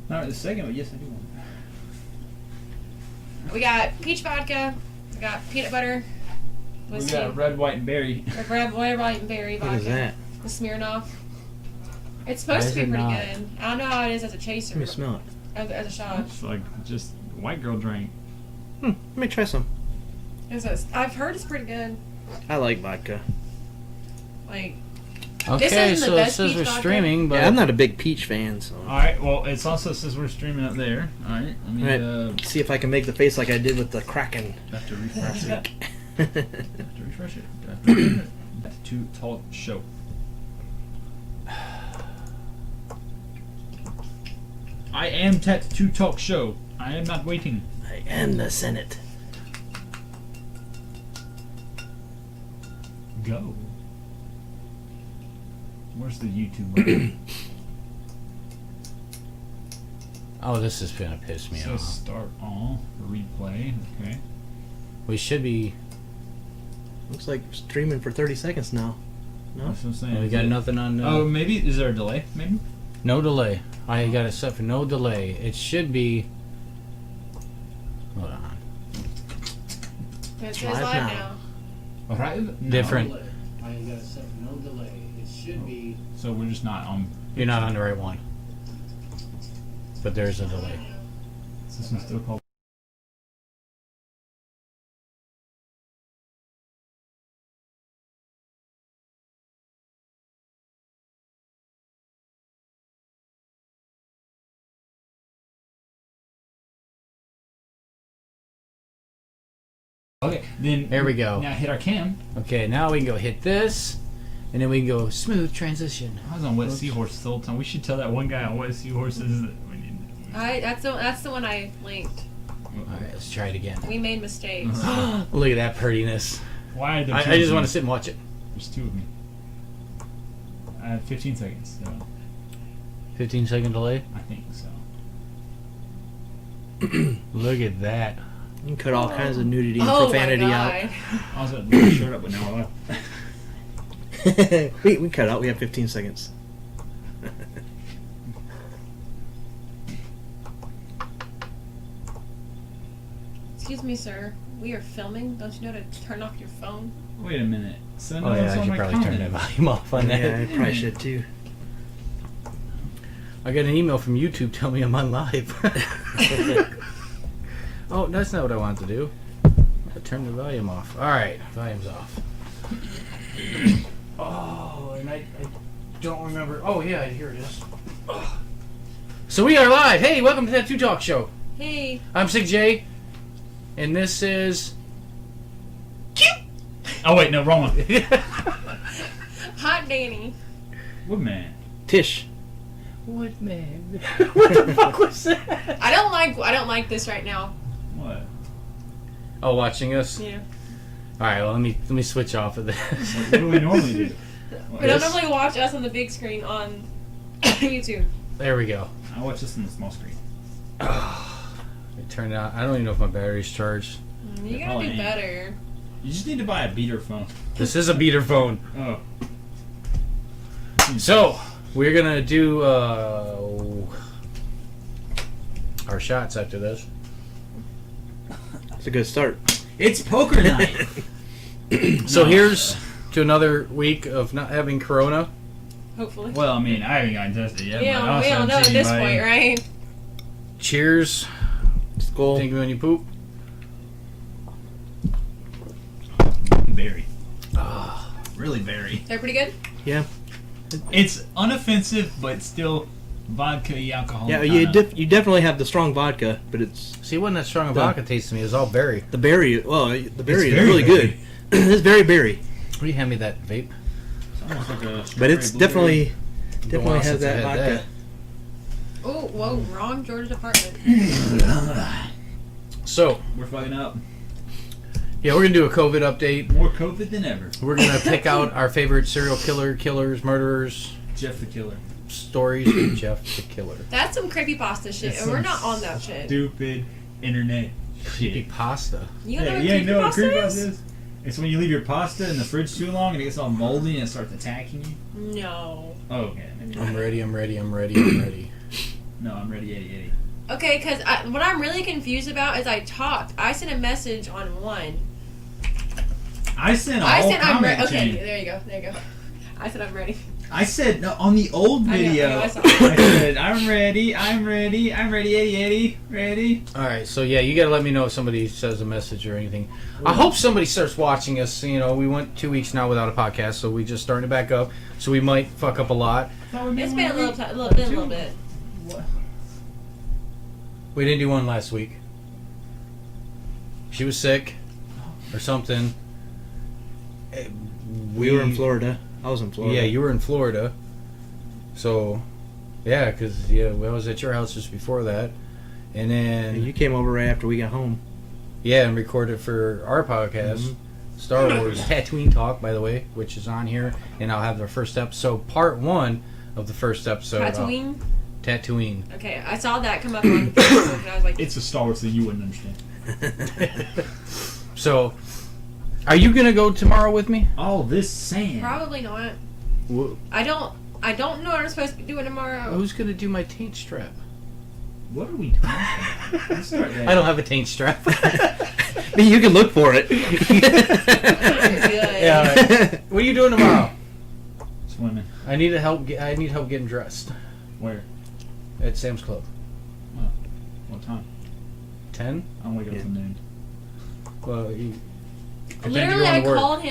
Not the second, but yes, I do want. We got peach vodka. We got peanut butter. We got red, white, and berry. Red, white, and berry vodka. What is that? The Smirnoff. It's supposed to be pretty good. I don't know how it is as a chaser. Let me smell it. As a shot. It's like just white girl drink. Let me try some. I've heard it's pretty good. I like vodka. Like. Okay, isn't so the it best says peach we're vodka. streaming, but Yeah, I'm not a big peach fan, so. Alright, well, it also says we're streaming up there. Alright, let me See if I can make the face like I did with the Kraken. have to refresh it. Have to refresh it. Tat2 Talk Show. I am Tat2 Talk Show. I am not waiting. I am the Senate. Go. Where's the YouTube button? oh, this is gonna piss me So off. start all replay. Okay. We should be. Looks like streaming for 30 seconds now. No? That's what I'm saying. We got nothing on. Oh, maybe is there a delay? Maybe. No delay. I got it set for no delay. It should be. Hold on. It says Live live now. now. Right. Different. I got it set for no delay. It should be. So we're just not on. You're not on the right one. But there's a delay. This one's still called. Okay, then There we go. Now hit our cam. Okay, now we can go hit this, and then we can go smooth transition. I was on Wet Seahorse the whole time. We should tell that one guy on Wet Seahorses that we need. That's the one I linked. Alright, let's try it again. We made mistakes. Look at that prettiness. Why are there I two of just me? want to sit and watch it. There's two of me. I have 15 seconds, so 15-second delay. I think so. Look at that. You can cut all kinds of nudity and Oh profanity my out. god. I was at the shirt up, but now we're left. we cut out. We have 15 seconds. Excuse me, sir. We are filming. Don't you know to turn off your phone? Wait a minute. So Oh yeah, I should probably turn that volume off on that. Yeah, I probably should too. I got an email from YouTube telling me I'm on live. Oh, that's not what I wanted to do. I turned the volume off. Alright, volume's off. Oh, and I don't remember. Oh, yeah, here it is. So we are live. Hey, welcome to that Tat2 Talk Show. Hey. I'm Sig J, and this is. Oh wait, no, wrong one. Hot Danny. Woodman. Tish. What man? What the fuck was that? I don't like this right now. What? Oh, watching us. Yeah. All right, well let me switch off of this. What do we normally do? We don't normally watch us on the big screen on YouTube. There we go. I watch this on the small screen. It turned out. I don't even know if my battery's charged. You gotta probably do ain't. better. You just need to buy a beater phone. This is a beater phone. Oh. So we're gonna do our shots after this. It's a good start. It's poker night. So No. here's to another week of not having Corona. Hopefully. Well, I mean, I haven't gotten tested yet. Yeah, but I also we don't know haven't at seen this anybody. point, right? Cheers. Skull. Think when you poop. Berry. Really berry. They're pretty good. Yeah. It's unoffensive, but still vodka-y alcohol. Yeah, kinda. you definitely have the strong vodka, but it's See, it wasn't that strong a The- vodka taste to me. It was all berry. the berry. Well, the berry is very really berry. good. It's very berry, Will you hand me that vape? It's almost like a but it's strawberry definitely Been a while has since I that had vodka. Oh, whoa, wrong Georgia department. So We're fucking up. yeah, we're gonna do a COVID update. More COVID than ever. We're gonna pick out our favorite serial killers, murderers, Jeff the Killer. stories from Jeff the Killer. That's some creepypasta shit, It's and we're some not on that shit. Stupid internet Creepy shit. pasta. You know Hey, what you ain't know what creepypasta creepypasta is? is? It's when you leave your pasta in the fridge too long and it gets all moldy and it starts attacking you. No. Oh, okay. Maybe I'm ready. No, I'm ready. 80. Okay, because what I'm really confused about is I sent a message on one. I sent a whole comment Okay, chain. there you go. I said I'm ready. I said no, on the old video. I saw I said I'm ready. 80, ready. All right, so yeah, you gotta let me know if somebody says a message or anything. I hope somebody starts watching us. You know, we went 2 weeks now without a podcast, so we just starting to back up. So we might fuck up a lot. It's been a little bit. What? We didn't do one last week. She was sick or something. We were in Florida. I was in Florida. Yeah, you were in Florida. So, yeah, because I was at your house just before that. And then... And you came over right after we got home. Yeah, and recorded for our podcast, Star Wars Tatooine Talk, by the way, which is on here. And I'll have the first episode, part 1 of the first episode. Tatooine? Tatooine. Okay, I saw that come up on Facebook, and I was like... It's a Star Wars that you wouldn't understand. So, are you going to go tomorrow with me? All this sand. Probably not. I don't know what I'm supposed to be doing tomorrow. Who's going to do my taint strap? What are we talking about? Let's start there. I don't have a taint strap. But you can look for it. Good. Yeah. Right. What are you doing tomorrow? Swimming. I need help getting dressed Where? at Sam's Club. What time? 10? I don't wake up until noon. Well, Literally, I called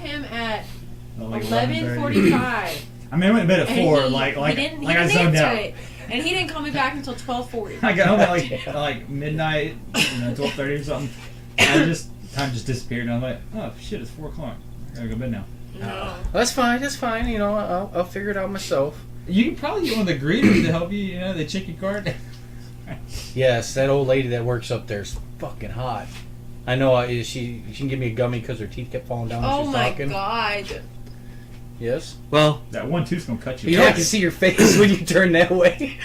him at Oh, like 11:45. I mean, I went to bed at 4. He I didn't zoned answer out. it. And he didn't call me back until 12:40. I got home at like midnight, 12:30 or something. Time just disappeared, and I'm like, oh shit, it's 4 o'clock. I gotta go to bed now. No. that's fine. You know, I'll figure it out myself. You can probably get one of the greeters to help you. You know, they check your card. Yes, that old lady that works up there's fucking hot. I know. She can give me a gummy because her teeth kept falling down when Oh she was my talking. god. Yes. Well, That one tooth's gonna cut you. You know, I can see your face when you turn that way.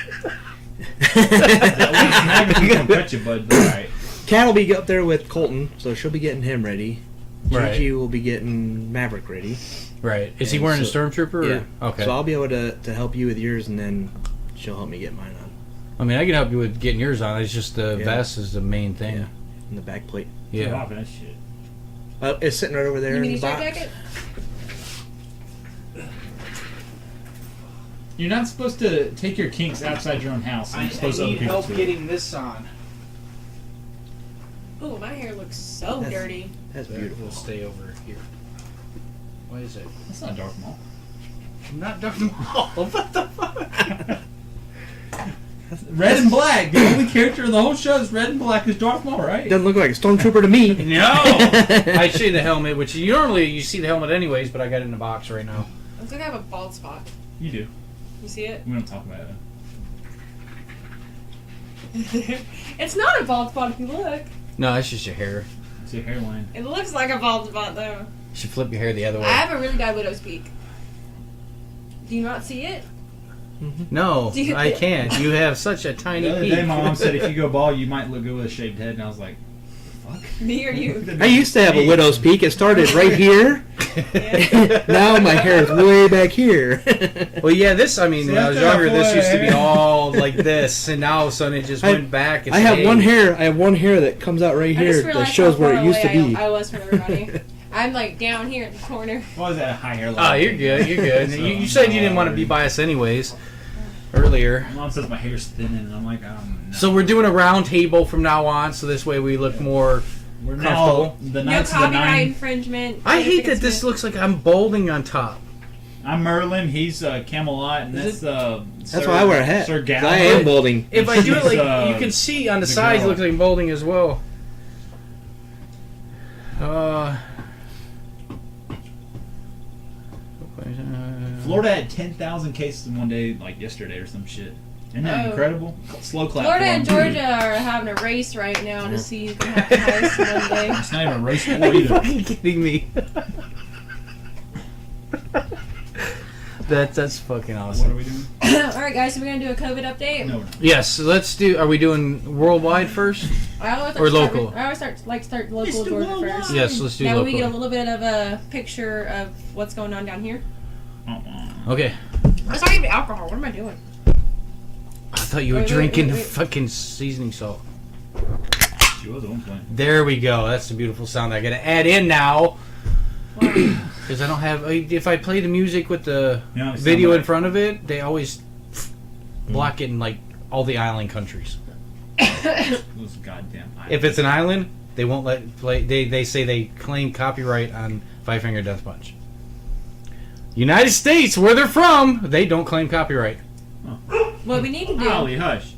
That one's gonna cut you, bud. All right. Kat will be up there with Colton, so she'll be getting him ready. Right. Gigi will be getting Maverick ready. Right. Is he And wearing a so- stormtrooper? Or? Yeah. Okay. So I'll be able to help you with yours, and then she'll help me get mine on. I mean, I can help you with getting yours on. It's just the Yeah. vest is the main thing. Yeah. And the back plate. Get Yeah. off of that shit. It's sitting right over there You in mean the a straight box. jacket? You're not supposed to take your kinks outside your own house. You're supposed to other people too. this on. Ooh, my hair looks so That's- dirty. That's beautiful. We'll stay over here. What is it? That's not Darth Maul. I'm not Darth Maul. What the fuck? Red and black. The only character in the whole show is red and black is Darth Maul, right? Doesn't look like a stormtrooper to me. No! I see the helmet, which you see the helmet anyways, but I got it in the box right now. Looks like I have a bald spot. You do. You see it? We don't talk about it. It's not a bald spot if you look. No, it's just your hair. It's your hairline. It looks like a bald spot though. You should flip your hair the other way. I have a really bad widow's peak. Do you not see it? No, Do you- I can't. You have such a tiny The other peak. day, my mom said if you go bald, you might look good with a shaved head, and I was like, "Fuck." Me or you? I used to have a widow's peak. It started right here. Yeah. Now my hair is way back here. Well, yeah, this, I mean, So when I was that's younger, this used to be halfway. all like this, and now all of a sudden it just went back. It's I have one age. hair. I have one hair that comes out right I here just that realized shows how where far it used to away be. I was from everybody. I'm like down here in the corner. What was that high hairline? Oh, you're good, you're good. So, you said you didn't want to be biased anyways, earlier. My mom says my hair's thinning, and I'm like, no. So we're doing a round table from now on, so this way we look more We're now comfortable. the No Knights of the copyright Nine. infringement. I hate that Certificates this made. looks like I'm balding on top. I'm Merlin. He's Camelot, and Is that's That's why I wear a hat. Sir 'cause Galahad. I am balding. If I do it She's, like, you can see on the the sides, it girl. looks like I'm balding as well. Florida had 10,000 cases in one day, like yesterday or some shit. Isn't that Oh. incredible? Slow clap. Florida for and 'em. Georgia are having a race right now to see who's gonna have the highest in one day. It's not even a race sport Are you either. fucking kidding me? That's fucking What are awesome. we doing? All right, guys, so we're gonna do a COVID update. No, we're not. Yes, so let's do. Are we doing worldwide first? I always Or start local? I always start local the Georgia worldwide. first. Yes, let's do Now local. we get a little bit of a picture of what's going on down here. Uh-uh. Okay. It's not even alcohol. What am I doing? I thought you were Wait, drinking wait. fucking seasoning salt. She was at one point. There we go. That's the beautiful sound I gotta add in now. Because I don't have. If I play the music with the You know, it video sound in like- front of it, they always block it in like all the island countries. Those goddamn eyes. If it's an island, they won't let play. They say they claim copyright on Five Finger Death Punch. United States, where they're from, they don't claim copyright. What we need to do. Holly, hush.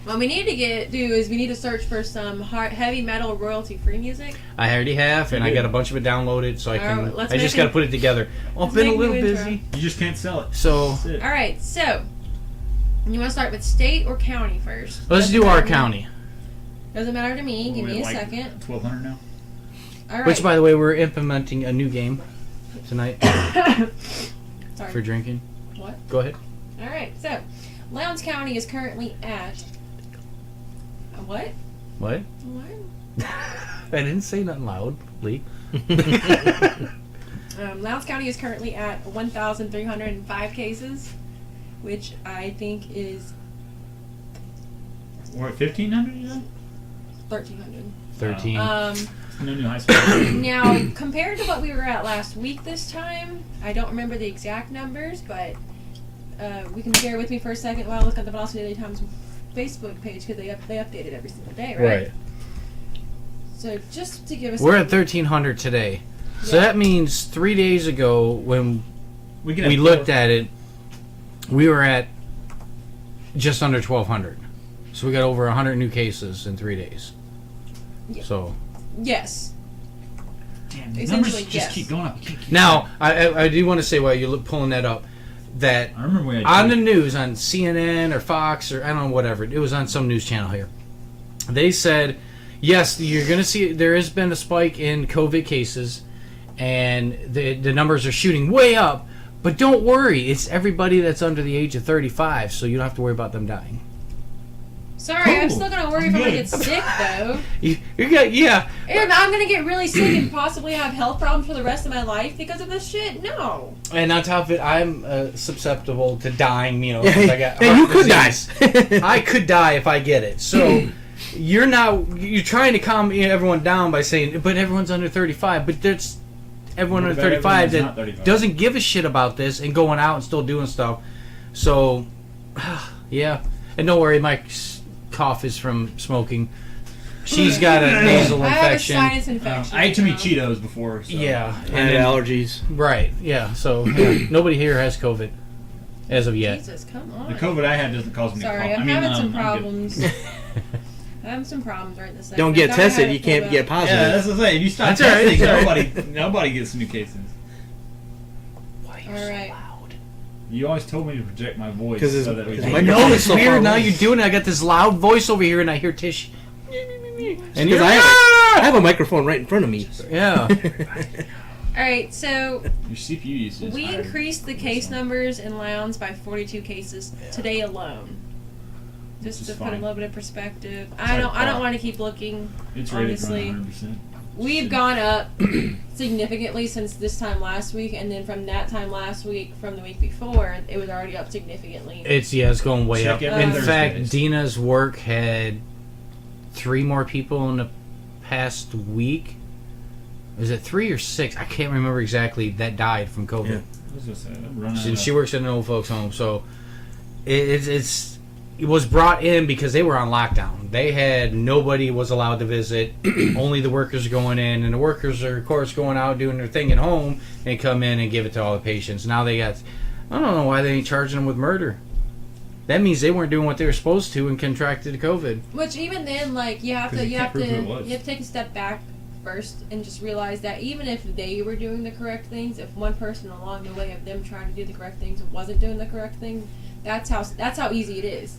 What we need to do is we need to search for some heavy metal royalty-free music. I already have, and I got a bunch of it downloaded, so I All right, can. let's I just make got to put it together. Oh, I've let's been a make a little new intro. busy, You just can't sell it. so That's it. All right, so you want to start with state or county first? let's Doesn't do our matter to me. county. Doesn't matter to me. Give We're me a at, like, second. 1,200 now. All right. Which, by the way, we're implementing a new game tonight Sorry. for drinking. What? Go ahead. All right. So, Lowndes County is currently at what? What? What? I didn't say nothing loud, Lee. Lowndes County is currently at 1,305 cases, which I think is We're at 1,500, you said? 1,300. 13. No new high school. Now, compared to what we were at last week this time, I don't remember the exact numbers, but we can bear with me for a second while I look at the Velocity Daily Times Facebook page because they update it every single day, right? So just to give us We're at 1,300 today. So Yeah. that means 3 days ago when We can we have looked at it, we were at just under 1,200. So we got over 100 new cases in 3 days. Yeah. So yes. Damn, the Essentially, numbers just yes. keep going up. You can't keep now, I do want to say while you're pulling that up, that I remember we had on the news, on CNN or Fox or I don't know, whatever, it was on some news channel here. They said, yes, you're going to see, there has been a spike in COVID cases, and the numbers are shooting way up, but don't worry, it's everybody that's under the age of 35, so you don't have to worry about them dying. Sorry, I'm Cool. still gonna worry if I'm gonna Good. get sick though. You got, yeah. And I'm gonna get really sick and possibly have health problems for the rest of my life because of this shit. No. And on top of it, I'm susceptible to dying, you know, 'cause I got Yeah, heart you could die. disease. I could die if I get it. So you're trying to calm everyone down by saying, but everyone's under 35. But there's everyone What under about 35 everyone that that's not 35? doesn't give a shit about this and going out and still doing stuff. So, yeah. And don't worry, my cough is from smoking. She's got a nasal I have a infection. sinus infection. I ate too many now. Cheetos before. So. Yeah. I had then- allergies. Right, yeah. So yeah, nobody here has COVID as of yet. Jesus, come on. The COVID I had doesn't cause me Sorry, to cough. I'm having some I'm good. problems. I'm having some problems right this second. Don't I get thought I tested, had you it can't pulled get up. positive. Yeah, that's the thing. If you stop That's all right, testing, that's all right. nobody gets new cases. Why All right. loud? You always told me to project my voice 'Cause his- so that we his can- I microphone know is it's so far weird now away. you're doing it. I got this loud voice over here, and I hear Tish. And Because you're I have a microphone right in front of me. yeah. All right, so Your CPU usage. is we higher increased the than case some. numbers in Lowndes by 42 cases today alone. Just Which to is put a fine. little bit of perspective. It's I like don't far. want to keep looking. It's rated honestly. 100%. We've gone up significantly since this time last week, and then from that time last week, from the week before, it was already up significantly. It's going way Check up. every In Thursdays. fact, Dina's work had 3 more people in the past week. Is it 3 or 6? I can't remember exactly that died from COVID. Yeah. I was just saying, I'm running out And of- she works at an old folks home, so it was brought in because they were on lockdown. They had nobody was allowed to visit. Only the workers are going in, and the workers are of course going out doing their thing at home and come in and give it to all the patients. Now they got, I don't know why they ain't charging them with murder. That means they weren't doing what they were supposed to and contracted COVID. Which even then, like you have 'Cause to, you you can't have prove who it to, was. you have to take a step back first and just realize that even if they were doing the correct things, if one person along the way of them trying to do the correct things wasn't doing the correct thing, that's how easy it is.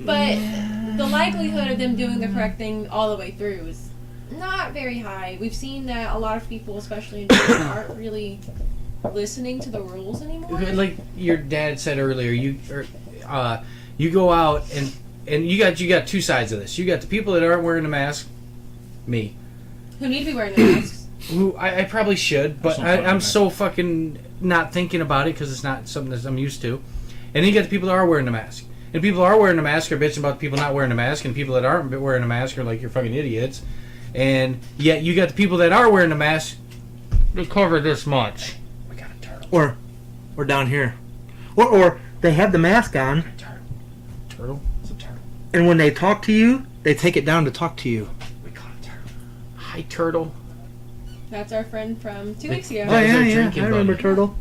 But the likelihood of them doing the correct thing all the way through is not very high. We've seen that a lot of people, especially in Georgia, aren't really listening to the rules anymore. Like your dad said earlier, you go out and you got 2 sides of this. You got the people that aren't wearing a mask, me, Who need to be wearing the masks? who I probably should, but That's not I'm fucking so fucking not thinking about it because it's not something that I'm used to. And then you got the people that are wearing the mask. And people are wearing a mask are bitching about people not wearing a mask, and people that aren't wearing a mask are like, you're fucking idiots. And yet you got the people that are wearing a mask, they cover this much. We got a turtle. Or down here. Or they have the mask on, Turtle? It's a turtle. and when they talk to you, they take it down to talk to you. We caught a turtle. Hi, Turtle. That's our friend from 2 weeks ago. Oh, That was yeah, our yeah. drinking I remember buddy. Turtle.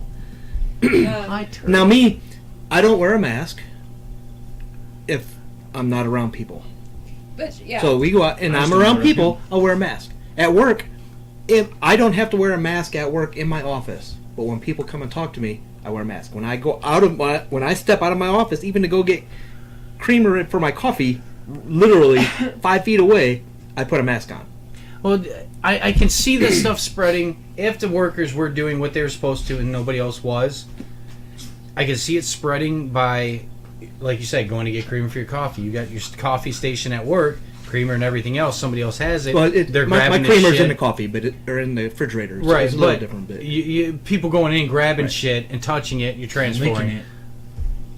Hi, Um, Turtle. Now, me, I don't wear a mask if I'm not around people. but yeah, So we go out, and I I'm still around wear people, I'll wear a mask. At work, if I don't have to wear a mask at work in my office, but when people come and talk to me, I wear a mask. When I step out of my office, even to go get creamer for my coffee, literally 5 feet away, I put a mask on. Well, I can see this stuff spreading if the workers were doing what they were supposed to and nobody else was. I can see it spreading by, like you said, going to get creamer for your coffee. You got your coffee station at work, creamer and everything else. Somebody else has it. Well, They're my grabbing this creamer's shit. in the coffee, or in the refrigerator. So Right, it's a little but different bit. people going in, grabbing Right. shit and touching it, you're transferring Licking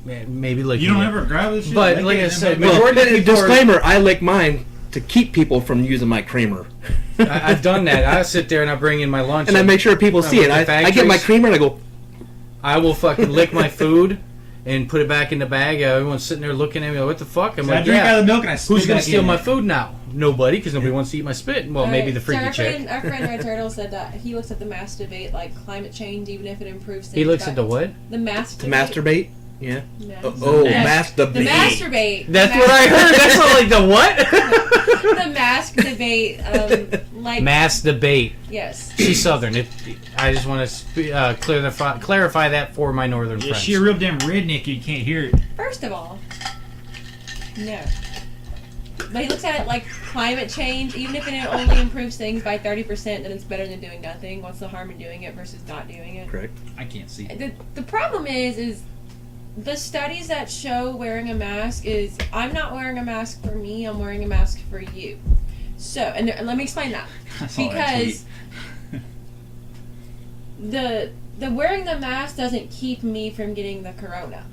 it. Maybe licking You don't it. ever grab this shit? But lick like it, I and said, then- majority of people are- disclaimer: I lick mine to keep people from using my creamer, I've done that. I sit there and I bring in my lunch. and I make sure people see it. with the I get my factories. creamer and I go, I will fucking lick my food and put it back in the bag. Everyone's sitting there looking at me like, what the fuck? I'm So I like, drink out yeah. of the milk and I spit Who's going back to steal in my it. food now? Nobody, because nobody wants to eat my spit. Well, maybe the freaky so our chick. friend, our friend Red Turtle said that he looks at the mask debate like climate change, even if it improves things. He looks by- at the what? the mask to debate. masturbate. Yeah. No. Oh, Mask. masturbate. The masturbate. That's The what I mas- heard. That's not like the what? The mask debate. Like Mass debate. yes. She's Southern. I just want to clarify that for my Northern Is friends. she a real damn redneck? You can't hear it. First of all, no. But he looks at it like climate change. Even if it only improves things by 30%, then it's better than doing nothing. What's the harm in doing it versus not doing it? Correct. I can't see. The problem is the studies that show wearing a mask is I'm not wearing a mask for me, I'm wearing a mask for you. So, and let me explain that. I saw that Because the wearing the mask doesn't keep me from getting the corona.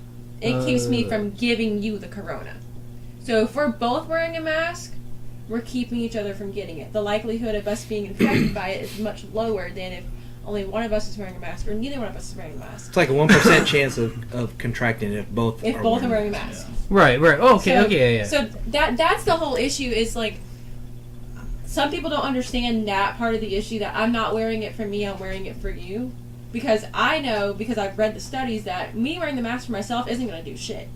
It keeps me from giving you the corona. So if we're both wearing a mask, we're keeping each other from getting it. The likelihood of us being infected by it is much lower than if only one of us is wearing a mask or neither one of us is wearing a mask. It's like a 1% chance of contracting it if both If are both are wearing a mask. Right. Oh, okay. So- Okay. Yeah. So that's the whole issue is like some people don't understand that part of the issue that I'm not wearing it for me, I'm wearing it for you. Because I know, because I've read the studies, that me wearing the mask for myself isn't going to do shit.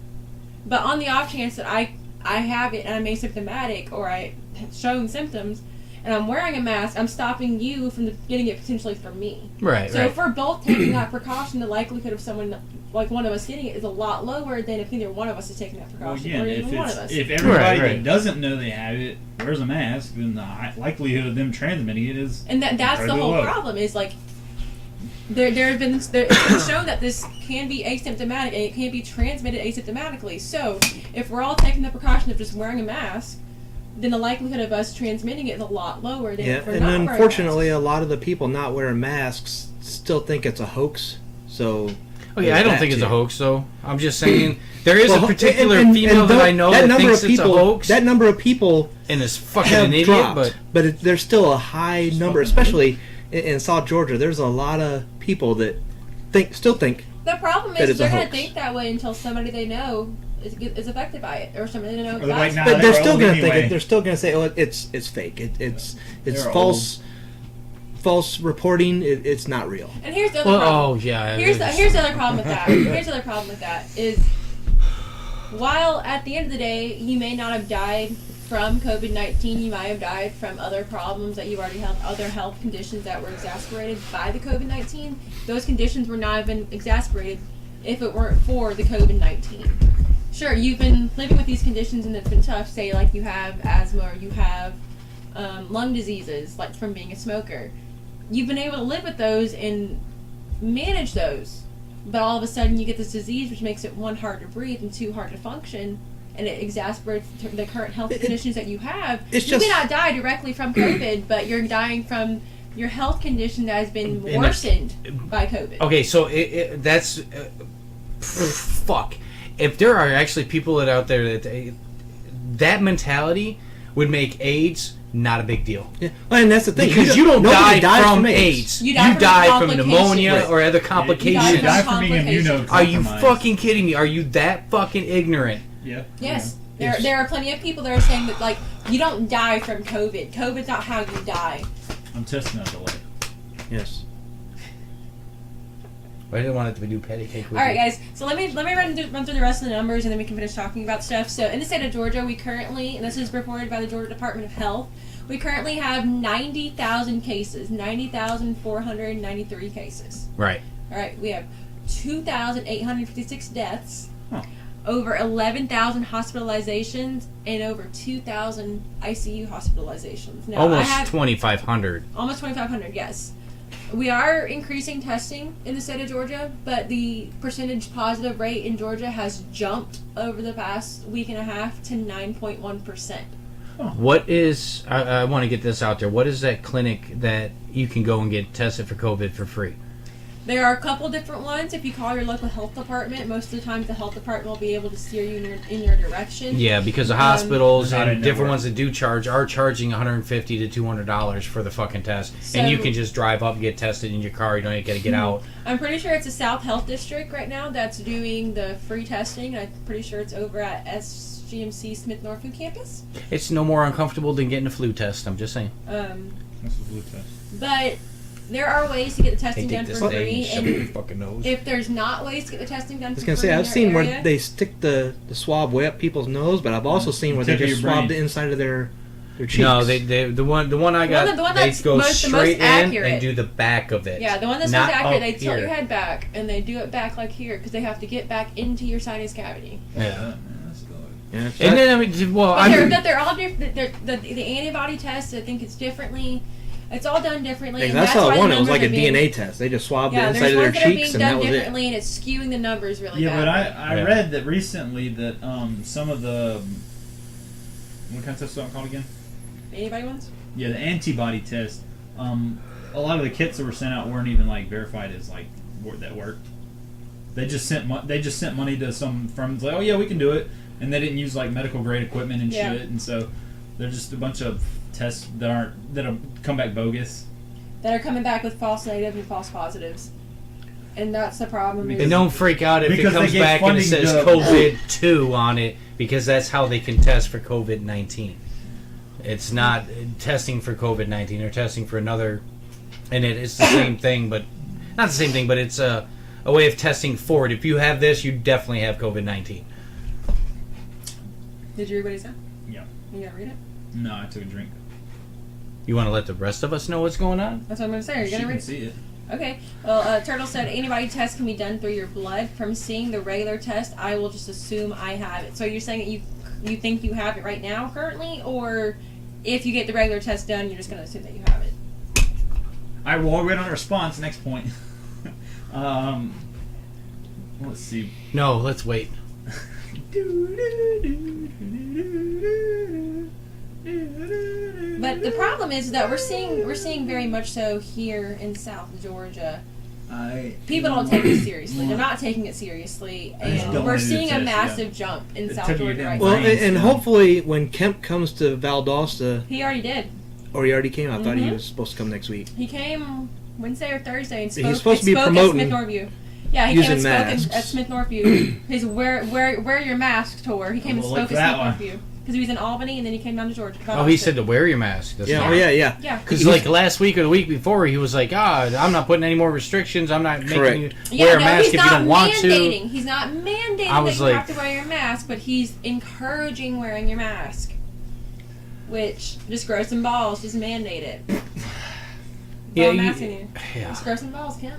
But on the off chance that I have it and I'm asymptomatic or I have shown symptoms and I'm wearing a mask, I'm stopping you from getting it potentially from me. Right. So Right. if we're both taking that precaution, the likelihood of someone, like one of us getting it is a lot lower than if neither one of us is taking that Well, precaution again, or if, even one of us. if everybody Right. that doesn't know they have it wears a mask, then the likelihood of them transmitting it is. And that's the incredibly whole low. problem is like it's been shown that this can be asymptomatic and it can be transmitted asymptomatically. So if we're all taking the precaution of just wearing a mask, then the likelihood of us transmitting it is a lot lower than Yeah, if we're and not wearing unfortunately, masks. a lot of the people not wearing masks still think it's a hoax. So. Okay, I don't there's think that it's a too. hoax, though. I'm just saying there is Well, a particular and female that I know that thinks it's a hoax That number of people and is fucking have an idiot. dropped, But there's still a high number, especially in South Georgia. There's a lot of people that still think. The problem that is it's a they're going to hoax. think that way until somebody they know is affected by it, or somebody they know. Or they're like, dies. nah, But they're they're still old going to think anyway. it. They're still going to say, "Oh, it's fake. It's They're false reporting. It's not real." And here's the other problem. Here's the other problem with that. Here's the other problem with that is while at the end of the day you may not have died from COVID-19, you might have died from other problems that you already have, other health conditions that were exacerbated by the COVID-19. Those conditions would not have been exacerbated if it weren't for the COVID-19. Sure, you've been living with these conditions and it's been tough. Say like you have asthma or you have lung diseases like from being a smoker. You've been able to live with those and manage those. But all of a sudden you get this disease which makes it one, hard to breathe and two, hard to function. And it exacerbates the current health conditions that you have. It's You may just- not die directly from COVID, but you're dying from your health condition that has been And worsened by COVID. okay, so that's fuck. if there are actually people out there that mentality would make AIDS not a big deal. Yeah. Well, and that's the thing. Because you don't nobody die dies from AIDS. AIDS. You die die from from pneumonia complications. or other You complications. die from being immunocompromised. Are you fucking kidding me? Are you that fucking ignorant? Yeah. Yes. Yeah. There are plenty of people that are saying that, like, you don't die from COVID. COVID's not how you die. I'm testing that delay. Yes. I didn't want it to be new patty cake. All right, guys. So let me run through the rest of the numbers, and then we can finish talking about stuff. So in the state of Georgia, we currently, and this is reported by the Georgia Department of Health, we currently have 90,000 cases, 90,493 cases. Right. All right, we have 2,856 deaths, Huh. over 11,000 hospitalizations, and over 2,000 ICU hospitalizations. Now, Almost I have 2,500. almost 2,500. Yes. We are increasing testing in the state of Georgia, but the percentage positive rate in Georgia has jumped over the past week and a half to 9.1%. What is, I want to get this out there, what is that clinic that you can go and get tested for COVID for free? There are a couple different ones. If you call your local health department, most of the time the health department will be able to steer you in your direction. Yeah, because the hospitals Not and in different network. ones that do charge are charging $150 to $200 for the fucking test. So- and you can just drive up and get tested in your car. You don't got to get out. I'm pretty sure it's a South Health District right now that's doing the free testing. I'm pretty sure it's over at SGMC Smith Norfolk campus. It's no more uncomfortable than getting a flu test. I'm just saying. That's the blue test. But there are ways to get the testing Hey, done take for this thing free, and shove it in your and fucking nose. if there's not ways to get the testing done I was for gonna free say in I've your seen area, where they stick the swab way up people's nose, but I've also seen where they Tip of just your swab brain. the inside of their cheeks. No, the one I got, the one they that's go the most straight in accurate. and do the back of it. yeah, the one that's Not most accurate, up they tilt here. your head back and they do it back like here because they have to get back into your sinus cavity. Yeah. That's good. Yeah, And then, I mean, well, But they're all different. The antibody tests, I think it's differently. It's all done differently. And I saw why the one. It was like a numbers are being- DNA test. They just swabbed Yeah, the there's inside of their ones that are being cheeks, and that done was it. differently, and it's skewing the numbers really Yeah, bad. but I Yeah. read that recently that some of the what kind of tests are it called again? Anybody ones? Yeah, the antibody test. A lot of the kits that were sent out weren't even like verified as like that worked. They just sent money to some firms like, oh yeah, we can do it, and they didn't use like medical grade equipment and Yeah. shit, and so they're just a bunch of tests that have come back bogus. That are coming back with false negatives and false positives, and that's the problem. Because- And don't freak out if it Because they comes gave back and it funding says to- COVID-2 on it, because that's how they can test for COVID-19. It's not testing for COVID-19. They're testing for another, and it's the same thing, but not the same thing, but it's a way of testing for it. If you have this, you definitely have COVID-19. Did you read what he said? Yeah. You gotta read it. No, I took a drink. You want to let the rest of us know what's going on? That's what I'm gonna say. Are you She gonna can read it? see it. Okay. Well, Turtle said antibody tests can be done through your blood. From seeing the regular test, I will just assume I have it. So you're saying that you think you have it right now, currently, or if you get the regular test done, you're just gonna assume that you have it. All right, well, we'll wait on a response. Next point. Let's see. No, let's wait. But the problem is that we're seeing very much so here in South Georgia. People don't take it seriously. They're not taking it seriously, I just and don't we're wanna do the seeing a test, massive jump in The South tip of your Georgia damn right Well, now. brain. and hopefully when Kemp comes to Valdosta, He already did. or he already came. I thought he Mhm. was supposed to come next week. He came Wednesday or Thursday and He's spoke. supposed to be spoke promoting at Smith Norview. Yeah, he using came and spoke masks. at Smith Norview. His wear your mask tour. He came and Well, look spoke for at that Smith one. Norview because he was in Albany and then he came down to Georgia. Oh, he said to wear your mask. That's Yeah, not- oh yeah. Yeah. Because like last week or the week before, he was like, I'm not putting any more restrictions. I'm not Correct. making you wear a mask he's if you not don't want to. mandating. He's not mandating I was that you like- have to wear your mask, but he's encouraging wearing your mask. Which, just grow some balls, just mandate it. Yeah, I'm you- asking you. Yeah. Just grow some balls, Kemp.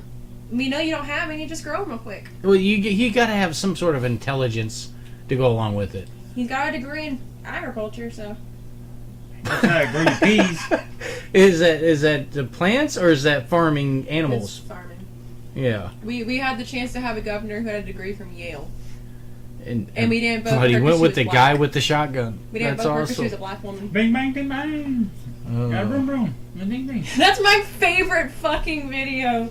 We know you don't have any, just grow them real quick. Well, you got to have some sort of intelligence to go along with it. He's got a degree in agriculture, so. That's how I grow your peas. Is that the plants or is that farming It's animals? farming. Yeah. We had the chance to have a governor who had a degree from Yale. And we didn't vote But he for her went 'cause with she the was guy black. with the shotgun. We didn't That's vote for her because she was a awesome. black woman. Bing, bang, ding, bang. Yeah, vroom, vroom. Ding, ding. That's my favorite fucking video.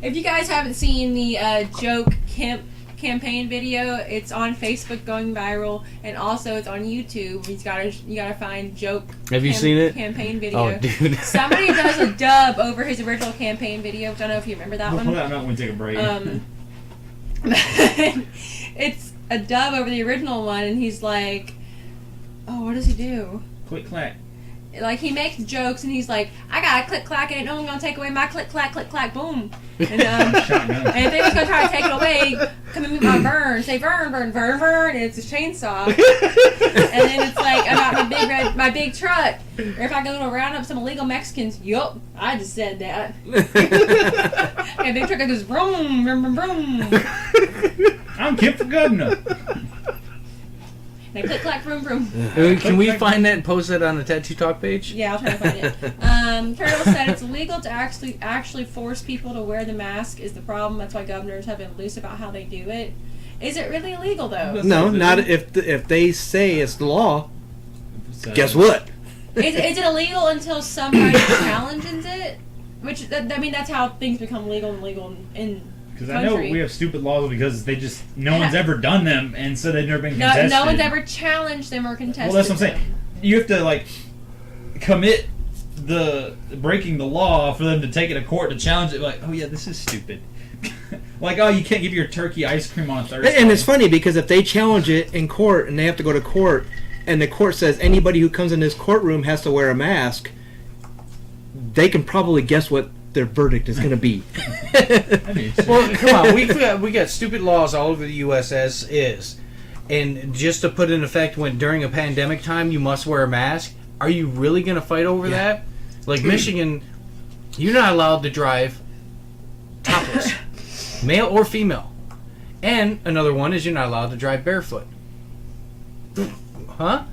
If you guys haven't seen the joke Kemp campaign video. It's on Facebook going viral, and also it's on YouTube. You gotta find joke. Have you seen it? Campaign video. Oh, dude. Somebody does a dub over his original campaign video. I don't know if you remember that We'll one. pull that one out when we take a break. It's a dub over the original one, and he's like, oh, what does he do? Click clack. Like, he makes jokes, and he's like, I got a click clack, ain't no one gonna take away my click clack, boom. And Shotgun. and if they was gonna try to take it away, come and meet my Vern, say Vern, and it's a chainsaw. And then it's like about my big truck, or if I go to round up some illegal Mexicans. Yup, I just said that. And a big truck that goes vroom, vroom, vroom, vroom. I'm Kip for governor. And click clack, vroom, vroom. Can we find that and post that on the Tat2 Talk page? Yeah, I'll try to find it. Turtle said it's illegal to actually force people to wear the mask is the problem. That's why governors have been loose about how they do it. Is it really illegal though? No, not if they say it's the law. Guess what? Is it illegal until somebody challenges it? Which that's how things become legal in Because I know we have stupid laws because no one's ever done them, and so they've never been contested. No one's ever challenged them or contested. Well, that's what I'm saying. You have to commit the breaking the law for them to take it to court to challenge it. Like, oh yeah, this is stupid. Like, oh, you can't give your turkey ice cream on Thursday. And it's funny because if they challenge it in court and they have to go to court, and the court says anybody who comes in this courtroom has to wear a mask, they can probably guess what their verdict is going to be. Well, come on, we got stupid laws all over the U.S. as is, and just to put in effect when during a pandemic time you must wear a mask. Are you really going to fight over that? Like Michigan, you're not allowed to drive topless, male or female, and another one is you're not allowed to drive barefoot. Huh?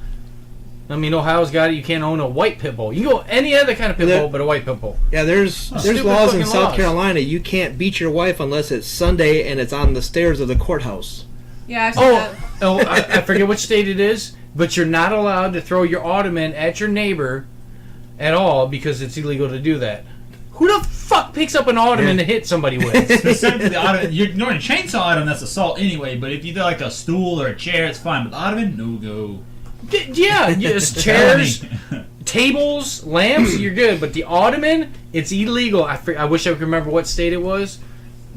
I mean, Ohio's got it. You can't own a white pit bull. You can go any other kind of pit bull, but a white pit bull. Yeah, there's Stupid laws in fucking South laws. Carolina. You can't beat your wife unless it's Sunday and it's on the stairs of the courthouse. Yeah, I've seen that. I forget which state it is, but you're not allowed to throw your ottoman at your neighbor at all because it's illegal to do that. Who the fuck picks up an ottoman to hit somebody with? Specifically, the ottoman. You're ignoring a chainsaw item, that's assault anyway. But if you do like a stool or a chair, it's fine. But the ottoman, no go. Yeah, yes, chairs, tables, lamps, you're good. But the ottoman, it's illegal. I wish I could remember what state it was,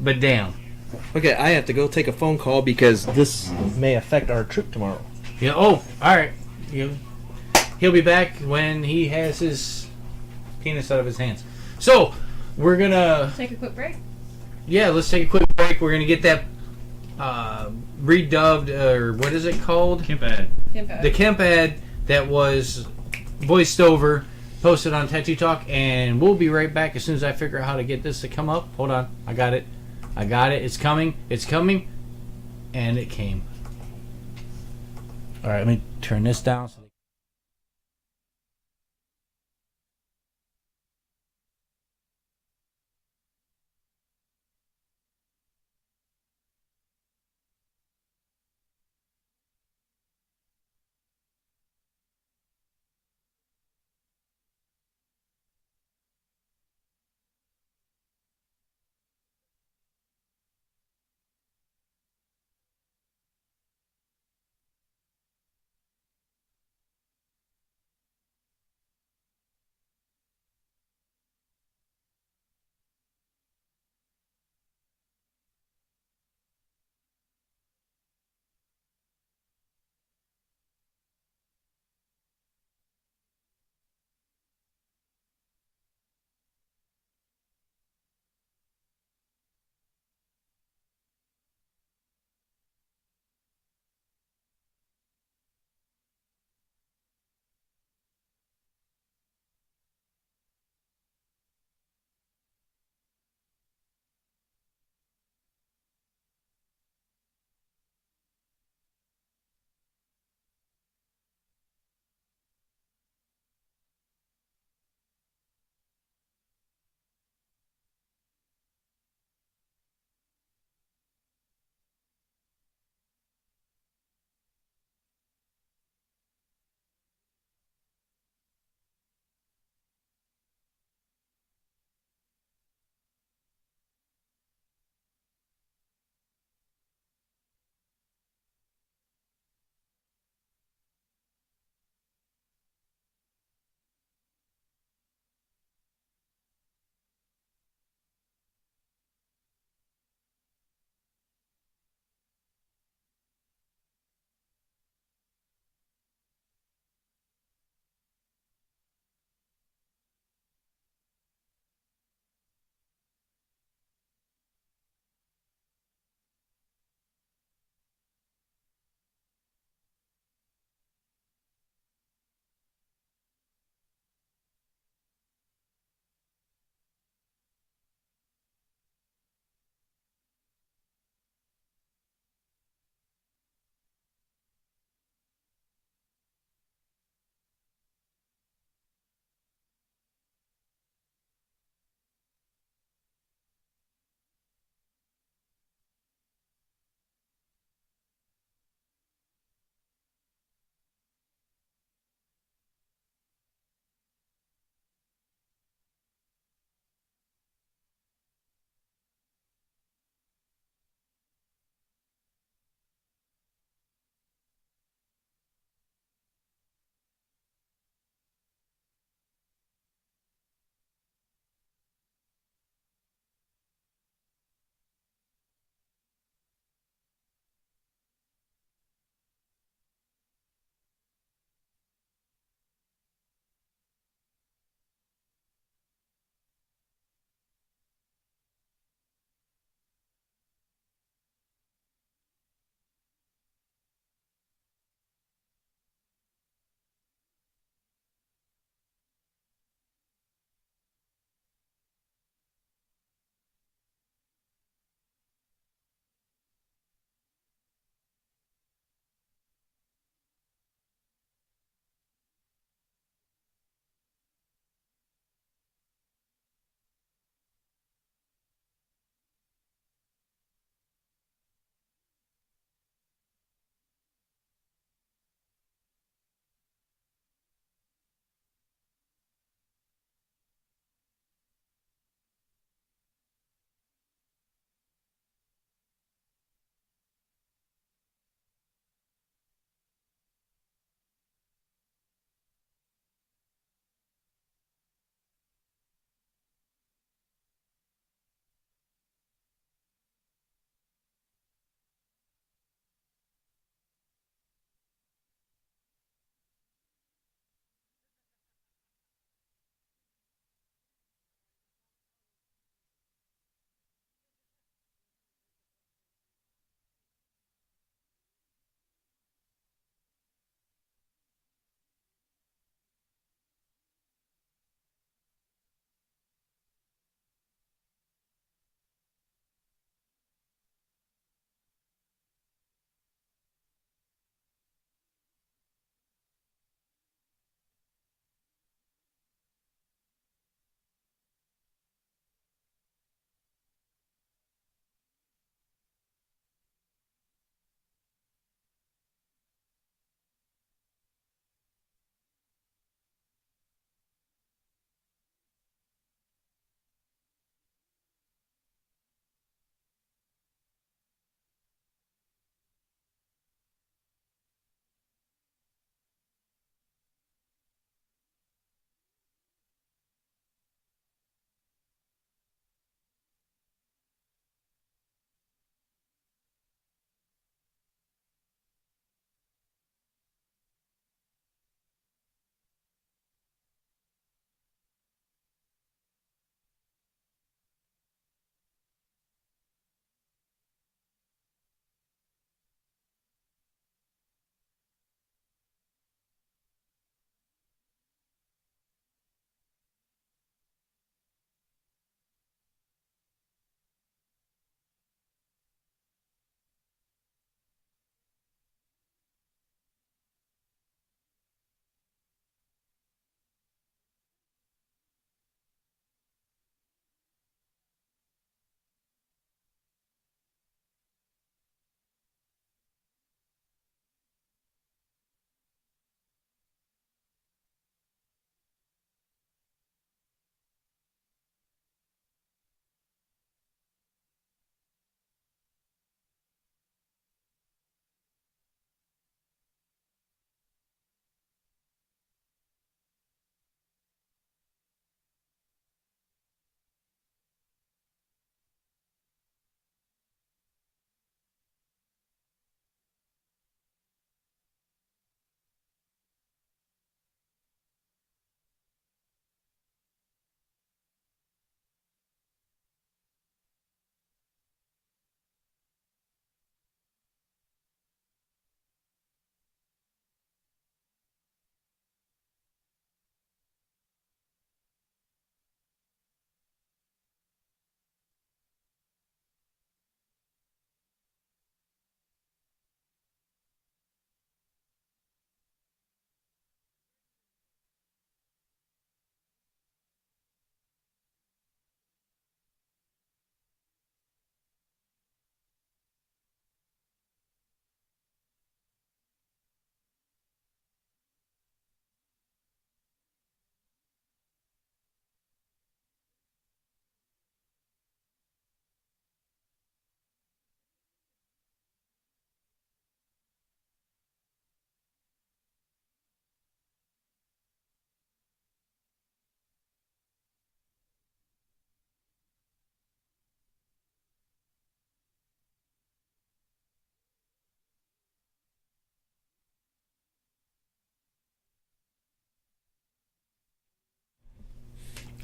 but damn. Okay, I have to go take a phone call because this may affect our trip tomorrow. Yeah. Oh, all right. He'll be back when he has his penis out of his hands. So we're gonna Take a quick break. Yeah, let's take a quick break. We're gonna get that redubbed, or what is it called? Kemp ad. The Kemp ad that was voiced over, posted on Tat2 Talk, and we'll be right back as soon as I figure out how to get this to come up. Hold on, I got it. It's coming, and it came. All right, let me turn this down.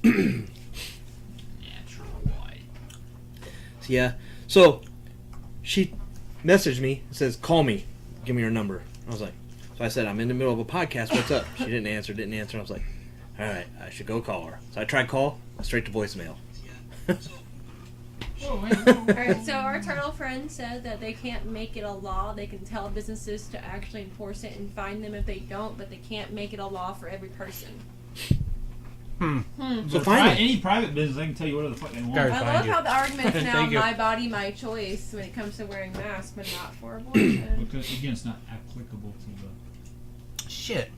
Natural white. Yeah. So she messaged me and says, "Call me. Give me your number." I was like, so I said, "I'm in the middle of a podcast. What's up?" She didn't answer. I was like, all right, I should go call her. So I tried call, straight to voicemail. Alright, so our turtle friend said that they can't make it a law. They can tell businesses to actually enforce it and fine them if they don't, but they can't make it a law for every person. So fine. Any private business, they can tell you whatever the fuck they want. Guys, I Fine love you. how the argument is now Thank you. my body, my choice when it comes to wearing masks, but not for abortion. Because, again, it's not applicable to the... Shit.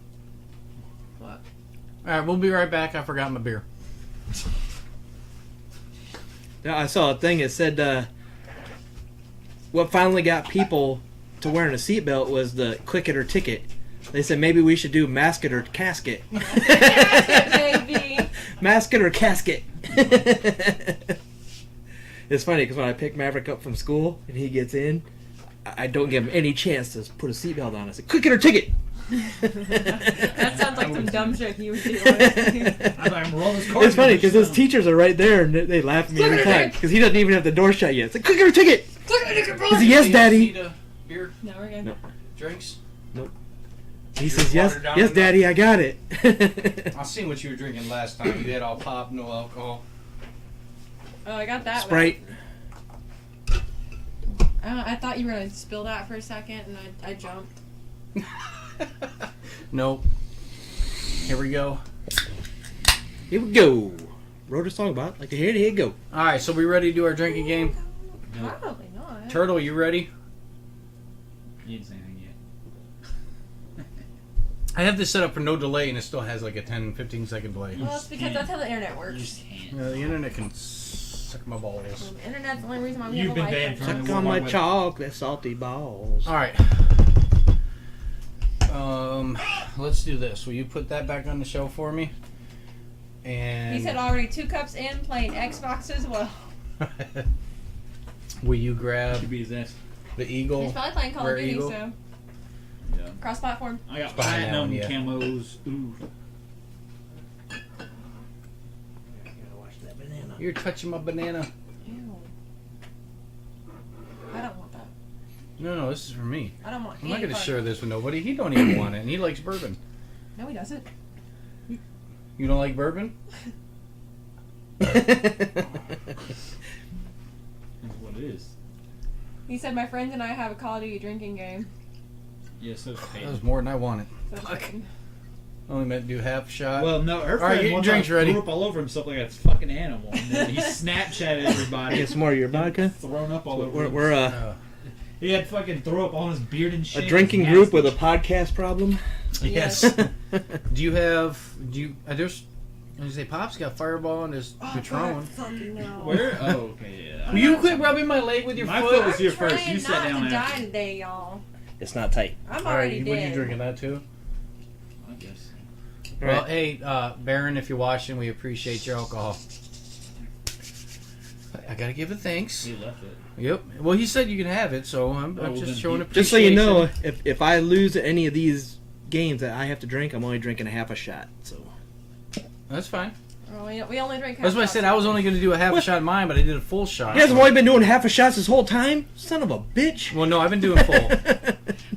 What? Alright, we'll be right back. I forgot my beer. Yeah, I saw a thing that said what finally got people to wearing a seatbelt was the click it or ticket. They said maybe we should do mask it or casket. Baby. Mask it or casket. It's funny because when I pick Maverick up from school and he gets in, I don't give him any chance to put a seatbelt on. I say, click it or ticket. That sounds like some dumb shit you would do, honestly. I'm rolling this car. It's funny because his teachers are right there and they laugh at me every time because he doesn't even have the door shut yet. It's like, click it or ticket. He says, yes, daddy. Beer? No, we're good. Nope. Drinks? He says, yes, watered down yes, enough? daddy, I got it. I seen what you were drinking last time. You had all pop, no alcohol. Oh, I got that Sprite. one. I thought you were going to spill that for a second, and I jumped. Nope. Here we go. Here we go. Wrote a song about it. Like to hear it, here you go. Alright, so we ready to do our drinking game? Probably not. Turtle, you ready? You didn't say anything yet. I have this set up for no delay and it still has like a 10-15 second delay. Well, it's because that's how the internet You works. just can't. The internet can suck my balls. The internet's the only reason why we You've have a been life. banned from Suck the on World my Wide Web. chocolate salty balls. Alright. Let's do this. Will you put that back on the show for me? And He said already 2 cups in, playing Xbox as well. will you grab Should be his ass. the eagle? He's probably playing Call Rare of Duty, Eagle? so Yeah. cross-platform. I got Behind that platinum one, yeah. camos. Ooh. You're touching my banana. Ew. I don't want that. No, this is for me. I don't want I'm not any going to part share of it. this with nobody. He don't even want it, and he likes bourbon. No, he doesn't. You don't like bourbon? That's what it is. He said my friends and I have a Call of Duty drinking game. Yeah, so it's That paid. was more than I wanted. So it's like- Only meant to do half a shot. Well, no, her All right, friend get your one drinks time ready. threw up all over himself like a fucking animal. And then he Snapchatted everybody. Get some more of your vodka. Thrown up all over We're, him. we're He had fucking throw up on his beard and shit. a drinking Nasty. group with a podcast problem. Yes. do you have... Do you... there's... I was gonna say, Pop's got Fireball and his Patron. Fucking no. Where? Oh, okay, yeah. Will you quit rubbing my leg with your My foot? foot was I'm here first. trying You sat not down to die after. today, y'all. It's not tight. I'm All already right, what are you dead. drinking? That too? I guess. Well, hey, Baron, if you're watching, we appreciate your alcohol. I gotta give it thanks. He left it. Yep. Well, he said you can have it, so I'm Oh, well, just then showing he- appreciation. Just so you know, if I lose any of these games that I have to drink, I'm only drinking a half a shot. So That's fine. Well, we only drink half That's what I said. I was only going to do a half a What? shot of mine, but I did a full shot. you guys have only been doing half a shots this whole time. Son of a bitch. Well, no, I've been doing full.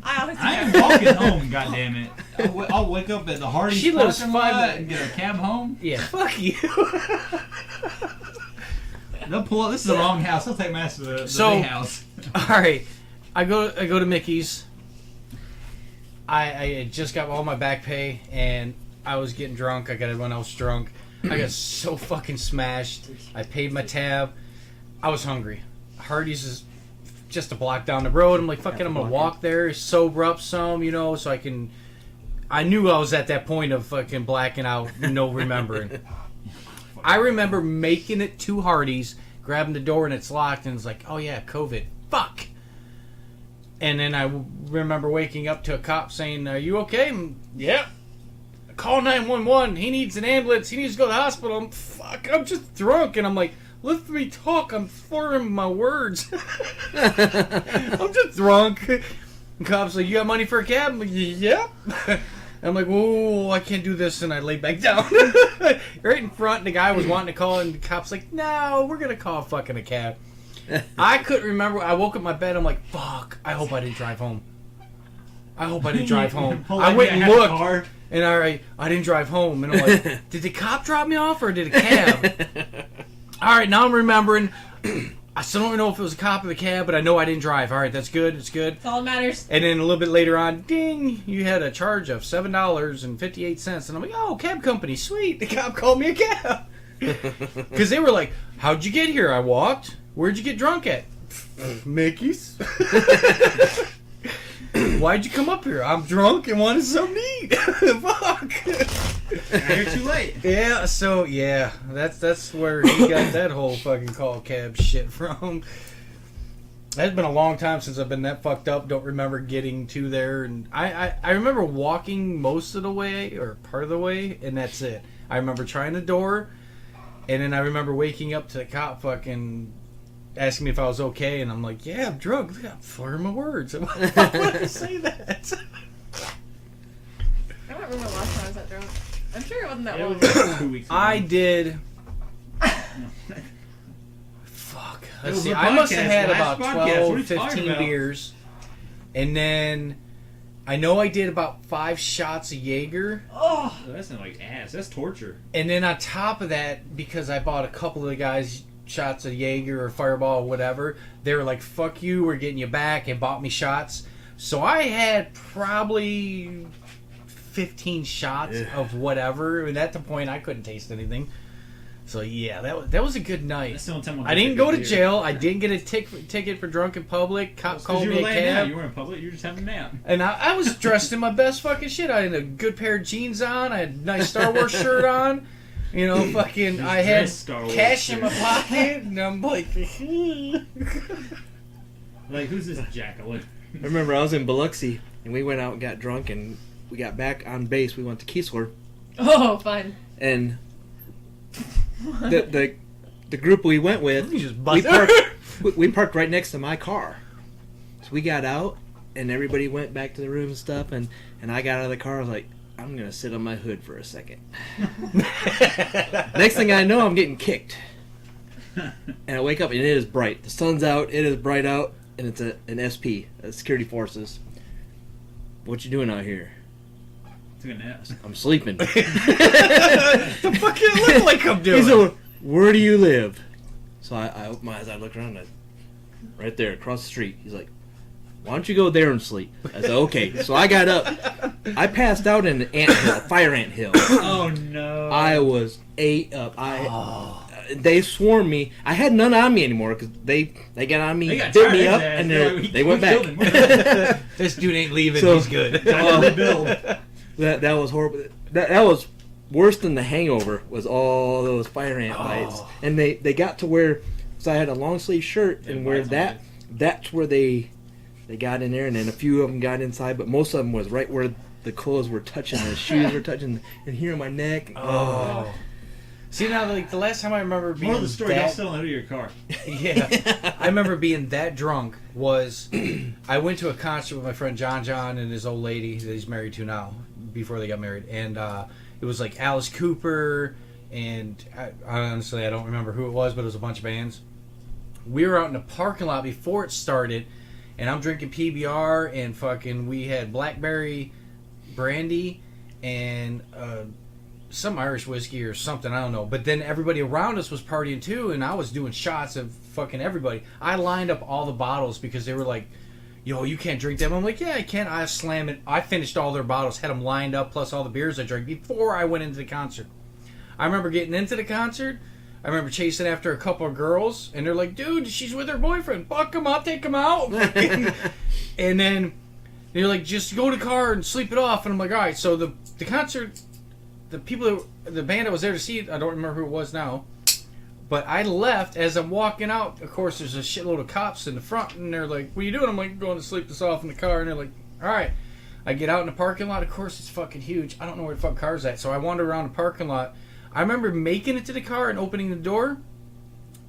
I always I am walking home, goddammit. I'll wake up at the Hardee's She lives parking 5 lot and get a cab home. Yeah, fuck you. They'll pull up. This is the wrong house. They'll take my ass to the So- big house. All right, I go to Mickey's. I had just got all my back pay, and I was getting drunk. I got everyone else drunk. I got so fucking smashed. I paid my tab. I was hungry. Hardee's is just a block down the road. I'm like, fuck it, I'm gonna walk there, sober up some, so I can. I knew I was at that point of fucking blacking out, no remembering. I remember making it to Hardee's, grabbing the door and it's locked, and it's like, oh yeah, COVID. Fuck. And then I remember waking up to a cop saying, "Are you okay?" Yep. Call 911. He needs an ambulance. He needs to go to the hospital. I'm just drunk. And I'm like, let me talk. I'm forming my words. I'm just drunk. The cop's like, you got money for a cab? I'm like, yep. I'm like, whoa, I can't do this, and I lay back down. Right in front, and the guy was wanting to call, and the cop's like, no, we're going to call fucking a cab. I couldn't remember. I woke up in my bed, I'm like, fuck, I hope I didn't drive home. I hope I didn't drive home. I went and looked, and I didn't drive home, and I'm like, did the cop drop me off, or did a cab? All right, now I'm remembering. I still don't know if it was a cop or the cab, but I know I didn't drive. All right, that's good. It's good. That's all that matters. And then a little bit later on, ding, you had a charge of $7.58. And I'm like, oh, cab company, sweet. The cop called me a cab. Because they were like, how'd you get here? I walked. Where'd you get drunk at? Mickey's. Why'd you come up here? I'm drunk and wanted something to eat. Fuck. You're too late. Yeah, so, yeah, that's where he got that whole fucking call cab shit from. It's been a long time since I've been that fucked up. Don't remember getting to there. And I remember walking most of the way, or part of the way, and that's it. I remember trying the door, and then I remember waking up to the cop fucking asking me if I was okay, and I'm like, yeah, I'm drunk. Look, I'm slurring my words. Why would I say that? I don't remember the last time I was that drunk. I'm sure it wasn't that It long. was like 2 weeks ago. I did. Fuck. It Let's was see. the I must have podcast, had last about podcast. What are 12, you talking 15 about? beers. And then I know I did about 5 shots of Jaeger. Oh, that's not like ass. That's torture. And then on top of that, because I bought a couple of the guys shots of Jaeger or Fireball or whatever, they were like, fuck you, we're getting you back, and bought me shots. So I had probably 15 shots of whatever, and at the point I couldn't taste anything. So yeah, that was a good night. That's the only time I'll I drink didn't a go to beer. jail. I didn't get a ticket for drunk in public. Cop Because called you me were a laying down. cab. You were in public. You were just having a nap. And I was dressed in my best fucking shit. I had a good pair of jeans on. I had a nice Star Wars shirt on. You know, fucking, I had dressed Star Wars cash in my shirt. pocket. And I'm like, Like, who's this jackal? I remember I was in Biloxi, and we went out and got drunk, and we got back on base. We went to Keesler, Oh, fun. and the group we went with, you just we busted. we parked right next to my car. So we got out, and everybody went back to the room and stuff, and I got out of the car. I was like, I'm going to sit on my hood for a second. Next thing I know, I'm getting kicked. And I wake up, and it is bright. The sun's out, it is bright out, and it's an SP, security forces. What you doing out here? Took a nap. I'm sleeping. The fuck it look like I'm doing? He's like, where do you live? So I open my eyes, I look around, right there, across the street. He's like, why don't you go there and sleep? I said, okay. So I got up. I passed out in an anthill, fire ant hill. Oh, no. I was ate up. They swarmed me. I had none on me anymore because they got on me, They got bit tired me of up, his ass. and They're like, they we went killed back. him. This dude ain't leaving. So- He's good. Time to rebuild. That was horrible. That was worse than the hangover. Was all those fire ant bites, and they got to where. So I had a long sleeve shirt, Yeah, and where bites on that's where they got in there, and then a few of them got inside, but most of them was right where the clothes were touching, the shoes were touching, and here in my neck. Oh. See, now, like, the last time I remember being More of the story, don't that... sit on the hood of your car. Yeah. I remember being that drunk was... I went to a concert with my friend John and his old lady that he's married to now, before they got married. And it was like Alice Cooper, and honestly, I don't remember who it was, but it was a bunch of bands. We were out in the parking lot before it started, and I'm drinking PBR, and fucking we had blackberry brandy and some Irish whiskey or something, I don't know. But then everybody around us was partying too, and I was doing shots of fucking everybody. I lined up all the bottles because they were like, yo, you can't drink them. I'm like, yeah, I can. I slam it. I finished all their bottles, had them lined up, plus all the beers I drank before I went into the concert. I remember getting into the concert. I remember chasing after a couple of girls, and they're like, dude, she's with her boyfriend. Fuck him, I'll take him out. And then they're like, just go to the car and sleep it off. And I'm like, all right. So the concert, the band I was there to see, I don't remember who it was now, but I left. As I'm walking out, of course, there's a shitload of cops in the front, and they're like, what are you doing? I'm like, going to sleep this off in the car. And they're like, all right. I get out in the parking lot. Of course, it's fucking huge. I don't know where the fuck car's at. So I wander around the parking lot. I remember making it to the car and opening the door,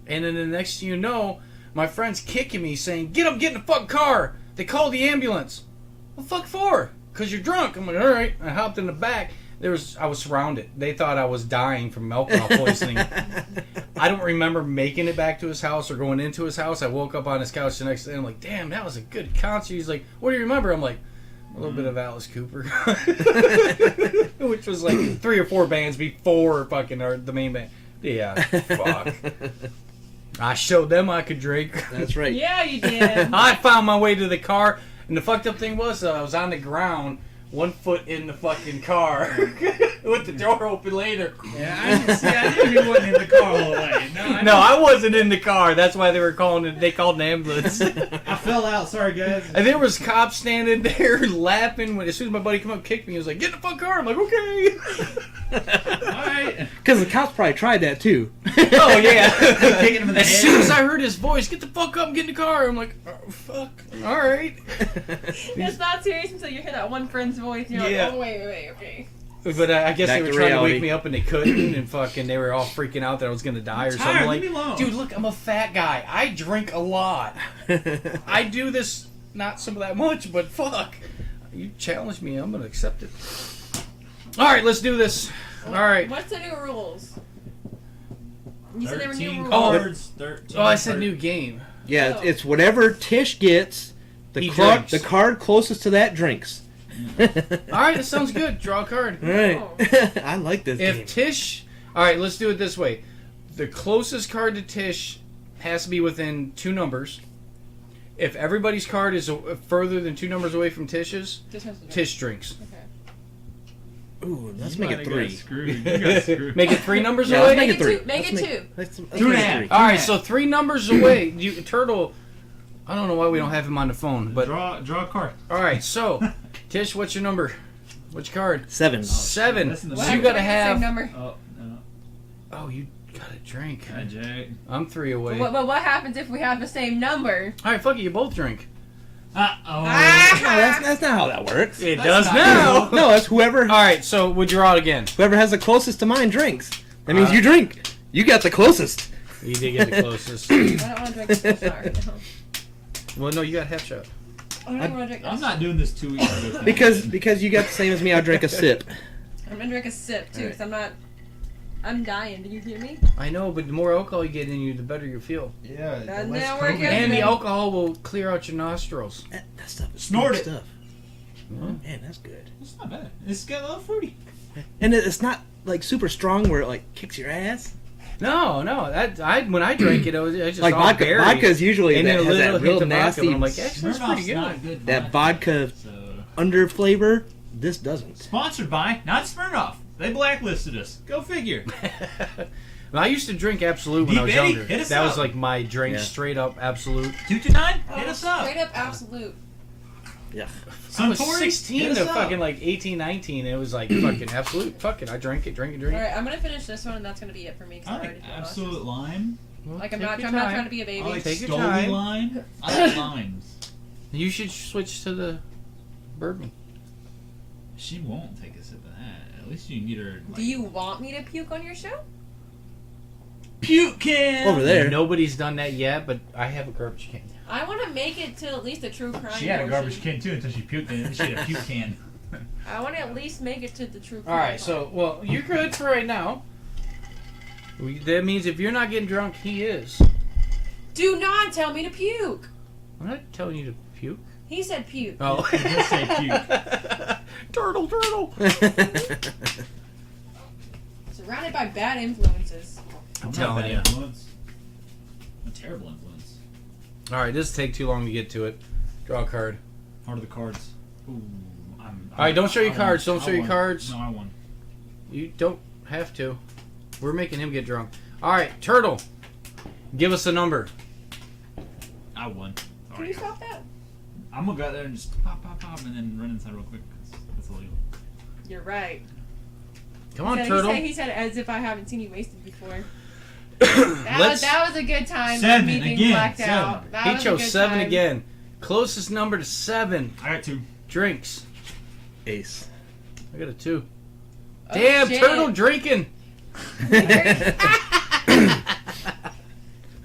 and then the next thing you know, my friend's kicking me saying, get up, get in the fucking car. They called the ambulance. What the fuck for? because you're drunk. I'm like, all right. I hopped in the back. I was surrounded. They thought I was dying from alcohol poisoning. I don't remember making it back to his house or going into his house. I woke up on his couch the next day. I'm like, damn, that was a good concert. He's like, what do you remember? I'm like, a little bit of Alice Cooper. Which was like 3 or 4 bands before fucking the main band. Yeah, fuck. I showed them I could drink. That's right. Yeah, you did. I found my way to the car, and the fucked up thing was I was on the ground, 1 foot in the fucking car, with the door open later. Yeah, I knew he wasn't in the car all the way. No, I wasn't in the car. That's why they were calling it. They called an ambulance. I fell out. Sorry, guys. And there was cops standing there laughing. As soon as my buddy came up and kicked me, he was like, "Get in the fucking car." I'm like, "Okay." Alright. Because the cops probably tried that too. Oh yeah. Kicking him in the As head. soon as I heard his voice, "Get the fuck up and get in the car," I'm like, oh, "Fuck, all right." It's not serious until you hear that one friend's voice. You're Yeah. like, oh wait, okay. But I guess Back they were to trying reality. to wake me up and they couldn't, and fucking they were all freaking out that I was gonna die or something. Tired, Like, leave me alone. dude, look, I'm a fat guy. I drink a lot. I do this not some of that much, but fuck, you challenge me, I'm gonna accept it. All right, let's do this. All right. What's the new rules? You said there were new 13 rules. cards. 13 Oh, I said cards. new game. Yeah, it's whatever Tish gets, He the drinks. card closest to that drinks. All right, that sounds good. Draw a card. All right. Oh. I like this If game. Tish, all right, let's do it this way. The closest card to Tish has to be within 2 numbers. If everybody's card is further than 2 numbers away from Tish's, Just has to be- Tish drinks. Okay. Ooh, let's You make might it have 3. got screwed. You got screwed. Make it 3 numbers Yeah, away. let's make it Make it 3. two. Make Let's it two. Let's 2 and a make it half. 3. All right, so 3 numbers away. Turtle. I don't know why we don't have him on the phone, but Draw a card. all right. So, Tish, what's your number? What's your card? 7. 7. That's in the What So you middle. gotta happened have. to the same number? Oh, no. Oh, you gotta drink. Hi, Jay. I'm 3 away. But what happens if we have the same number? All right, fuck it. You both drink. Uh-oh. No, that's not how that works. It That's does not now. No, that's whoever All right, so we draw it again. whoever has the closest to mine drinks. That means you drink. You got the closest. You did get the closest. I don't want to drink this full shot right now. Well, no, you got half shot. I don't want to drink this. I'm not doing this 2 weeks ago. Because you got the same as me, I'll drink a sip. I'm gonna drink a sip too, because I'm dying. Do you hear me? I know, but the more alcohol you get in you, the better you feel. Yeah. Now less we're COVID. good. And the alcohol will clear out your nostrils. That stuff is Snort good it. stuff. Oh, man, that's good. It's not bad. It's got a little fruity. And it's not like super strong where it like kicks your ass. No, when I drank it, I was just Like all vodka. berry. Vodka's usually And that then a has little that real hint of vodka, nasty, but I'm like, actually, that's pretty Smirnoff's good. not good that vodka So, under flavor. This doesn't. sponsored by, not Smirnoff. They blacklisted us. Go figure. Well, I used to drink Absolute when I was Deep Eddie, younger. hit us That was up. like my drink, Yeah. straight up Absolute. 229, hit us up. Straight up absolute. Yeah. I was Suntory, 16 hit us to up. fucking like 18, 19. It was like fucking Absolute. Fuck it, I drank it. Alright, I'm gonna finish this one and that's gonna be it for me. 'Cause I I'm like already feeling absolute nauseous. lime. Well, Like I'm take not your trying to time. be a baby. I like Take your Stoli time. lime. I like limes. You should switch to the bourbon. She won't take a sip of that. At least you can get her. Like, Do you want me to puke on your show? puke can Over there. Nobody's done that yet, but I have a garbage can. I want to make it to at least a true crime. She had a portion. garbage can too until she puked in it. She had a puke can. I want to at least make it to the true crime. All right, so well, you're good for right now. That means if you're not getting drunk, he is. do not tell me to puke. I'm not telling you to puke. He said puke. Oh, He did say puke. turtle. Surrounded by bad influences. I'm Not a telling bad you. influence. A terrible influence. All right, this will take too long to get to it. Draw a card. Heart of the cards. Ooh, all right, don't show your I cards, won. don't I show your won. cards. No, I won. You don't have to. We're making him get drunk. All right, Turtle. Give us a number. I won. Can you stop that? I'm gonna go out there and just pop, and then run inside real quick. That's illegal. You're right. Come on, He said- Turtle. He said as if I haven't seen you wasted before. Let's. That was a good time. Seven, me being again, blacked seven. out. That He was a chose good 7 time. again. Closest number to 7. I got 2. Drinks. Ace. I got a 2. Oh, Damn, shit. Turtle drinking.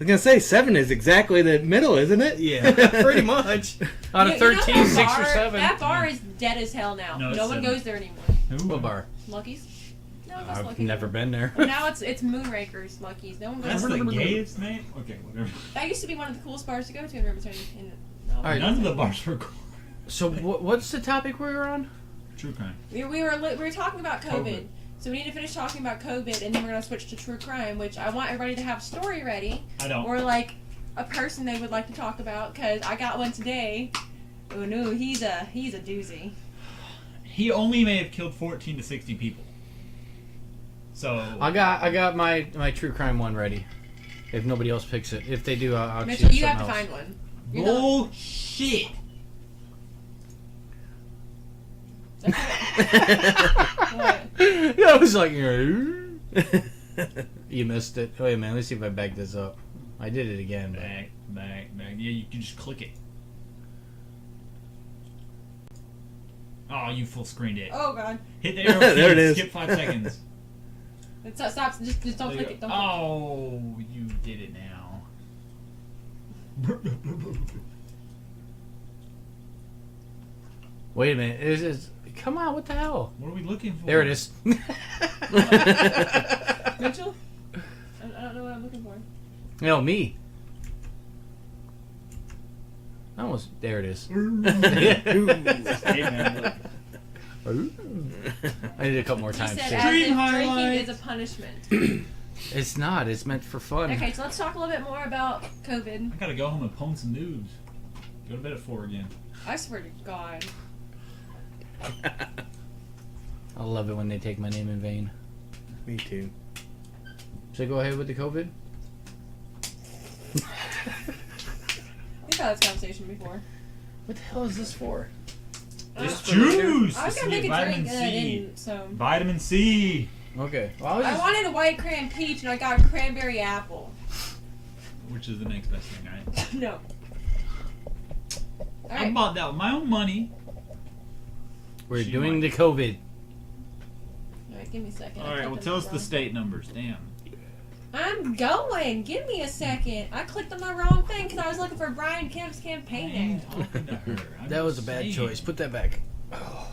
was gonna say 7 is exactly the middle, isn't it? Yeah, pretty much. Out of 13, that 6 or bar- 7. That bar is dead as hell now. No, No, it's one 7. goes there anymore. What bar? Lucky's? No one goes to I've Lucky's. never been there. Well, now it's Moonrakers, Lucky's. No one goes That's to the gayest name? Okay, whatever. That used to be one of the coolest bars to go to in Riverton. No, All right. None of the bars were cool. So what's the topic we were on? True crime. we were talking about COVID. COVID. So we need to finish talking about COVID, and then we're gonna switch to true crime, which I want everybody to have a story ready, I don't. or like a person they would like to talk about. Cause I got one today. Oh no, he's a doozy. He only may have killed 14 to 60 people. So I got my true crime one ready. If nobody else picks it, if they do, I'll Mitchell, choose you have to something find else. one. You're the- bullshit. What? I was like, you missed it. Wait a minute, let's see if I back this up. I did it again. But... Back. Yeah, you can just click it. Oh, you full screened it. Oh god. Hit the arrow key. There it is. Skip 5 seconds. Stop. Just don't There you click it. go. Don't click Oh, you did it now. Wait a minute, is come on? What the hell? What are we looking for? There it is. it. Mitchell? I don't know what I'm looking for. No, me. Almost. There it is. Hey, man, look. I did it a couple more He times. said too. as Dream if drinking highlights. is a punishment. It's not. It's meant for fun. Okay, so let's talk a little bit more about COVID. I gotta go home and pwn some news. Go to bed at 4 again. I swear to God. I love it when they take my name in vain. Me too. Should I go ahead with the COVID? We've had this conversation before. What the hell is this for? It's juice! I was This gonna is make a vitamin drink and I C. didn't, so. Vitamin C. Okay. Well, I was I just... wanted a white cran peach and I got cranberry apple. Which is the next best thing, right? No. I Alright. bought that with my own money. We're She doing might. the COVID. Alright, give me a second. Alright, well, tell us the state numbers. Damn. I'm going. Give me a second. I clicked on the wrong thing because I was looking for Brian Kemp's I campaign ain't ad. talking to her. I'm That was a just bad saying. choice. Put that back. I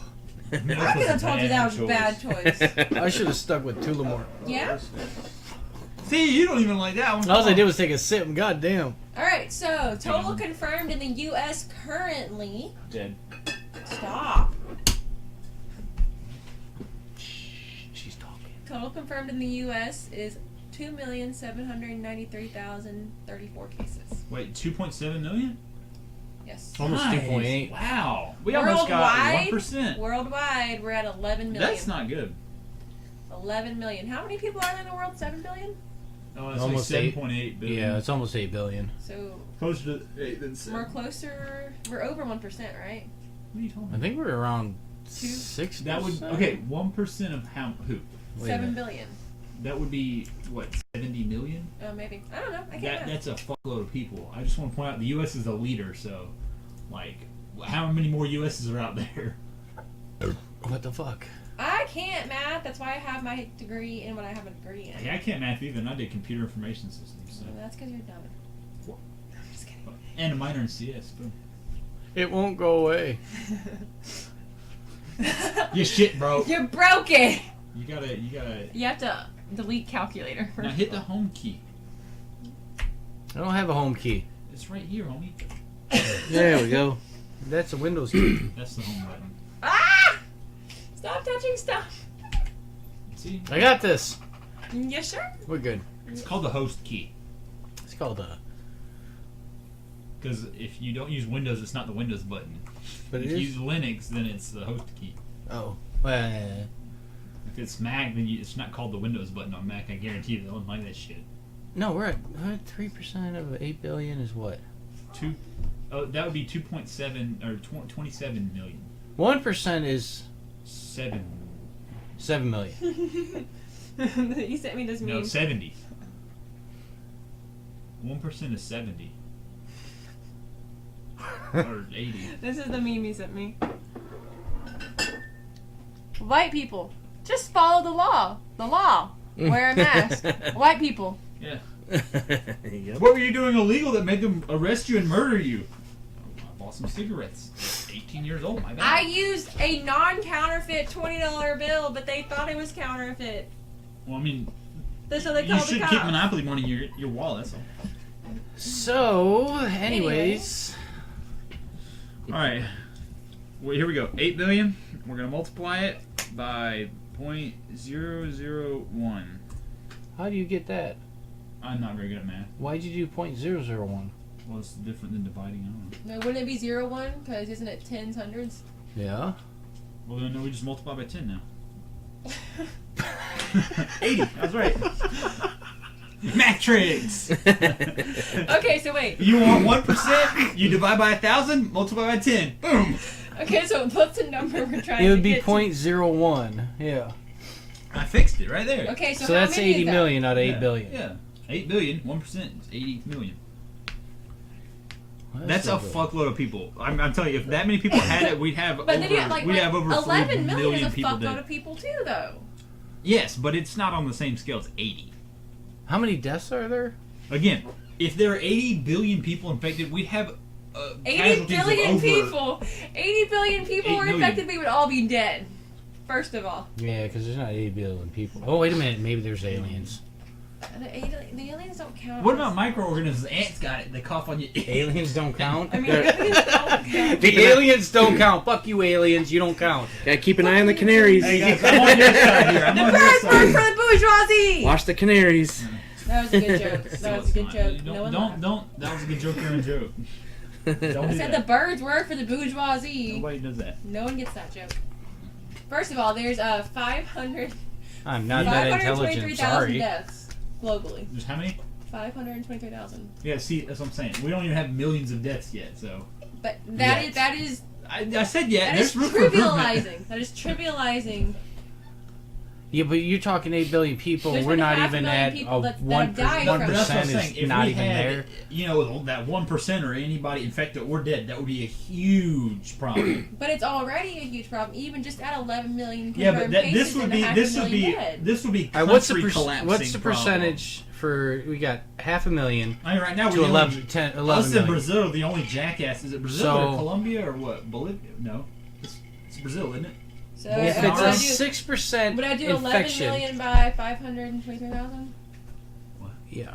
could have told you that was a bad choice. I should have stuck with Tullamore. Yeah? See, you don't even like that one. All I did was take a sip and goddamn. Alright, so total confirmed in the U.S. currently. Dead. Stop. She's talking. Total confirmed in the U.S. is 2,793,034 cases. Wait, 2.7 million? Yes. Almost Nice. 2.8. Wow. We almost got Worldwide? 1%. Worldwide, we're at 11 million. That's not good. 11 million. How many people are there in the world? 7 billion? Oh, it's Almost like eight. 7.8 billion. Yeah, it's almost 8 billion. So closer to 8 than 7. we're closer. We're over 1%, right? What are you talking I about? think we're around Two. 6. That would, okay, 1% of how, who? Wait a 7 minute. billion. That would be, what, 70 million? Oh, maybe. I don't know. I can't That, know. that's a fuckload of people. I just want to point out the U.S. is the leader, so, like, how many more U.S.s are out there? What the fuck? I can't math. That's why I have my degree in what I have a degree in. Hey, I can't math either, and I did computer information systems, so. Well, that's because you're dumb. What? I'm just kidding. And a minor in CS, boom. It won't go away. You shit, bro. You're broken. You gotta, You have to delete calculator. now hit the home key. I don't have a home key. It's right here, homie. There we go. That's a Windows key. That's the home button. Ah! Stop touching stuff. See? I got this. Yes, sir. We're good. It's called the host key. It's called a. Because if you don't use Windows, it's not the Windows button. But If it you is. use Linux, then it's the host key. Oh. Well, If it's Mac, then it's not called the Windows button on Mac. I guarantee you they don't like that shit. no, we're at 3% of 8 billion is what? Oh, that would be 2.7 or 27 million. 1% is 7. 7 million. You sent me this No, meme. 70. 1% is 70. Or 80. This is the meme you sent me. White people, just follow the law. The law. Wear a mask. White people. Yeah. Yep. What were you doing illegal that made them arrest you and murder you? Oh, I bought some cigarettes. 18 years old, my bad. I used a non-counterfeit $20 bill, but they thought it was counterfeit. Well, I mean, So they you called the should cops. keep Monopoly money in your wallet, that's all. So, anyways, Alright. Well, here we go. 8 billion. We're going to multiply it by 0.001. how do you get that? I'm not very good at math. Why'd you do 0.001? Well, it's different than dividing. I don't know. No, wouldn't it be 0-1? Because isn't it tens, hundreds? Yeah. Well, then we just multiply by 10 now. 80. I was right. Math tricks. Okay, so wait. You want 1%? You divide by 1,000, multiply by 10. Boom. Okay, so what's the number we're trying It to would be get 0.01. Yeah. I fixed it right there. to? Okay, so So how that's many 80 is that? million out of 8 billion. Yeah. 8 billion, 1% is 80 million. Well, That's a so good. fuckload of people. I'm telling you, if that many people had it, we'd have But then you have we'd have over 11 3 million million is a people fuckload dead. of people too, though. Yes, but it's not on the same scale as 80. How many deaths are there? Again, if there are 80 billion people infected, we'd have 80 casualties of billion over, people. 80 billion people 8 were million. infected. We would all be dead. First of all, Yeah, because there's not 80 billion people. Oh, wait a minute. Maybe there's aliens. the aliens don't count. What about microorganisms? Ants got it. They cough on you. Aliens don't count? I mean, aliens don't count. The aliens don't count. Fuck you, aliens. You don't count. Gotta keep an eye on the canaries. Hey guys, I'm on your side here. I'm The on your birds work side. for the bourgeoisie. Watch the canaries. That was a good joke. That was a good Don't- joke. Don't, No one don't, laughed. don't. That was a good joke. You're a joke. Don't I do said the that. birds work for the bourgeoisie. Nobody does that. No one gets that joke. First of all, there's 500 I'm not that intelligent. 523,000 Sorry. deaths globally. There's how many? 523,000. Yeah, see, that's what I'm saying. We don't even have millions of deaths yet, so. But Yet. that is I said yeah. that is There's room for improvement. trivializing. That is trivializing. Yeah, but you're talking 8 billion people. There's We're been not half a even million at people that one have died But from it. that's what I'm percent saying. is If not we even had, there. you know, that 1% or anybody infected or dead, that would be a huge problem. But it's already a huge problem, even just at 11 million Yeah, confirmed but cases and a half a million dead. this would be All right, what's the country collapsing what's the problem. percentage for? We got 500,000 I mean, right now to we're 11, 10, 11 Us in million. Brazil, the only jackass is it Brazil So- or Colombia or what? Bolivia? No, it's Brazil, isn't it? So If If it's would it's I a do- 6% would I do 11 infection, million by 523,000? yeah.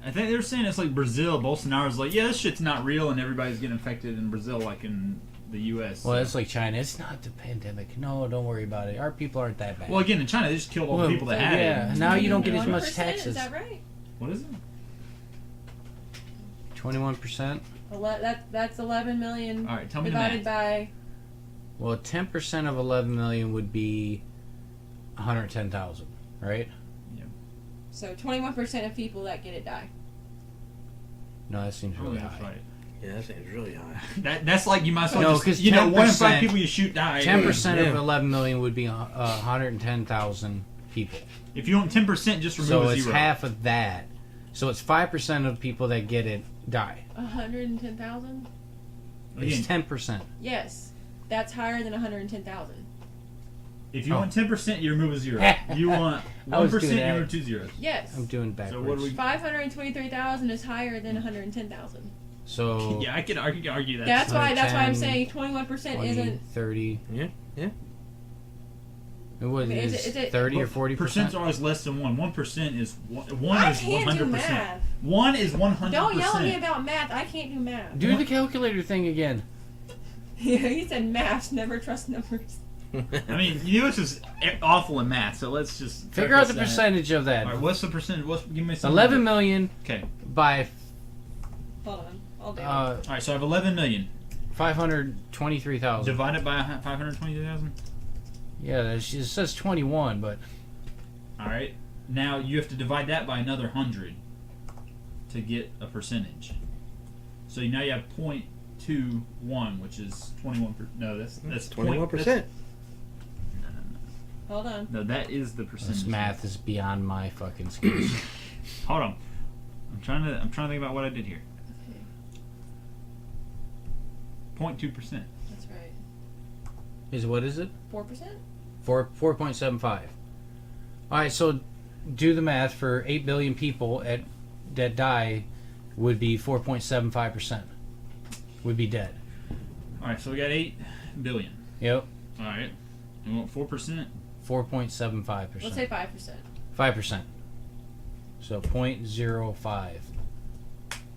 I think they're saying it's like Brazil. Bolsonaro's like, yeah, this shit's not real, and everybody's getting infected in Brazil, like in the U.S. Well, it's like China. It's not the pandemic. No, don't worry about it. Our people aren't that bad. Well, again, in China, they just killed all Well, the people that had yeah, it. now you don't get as 21%, much taxes. Is that right? What is it? 21%. That's 11 million All right, tell me the divided math. by. Well, 10% of 11 million would be 110,000, right? So 21% of people that get it die. No, that seems Oh, really that's high. right. Yeah, that seems really high. That's like you might as well No, just, 'cause you know, 1 in 5 10% people you shoot die. 10% Yeah. of 11 million would be 110,000 people. If you want 10%, just remove So a it's zero. half of that. So it's 5% of people that get it die. 110,000? Again, It's 10%. Yes. That's higher than 110,000. if you Oh. want 10%, you remove a zero. You want I was 1%, doing you that. remove 2 zeros. Yes. I'm doing backwards. So what do we? 523,000 is higher than 110,000. So Yeah, I could argue that. That's why I'm 110, saying 21% 20, isn't. 30. Yeah. It was I mean, is it- 30 or 40%. Percent's always less than 1. 1% is one I is can't do 100%. math. 1 is 100%. Don't yell at me about math. I can't do math. Do the calculator thing again. Yeah, he said maths. Never trust numbers. I mean, you know, it's just awful in math, so let's just Figure out the preface that. percentage of that. All right, what's the percentage? Give me some. 11 million Okay. by Hold on. I'll do it. All right, so I have 11 million 523,000. divided by 520,000. Yeah, it says 21, but All right. Now you have to divide that by another 100 to get a percentage. So now you have 0.21, which is 21. No, that's 21%. Hold on. No, that is the percentage. this math is beyond my fucking skills. Hold on. I'm trying to think about what I did here. Okay. 0.2%. That's right. What is it? 4%? 4.75. All right, so do the math for 8 billion people that die would be 4.75% would be dead. All right, so we got 8 billion. Yep. All right, you want 4%? 4.75%. Let's say 5%. 5%. So 0.05.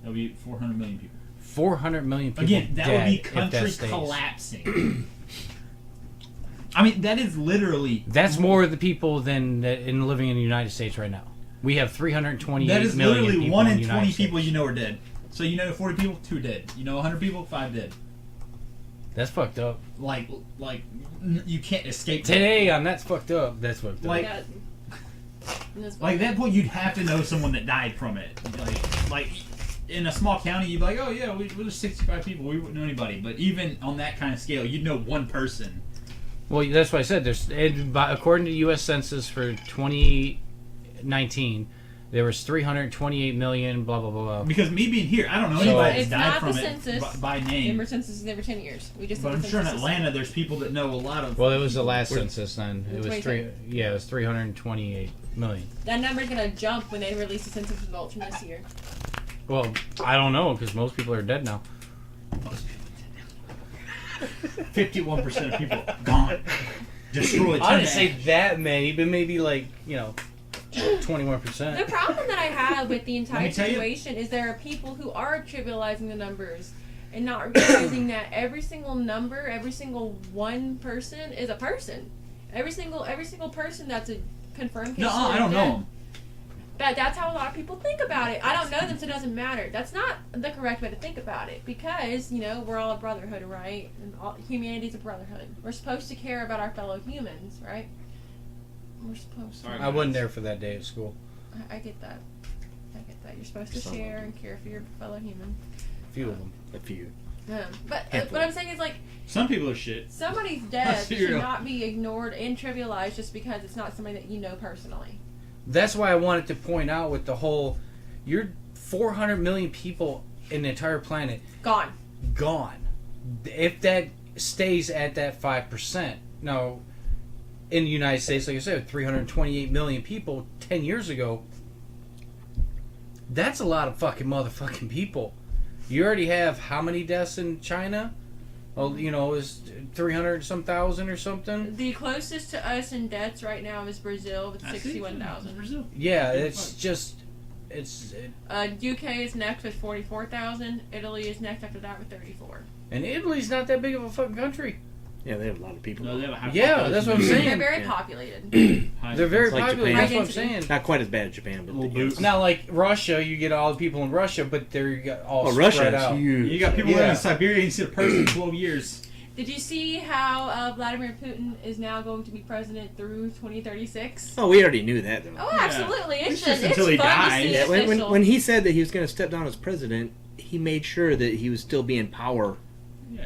That'll be 400 million people. 400 million people Again, that would dead be if country that stays. collapsing. I mean, that is literally. That's more of the people than in living in the United States right now. We have 328 That is million literally people 1 in in the 20 United people States. you know are dead. So you know 40 people, 2 dead. You know 100 people, 5 dead. That's fucked up. Like you can't escape that. Today on That's Fucked Up. That's fucked up. Like- Yeah. And that's Like that point, you'd have to know someone that died from it. Like in a small county, you'd be like, oh yeah, we're 65 people. We wouldn't know anybody. But even on that kind of scale, you'd know one person. Well, that's what I said. According to U.S. Census for 2019, there was 328 million. Blah blah blah blah. Because me being here, I don't know So- anybody that's It's died not from the it census. by name. Remember, census is every 10 years. We just But did I'm the sure in census. Atlanta, there's people that know a lot of. Well, it was the last census then. It was 2010. it was 328 million. That number's gonna jump when they release the census results from this year. Well, I don't know because most people are dead now. 51% of people gone, destroyed. I didn't say that many, but maybe 21%. The problem that I have with the Let entire me tell you- situation is there are people who are trivializing the numbers and not realizing that every single number, every single one person is a person. Every single person that's a confirmed case. No, of I don't know death. them. That's how a lot of people think about it. I don't know them, so it doesn't matter. That's not the correct way to think about it because, we're all a brotherhood, right? And humanity's a brotherhood. We're supposed to care about our fellow humans, right? We're supposed Sorry. to. I wasn't there for that day at school. I get that. I get that. You're supposed to Some of share them. and care for your fellow human. A few of them. A few. But Handful. what I'm saying is, Some people are shit. somebody's death That's should real. not be ignored and trivialized just because it's not somebody that you know personally. That's why I wanted to point out with the whole, you're 400 million people in the entire planet Gone. gone. If that stays at that 5%. Now, in the United States, like I said, 328 million people 10 years ago, that's a lot of fucking motherfucking people. You already have how many deaths in China? Oh, is 300 some thousand or something? The closest to us in deaths right now is Brazil with I see. 61,000. Brazil. Yeah, it's just, UK is next with 44,000. Italy is next after that with 34. and Italy's not that big of a fucking country. Yeah, they have a lot of people. No, they have a high Yeah, that's what I'm population. saying. They're very Yeah. populated. High- They're very It's like popular. Japan. That's what I'm Identity. saying. Not quite as bad as Japan, but Little yes. boots. Now, like Russia, you get all the people in Russia, but they're all Oh, spread Russia out. is huge. You got people Yeah. living in Siberia and you see a person in 12 years. Did you see how Vladimir Putin is now going to be president through 2036? Oh, we already knew that, though. Oh, absolutely. It's just just until he fun to dies. see Yeah, official. when he said that he was going to step down as president, he made sure that he was still be in power.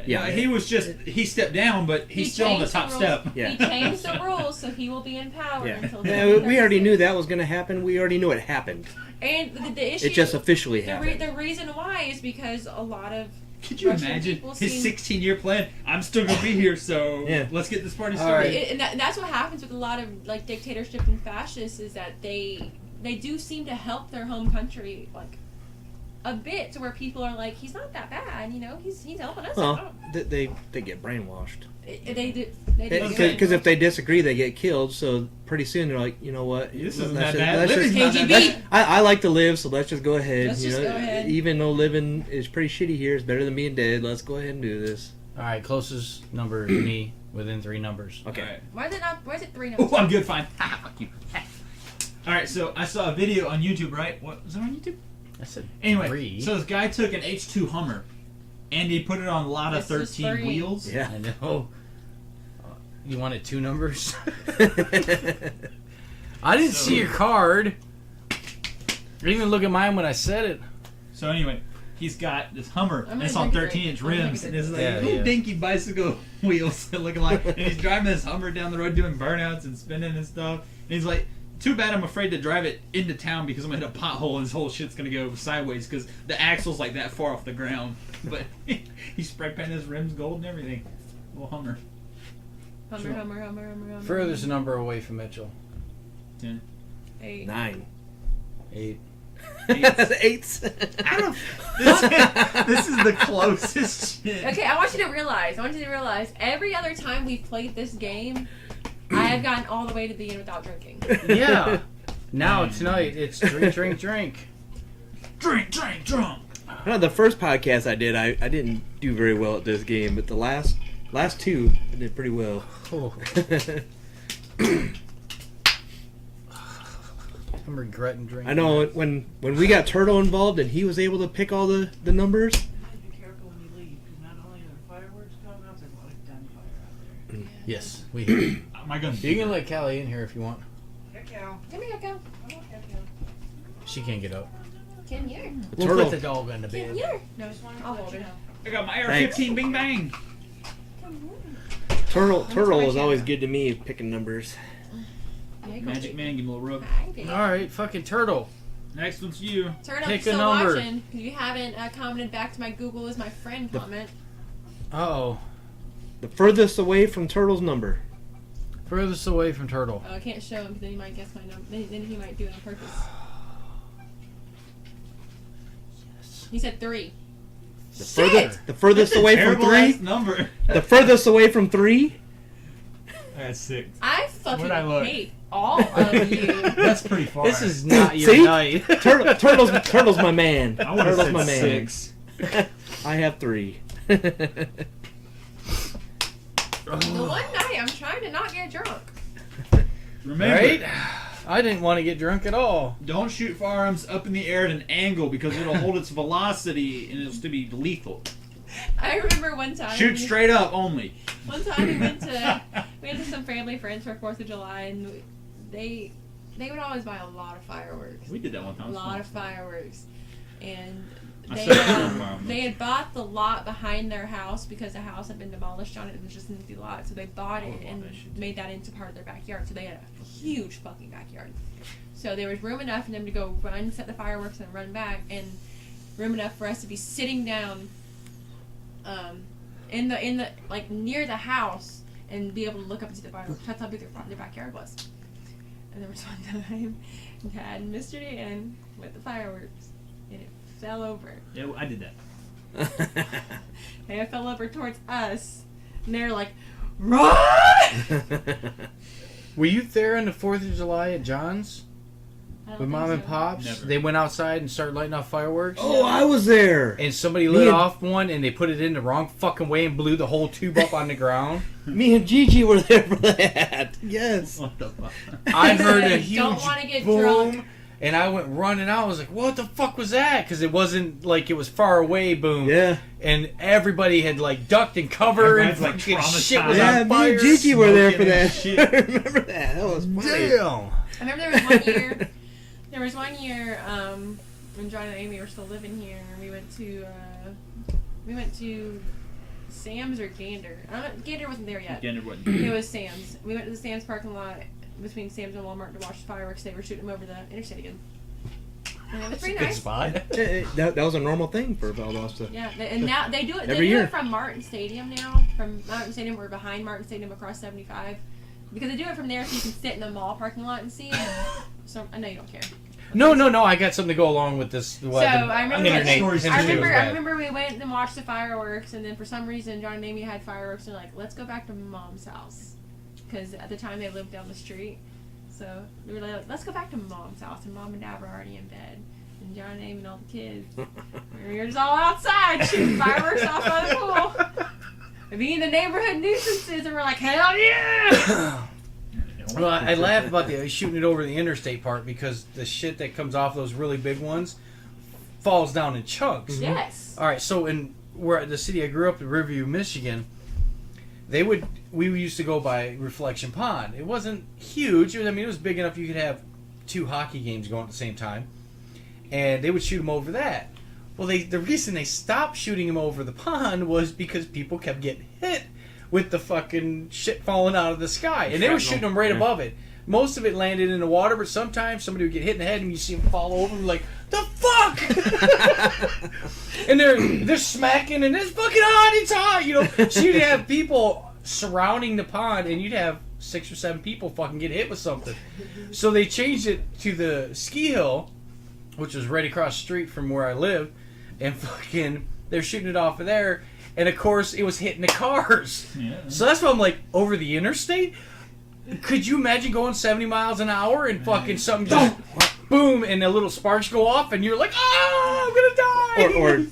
Yeah. He stepped down, but he's still on the changed top rules. step. Yeah. He changed the rules, so he will be in power Yeah, until yeah, we already knew that was going to happen. We already knew it happened. And the issue, It just officially the happened. reason why is because a lot of Could you Russian imagine people his seem- 16-year plan? I'm still going to be here, so Yeah. let's get this party All started. right. and that's what happens with a lot of dictatorship and fascists is that they do seem to help their home country a bit to where people are like, he's not that bad, he's helping us Well, out. they get brainwashed. They do. Because if they disagree, they get killed. So pretty soon they're like, you know what? This isn't let's that just- bad. let's Living's just- not that KGB. bad. I like to live, so let's just go ahead. Let's just go ahead. Even though living is pretty shitty here, it's better than being dead. Let's go ahead and do this. All right, closest number to me within 3 numbers. Okay. All right. Why is it 3 Oh, numbers? I'm good, fine. Fuck you. All right, so I saw a video on YouTube, right? What was it on YouTube? I said Anyway, 3. so this guy took an H2 Hummer, and he put it on a lot of This is 13 free. wheels. Yeah. I know. You wanted 2 numbers? I didn't see your card. I didn't even look at mine when I said it. So anyway, he's got this Hummer, I'm and gonna it's on drink a 13-inch drink. I'm gonna rims, drink and it's a like drink. little Yeah. dinky bicycle wheels looking like. And he's driving this Hummer down the road doing burnouts and spinning and stuff. And he's like, too bad I'm afraid to drive it into town because I'm gonna hit a pothole and this whole shit's gonna go sideways because the axle's like that far off the ground. But he spray painted his rims gold and everything. Little Hummer. Hummer. Furthest number away from Mitchell. 10. 8. 9. 8. Eights. This is the closest shit. Okay, I want you to realize, every other time we've played this game, I have gotten all the way to the end without drinking. Yeah. Now tonight it's drink, drink, drink. Drink, drink, drunk. The first podcast I did, I didn't do very well at this game, but the last two, I did pretty well. Oh. I'm regretting drinking. I know when we got Turtle involved and he was able to pick all the numbers. Be careful when you leave, because not only are there fireworks going off, there's a lot of gunfire out there. Yes, we hear. My gun's You can let Callie in here if you want. Heck yeah. Give me a go. I want heck yeah. She can't get up. Can you? We'll Turtle. put the dog in the Can bed. you? No, just wanted to I'll let hold you her. know. I got my Thanks. AR-15 bing bang. Turtle my was always shadow. good to me picking numbers. Yeah, go Magic take Man, give me a little rub. it. Okay. Alright, fucking Turtle. Next one's you. Turtle, Pick if you're a still number. watching, if you haven't commented back to my Google is my friend comment. Uh-oh. The furthest away from Turtle's number. Furthest away from Turtle. Oh, I can't show him because then he might guess my number. Then he might do it on purpose. He said 3. The furthest away from Terrible ass 3. number. The furthest away from 3. That's 6. I fucking Where'd I look? hate all of you. That's pretty far. This is not your See? night. Turtle's my man. I would have Turtle's said my man. 6. I have 3. The one night I'm trying to not get drunk. Remember, Right? I didn't want to get drunk at all. don't shoot firearms up in the air at an angle because it'll hold its velocity and it'll still be lethal. I remember one time. Shoot straight up only. One time we went to some family friends for 4th of July, and they would always buy a lot of fireworks. We did that one time. A lot of fireworks, and I they said fireworks. they had bought the lot behind their house because the house had been demolished on it. It was just an empty lot, so they bought it and made that into part of their backyard. So they had a huge fucking backyard. So there was room enough for them to go run, set the fireworks, and run back, and room enough for us to be sitting down, in the like near the house and be able to look up and see the fireworks. That's how big their backyard was. And there was one time Dad and Mr. Dan with the fireworks, and it fell over. Yeah, I did that. And it fell over towards us, and they're like, "Run!" Were you there on the 4th of July at John's? I don't With think Mom and so. Pops? Never. They went outside and started lighting off fireworks? Oh, I was there. And somebody Me lit and- off one and they put it in the wrong fucking way and blew the whole tube up on the ground. Me and Gigi were there for that. Yes. What the fuck? I heard a Don't huge wanna get boom, drunk. and I went running out. I was like, "What the fuck was that?" Because it wasn't like it was far away. Boom. Yeah. And everybody had like ducked and covered, and Everybody's, like, fucking shit was traumatized. Yeah, on me fire. and Gigi were there for Smoking and that. shit. I remember that. That was funny. Damn. I remember there was one year. When John and Amy were still living here, we went to Sam's or Gander. Gander wasn't there yet. Gander wasn't. It was Sam's. We went to the Sam's parking lot between Sam's and Walmart to watch the fireworks. They were shooting them over the interstate again. And it was pretty Good nice. spot. That was a normal thing for Valdosta. Yeah, and now they do it. They Every do year. it from Martin Stadium now. From Martin Stadium, we're behind Martin Stadium across 75. Because they do it from there, so you can sit in the mall parking lot and see it. So I know you don't care. No. I got something to go along with this. So I remember, Stories I too. remember we went and watched the fireworks, and then for some reason John and Amy had fireworks, and they're like, let's go back to Mom's house, because at the time they lived down the street. So we were like, let's go back to Mom's house, and Mom and Dad were already in bed, and John and Amy and all the kids, we were just all outside shooting fireworks off by the pool, and being the neighborhood nuisances, and we're like, hell yeah! Well, I laugh about the shooting it over the interstate part because the shit that comes off those really big ones falls down in chunks. Yes. All right, so in the city I grew up in, Riverview, Michigan, we used to go by Reflection Pond. It wasn't huge. It was big enough you could have 2 hockey games going at the same time, and they would shoot them over that. Well, the reason they stopped shooting them over the pond was because people kept getting hit with the fucking shit falling out of the sky. And they were shooting them right above it. Most of it landed in the water, but sometimes somebody would get hit in the head and you see them fall over and like, the fuck? And they're smacking and it's fucking hot, it's hot, So you'd have people surrounding the pond and you'd have 6 or 7 people fucking get hit with something. So they changed it to the ski hill, which was right across the street from where I live, and fucking they're shooting it off of there, and of course it was hitting the cars. Yeah. So that's why I'm like, over the interstate? Could you imagine going 70 miles an hour and fucking something just boom and the little sparks go off and you're like, I'm gonna die! Or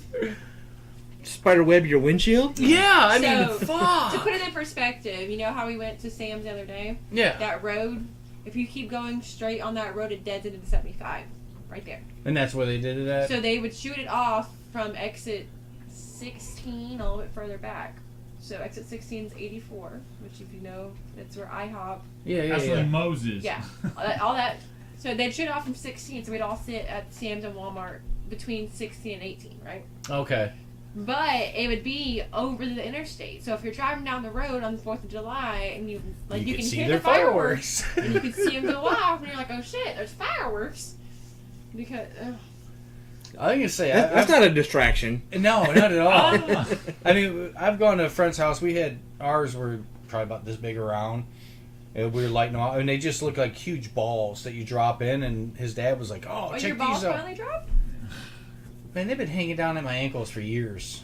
spiderweb your windshield? Yeah, I mean, So, fuck. to put it in perspective, you know how we went to Sam's the other day? Yeah. That road, if you keep going straight on that road, it deads into the 75. Right there. And that's where they did it at? So they would shoot it off from exit 16 a little bit further back. So exit 16 is 84, which if you know, that's where IHOP. Yeah, That's where Moses. Yeah, all that. So they'd shoot off from 16, so we'd all sit at Sam's and Walmart between 16 and 18, right? Okay. But it would be over the interstate. So if you're driving down the road on the 4th of July and you can see hear their the fireworks fireworks. and you can see them go off and you're like, oh shit, there's fireworks. Because I was gonna say That's not a distraction. No, not at all. I mean, I've gone to a friend's house. We had ours were probably about this big around. And we were lighting them out, and they just look like huge balls that you drop in. And his dad was like, "Oh, check your balls these out." finally dropped? Man, they've been hanging down at my ankles for years.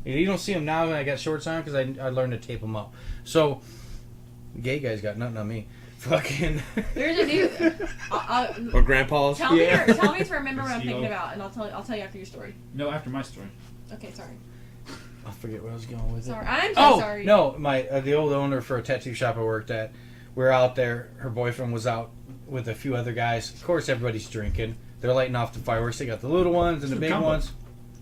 You don't see them now when I got shorts on because I learned to tape them up. So, gay guys got nothing on me. Fucking. There's a new. Or grandpa's. Tell me to remember what I'm Steve-O. thinking about, and I'll tell you after your story. No, after my story. Okay, sorry. I forget where I was going with Sorry, it. I'm so sorry. No, my the old owner for a tattoo shop I worked at. We were out there. Her boyfriend was out with a few other guys. Of course, everybody's drinking. They're lighting off the fireworks. They got the little ones and the big ones.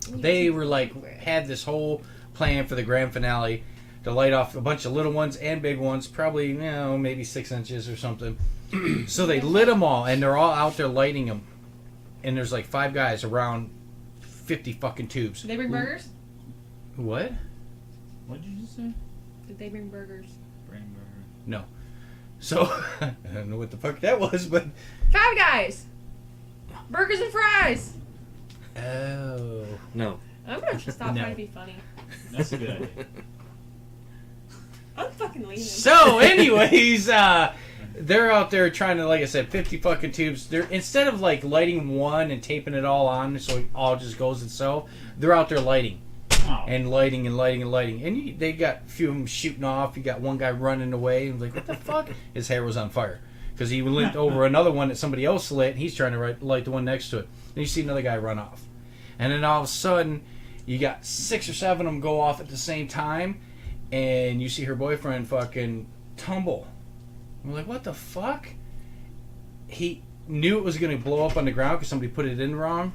They were like had this whole plan for the grand finale to light off a bunch of little ones and big ones, probably maybe 6 inches or something. So they lit them all, and they're all out there lighting them. And there's like 5 guys around 50 fucking tubes. Did they bring burgers? What? What did you just say? Did they bring burgers? Brain burger. No. So I don't know what the fuck that was, but 5 Guys. Burgers and fries. oh. No. I'm gonna just stop No. trying to be funny. That's a good idea. I'm fucking leaving. So, anyways, they're out there trying to, like I said, 50 fucking tubes. They're instead of like lighting one and taping it all on so it all just goes itself, they're out there lighting Oh. and lighting and lighting and lighting. And they got a few of them shooting off. You got one guy running away and like, what the fuck? His hair was on fire because he lit over another one that somebody else lit. And he's trying to light the one next to it. Then you see another guy run off, and then all of a sudden, you got 6 or 7 of them go off at the same time. And you see her boyfriend fucking tumble. I'm like, what the fuck? He knew it was going to blow up on the ground because somebody put it in wrong.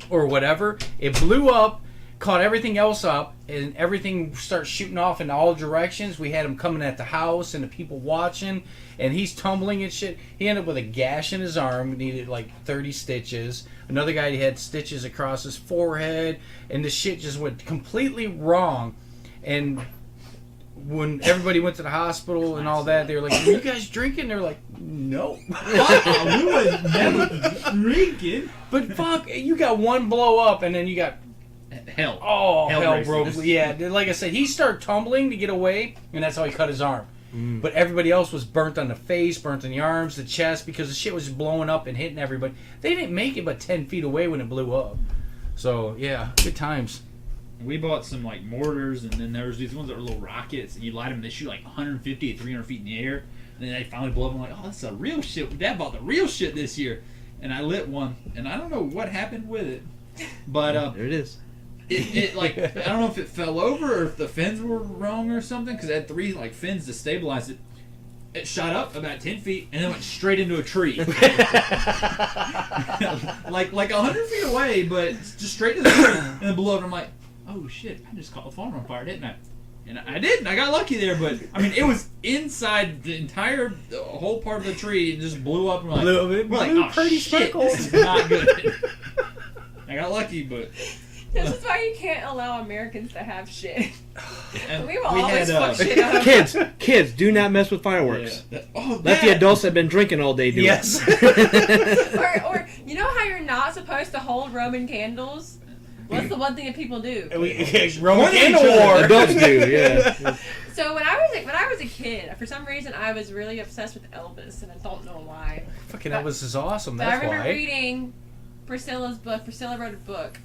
Or whatever. It blew up, caught everything else up, and everything starts shooting off in all directions. We had him coming at the house and the people watching. And he's tumbling and shit. He ended up with a gash in his arm. Needed like 30 stitches. Another guy had stitches across his forehead. And the shit just went completely wrong. And when everybody went to the hospital and all that, they were like, "Were you guys drinking?" They're like, "No." We was never drinking. But fuck, you got one blow up, and then you got Hell. hell breaks broke. loose. Yeah, like I said, he started tumbling to get away, and that's how he cut his arm. But everybody else was burnt on the face, burnt on the arms, the chest, because the shit was blowing up and hitting everybody. They didn't make it but 10 feet away when it blew up. So yeah, good times. We bought some like mortars, and then there was these ones that were little rockets, and you light them, and they shoot like 150 to 300 feet in the air, and then they finally blow up. I'm like, oh, that's a real shit. Dad bought the real shit this year, and I lit one, and I don't know what happened with it, but There it is. it like I don't know if it fell over or if the fins were wrong or something, because it had 3 like fins to stabilize it. It shot up about 10 feet and then went straight into a tree, like 100 feet away, but just straight to the tree, and then blew up. And I'm like, oh shit, I just caught the farm on fire, didn't I? And I didn't. I got lucky there, but I mean, it was inside the whole part of the tree. It just blew up. And we're like, oh pretty shit, sparkles. this is not good. I got lucky, but This is why you can't allow Americans to have shit. and We will always fuck shit up. Kids, do not mess with fireworks. yeah. Oh, Let the that- adults that have been drinking all day do Yes. it. Or you know how you're not supposed to hold Roman candles? What's the one thing that people do? Roman candle war. Adults do, yeah. So when I was a kid, for some reason I was really obsessed with Elvis, and I don't know why. Fucking Elvis is awesome. But I That's remember why. reading Priscilla's book. Priscilla wrote a book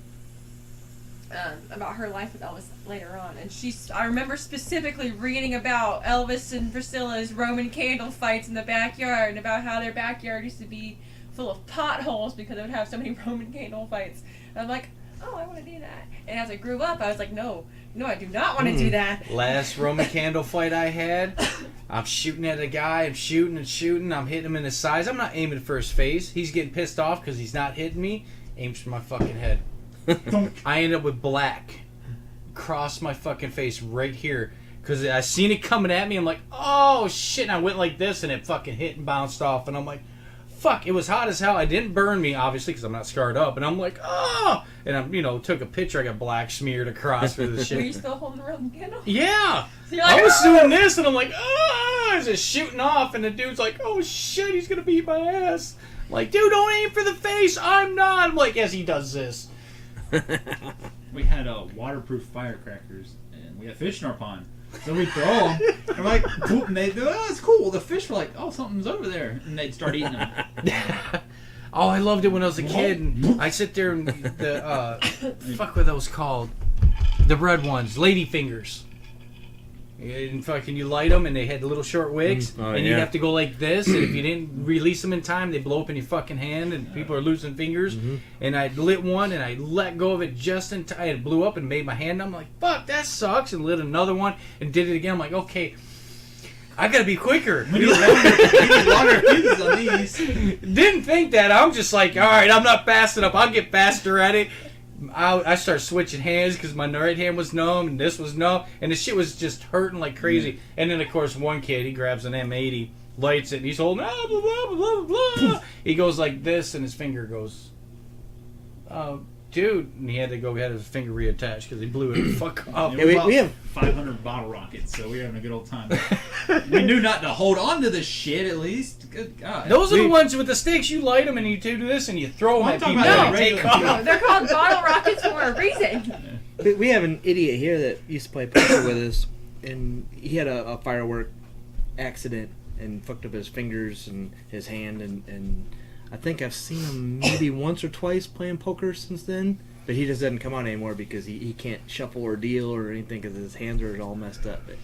about her life with Elvis later on, and I remember specifically reading about Elvis and Priscilla's Roman candle fights in the backyard, and about how their backyard used to be full of potholes because they would have so many Roman candle fights. And I'm like, oh, I want to do that. And as I grew up, I was like, no, I do not want to do that. Last Roman candle fight I had, I'm shooting at a guy. I'm shooting and shooting. I'm hitting him in his sides. I'm not aiming for his face. He's getting pissed off because he's not hitting me. Aims for my fucking head. I end up with black across my fucking face right here because I seen it coming at me. I'm like, oh shit! And I went like this, and it fucking hit and bounced off. And I'm like, fuck! It was hot as hell. It didn't burn me, obviously, because I'm not scarred up. And I'm like, oh! And I, took a picture. I got black smeared across for the shit. Were you still holding the Roman candle? Yeah. So you're like, I was "Ah!" doing this, and I'm like, ah! I was just shooting off, and the dude's like, oh shit, he's gonna beat my ass. I'm like, dude, don't aim for the face. I'm not. I'm like, as he does this. We had waterproof firecrackers, and we had fish in our pond. So we'd throw them, and we're like, cool, and they'd go, oh, that's cool. The fish were like, oh, something's over there. And they'd start eating them. Oh, I loved it when I was a kid. And I sit there and fuck what those called? The red ones, lady fingers. And fucking you light them, and they had the little short wicks, and you'd have to go like this. And if you didn't release them in time, they blow up in your fucking hand, and people are losing fingers. And I lit one, and I let go of it just in time. It blew up and made my hand. I'm like, fuck, that sucks. And lit another one and did it again. I'm like, okay, I gotta be quicker. We need longer fuses on these. Didn't think that. I'm just like, all right, I'm not fast enough. I'll get faster at it. I started switching hands because my right hand was numb and this was numb, and the shit was just hurting like crazy. And then, of course, one kid, he grabs an M80, lights it, and he's holding, blah, blah, blah, blah, blah. He goes like this, and his finger goes, dude. And he had his finger reattached because he blew it the fuck off. Yeah, we have 500 bottle rockets, so we were having a good old time. We knew not to hold on to this shit, at least. Good God. Those are the ones with the sticks. You light them, and you do this, and you throw them I'm at talking people about and the they take regular off. No, they're called bottle rockets for a reason. We have an idiot here that used to play poker with us, and he had a firework accident and fucked up his fingers and his hand, and I think I've seen him maybe once or twice playing poker since then, but he just doesn't come out anymore because he can't shuffle or deal or anything because his hands are all messed up. But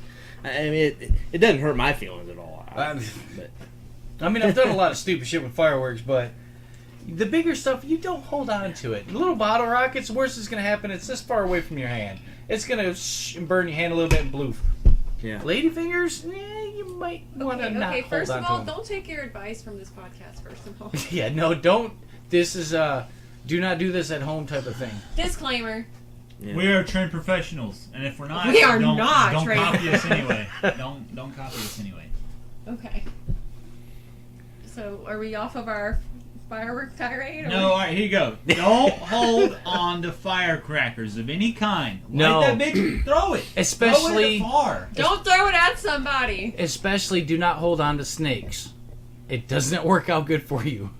I mean, it doesn't hurt my feelings at all. I mean, I've done a lot of stupid shit with fireworks, but the bigger stuff, you don't hold on to it. Little bottle rockets, worst is going to happen, it's this far away from your hand. It's going to burn your hand a little bit and bloof. Yeah. Lady fingers, you might want to not hold first on of to all, them. don't take your advice from this podcast, first of all. Yeah, no, don't. This is do not do this at home type of thing. Disclaimer. Yeah. We are trained professionals, and if we're not, We are don't not trained copy us anyway. Don't copy us anyway. Okay. So, are we off of our firework tirade? Or No, all right, here you go. Don't hold on to firecrackers of any kind. No. Light that bitch, throw it. Especially- throw it far. Don't throw it at somebody. Especially do not hold on to snakes. It doesn't work out good for you.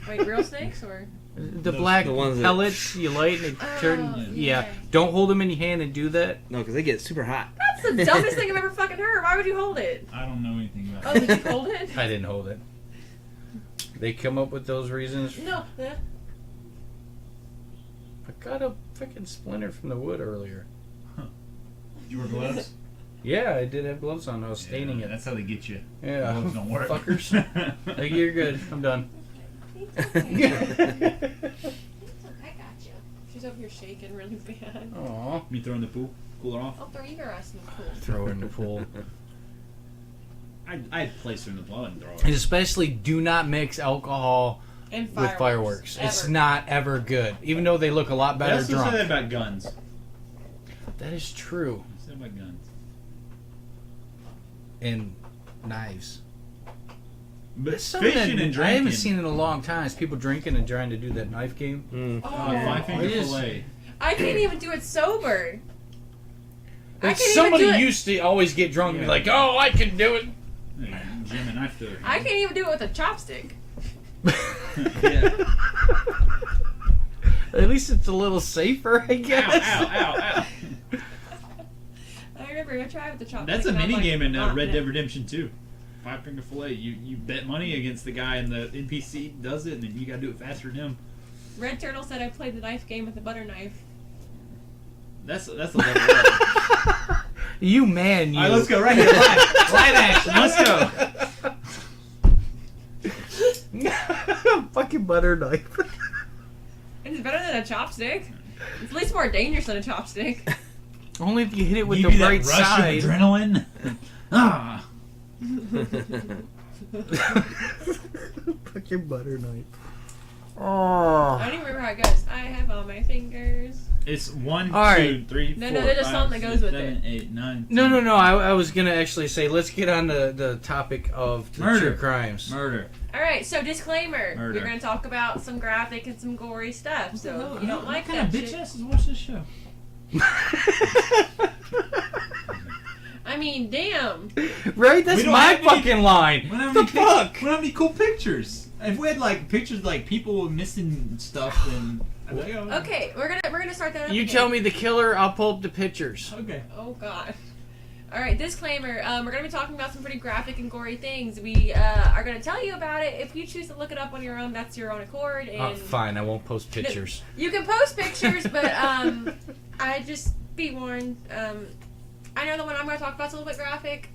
Wait, real snakes or? The black the ones that- pellets you light and they turn. Oh, Yeah. yeah. Don't hold them in your hand and do that. No, because they get super hot. That's the dumbest thing I've ever fucking heard. Why would you hold it? I don't know anything Oh, about it. did you hold it? I didn't hold it. They come up with those reasons. No. I got a freaking splinter from the wood earlier. Did you wear gloves? Yeah, I did have gloves on. I was staining Yeah, it. That's how they get you. Yeah. Gloves don't work. Fuckers. Like, you're good. I'm done. I got you. She's over here shaking really bad. Aw. Me throw in the pool, cool her off. I'll throw your ass in the pool. Throw her in the pool. I'd place her in the pool and throw her. And especially do not mix alcohol And with fireworks. Ever. It's not ever good. Even though they look a lot They better also drunk. say that about guns. That is true. They say about guns. And knives. But Something fishing and drinking. I haven't seen in a long time is people drinking and trying to do that knife game. Mm. Oh, Five finger It is- fillet. I can't even do it sober. I But can't somebody even do it. used to always get drunk and be Yeah. like, "Oh, I can do it." Hey, Jim and knife thrower. I can't even do it with a chopstick. Yeah. At least it's a little safer, I guess. Ow. I remember I tried with the chopstick. That's a and I'm mini game in "Ah, Red no." Dead Redemption 2. 5-finger fillet. You bet money against the guy, and the NPC does it, and then you gotta do it faster than him. Red Turtle said I played the knife game with the butter knife. That's a level up. You man, you. All right, let's go right here. Live action. Let's go. Fucking butter knife. It's better than a chopstick. It's at least more dangerous than a chopstick. Only if you hit it with Give the you right that rush side. of adrenaline. Ah. Fucking butter knife. I Oh. don't even remember how it goes. I have all my fingers. It's 1, All right. 2, 3, No, 4, there's a 5, song that 6, goes with 7, it. 8, 9. No. 10. I was gonna actually say let's get on the topic of the Murder. true crimes. Murder. Alright, so disclaimer. Murder. We're going to talk about some graphic and some gory stuff. So if you don't like what that kind of bitch shit. asses watch this show? I mean, damn. Right? That's We don't my have any- fucking line. We don't have The any fuck? We don't have any cool pictures. If we had like pictures of, like people missing stuff, then I'd be like, oh, Okay, we're gonna start that up You again. tell me the killer, I'll pull up the pictures. Okay. Oh god. Alright, disclaimer. We're going to be talking about some pretty graphic and gory things. We are going to tell you about it. If you choose to look it up on your own, that's your own accord. And Oh, fine, I won't post pictures. You can post pictures, but I just be warned. I know the one I'm going to talk about is a little bit graphic.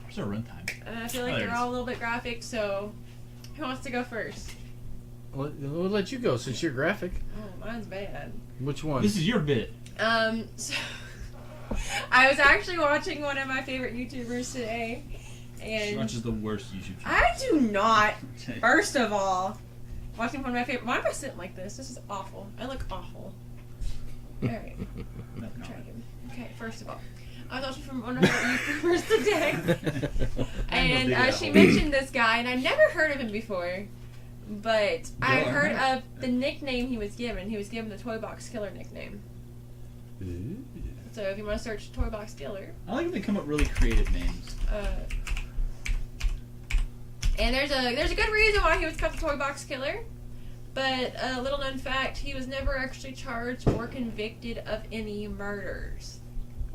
Where's our runtime? And I feel like Oh, there they're it is. all a little bit graphic, so who wants to go first? We'll let you go since you're graphic. Oh, mine's bad. Which one? This is your bit. So I was actually watching one of my favorite YouTubers today, She and watches the worst YouTube channel. I do not. First of all, watching one of my favorite. Why am I sitting like this? This is awful. I look awful. All right, No, try again. Okay, first of all, I was watching from one of her YouTubers today, and she mentioned this guy, and I never heard of him before, but I Go heard on. of the nickname he was given. He was given the Toy Box Killer nickname. So if you want to search Toy Box Killer, I like when they come up really creative names. and there's a good reason why he was called the Toy Box Killer. But a little known fact, he was never actually charged or convicted of any murders.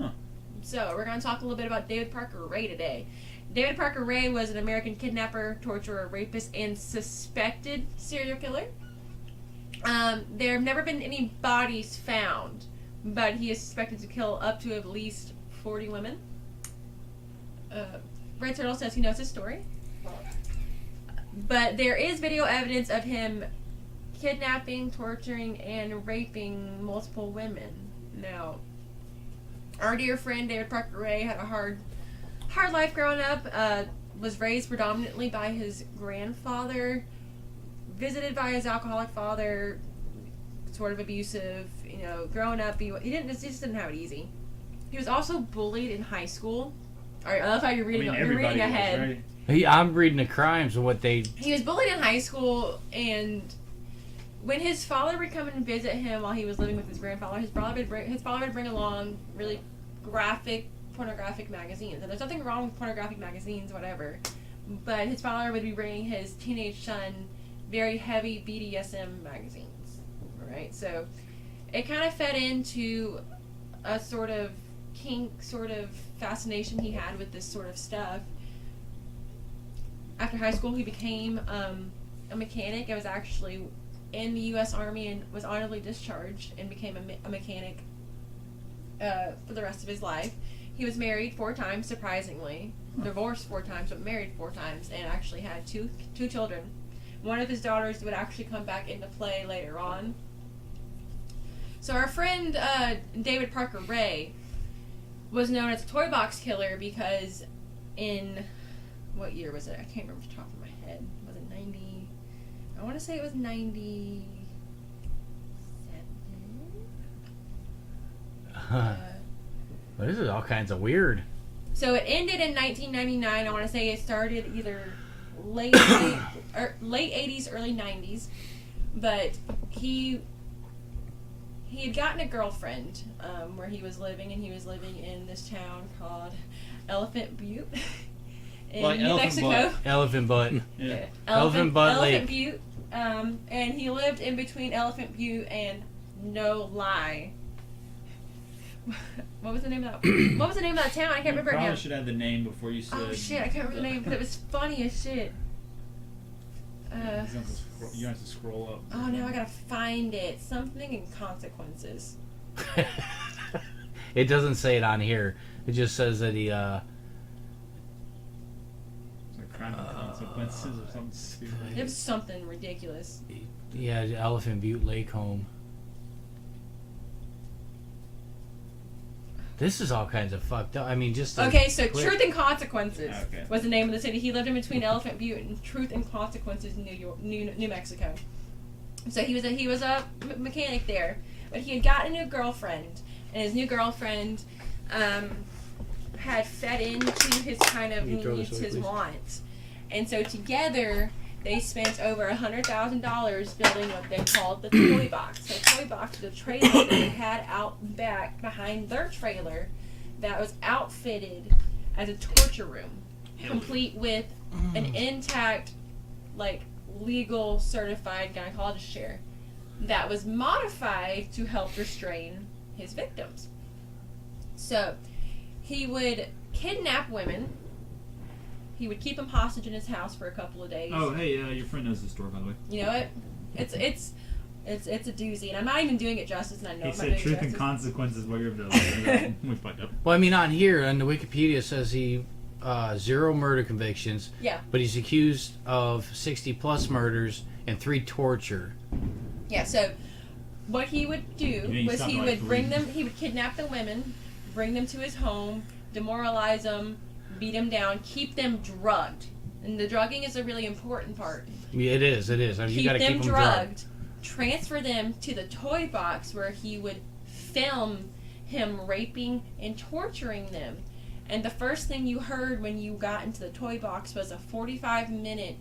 Huh. So we're going to talk a little bit about David Parker Ray today. David Parker Ray was an American kidnapper, torturer, rapist, and suspected serial killer. There have never been any bodies found, but he is suspected to kill up to at least 40 women. Red Turtle says he knows his story. But there is video evidence of him kidnapping, torturing, and raping multiple women. Now, our dear friend David Parker Ray had a hard life growing up. Was raised predominantly by his grandfather, visited by his alcoholic father, sort of abusive. You know, growing up, he just didn't have it easy. He was also bullied in high school. All right, I love how you're reading. You're reading ahead. right? Hey, I'm reading the crimes of what they. He was bullied in high school, and when his father would come and visit him while he was living with his grandfather, his father would bring along really graphic, pornographic magazines. And there's nothing wrong with pornographic magazines, whatever. But his father would be bringing his teenage son very heavy BDSM magazines, right? So it kind of fed into a sort of kink, sort of fascination he had with this sort of stuff. After high school, he became a mechanic. I was actually in the U.S. Army and was honorably discharged and became a mechanic for the rest of his life. He was married 4 times, surprisingly. Divorced 4 times, but married 4 times, and actually had two children. One of his daughters would actually come back into play later on. So our friend David Parker Ray was known as a toy box killer because in... what year was it? I can't remember off the top of my head. Was it 90? I want to say it was 97. Well, this is all kinds of weird. So it ended in 1999. I want to say it started either late 80s, early 90s. But he had gotten a girlfriend where he was living, and he was living in this town called Elephant Butte. In Like New elephant Mexico. butt. Elephant butt. Yeah. Elephant Butt Lake. Butte. And he lived in between Elephant Butte and no lie. What was the name of that? What was the name of that town? I can't remember it Probably now. should have the name before you said. Oh shit, I can't remember the name, but it was funny as shit. You have to scroll up. Oh no, I gotta find it. Something in consequences. It doesn't say it on here. It just says that he Like crime and consequences or something stupid. It was something ridiculous. yeah, Elephant Butte Lake home. This is all kinds of fucked up. I mean, just Okay, so quick- Truth and Consequences Okay. was the name of the city. He lived in between Elephant Butte and Truth and Consequences in New Mexico. So he was a mechanic there, but he had gotten a new girlfriend, and his new girlfriend had fed into his kind of Can you throw this needs, away, his please? wants, and so together they spent over $100,000 building what they called the toy box. So toy box was a trailer that they had out back behind their trailer that was outfitted as a torture room, complete with an intact, like, legal certified gynecologist chair that was modified to help restrain his victims. So he would kidnap women. He would keep them hostage in his house for a couple of days. Oh, hey, your friend knows the store, by the way. You know what? It's a doozy, and I'm not even doing it justice, and I know He I'm not said doing it truth and justice. consequences while you're there. We fucked up. Well, I mean, on here on the Wikipedia says he 0 murder convictions. Yeah. But he's accused of 60 plus murders and 3 torture. Yeah, so what he would do you was stopped he at, would like, bring 3. them, he would kidnap the women, bring them to his home, demoralize them, beat them down, keep them drugged. And the drugging is a really important part. Yeah, it is. I mean, you Keep got to them keep them drugged, transfer them to the toy box where he would film him raping and torturing them. And the first thing you heard when you got into the toy box was a 45-minute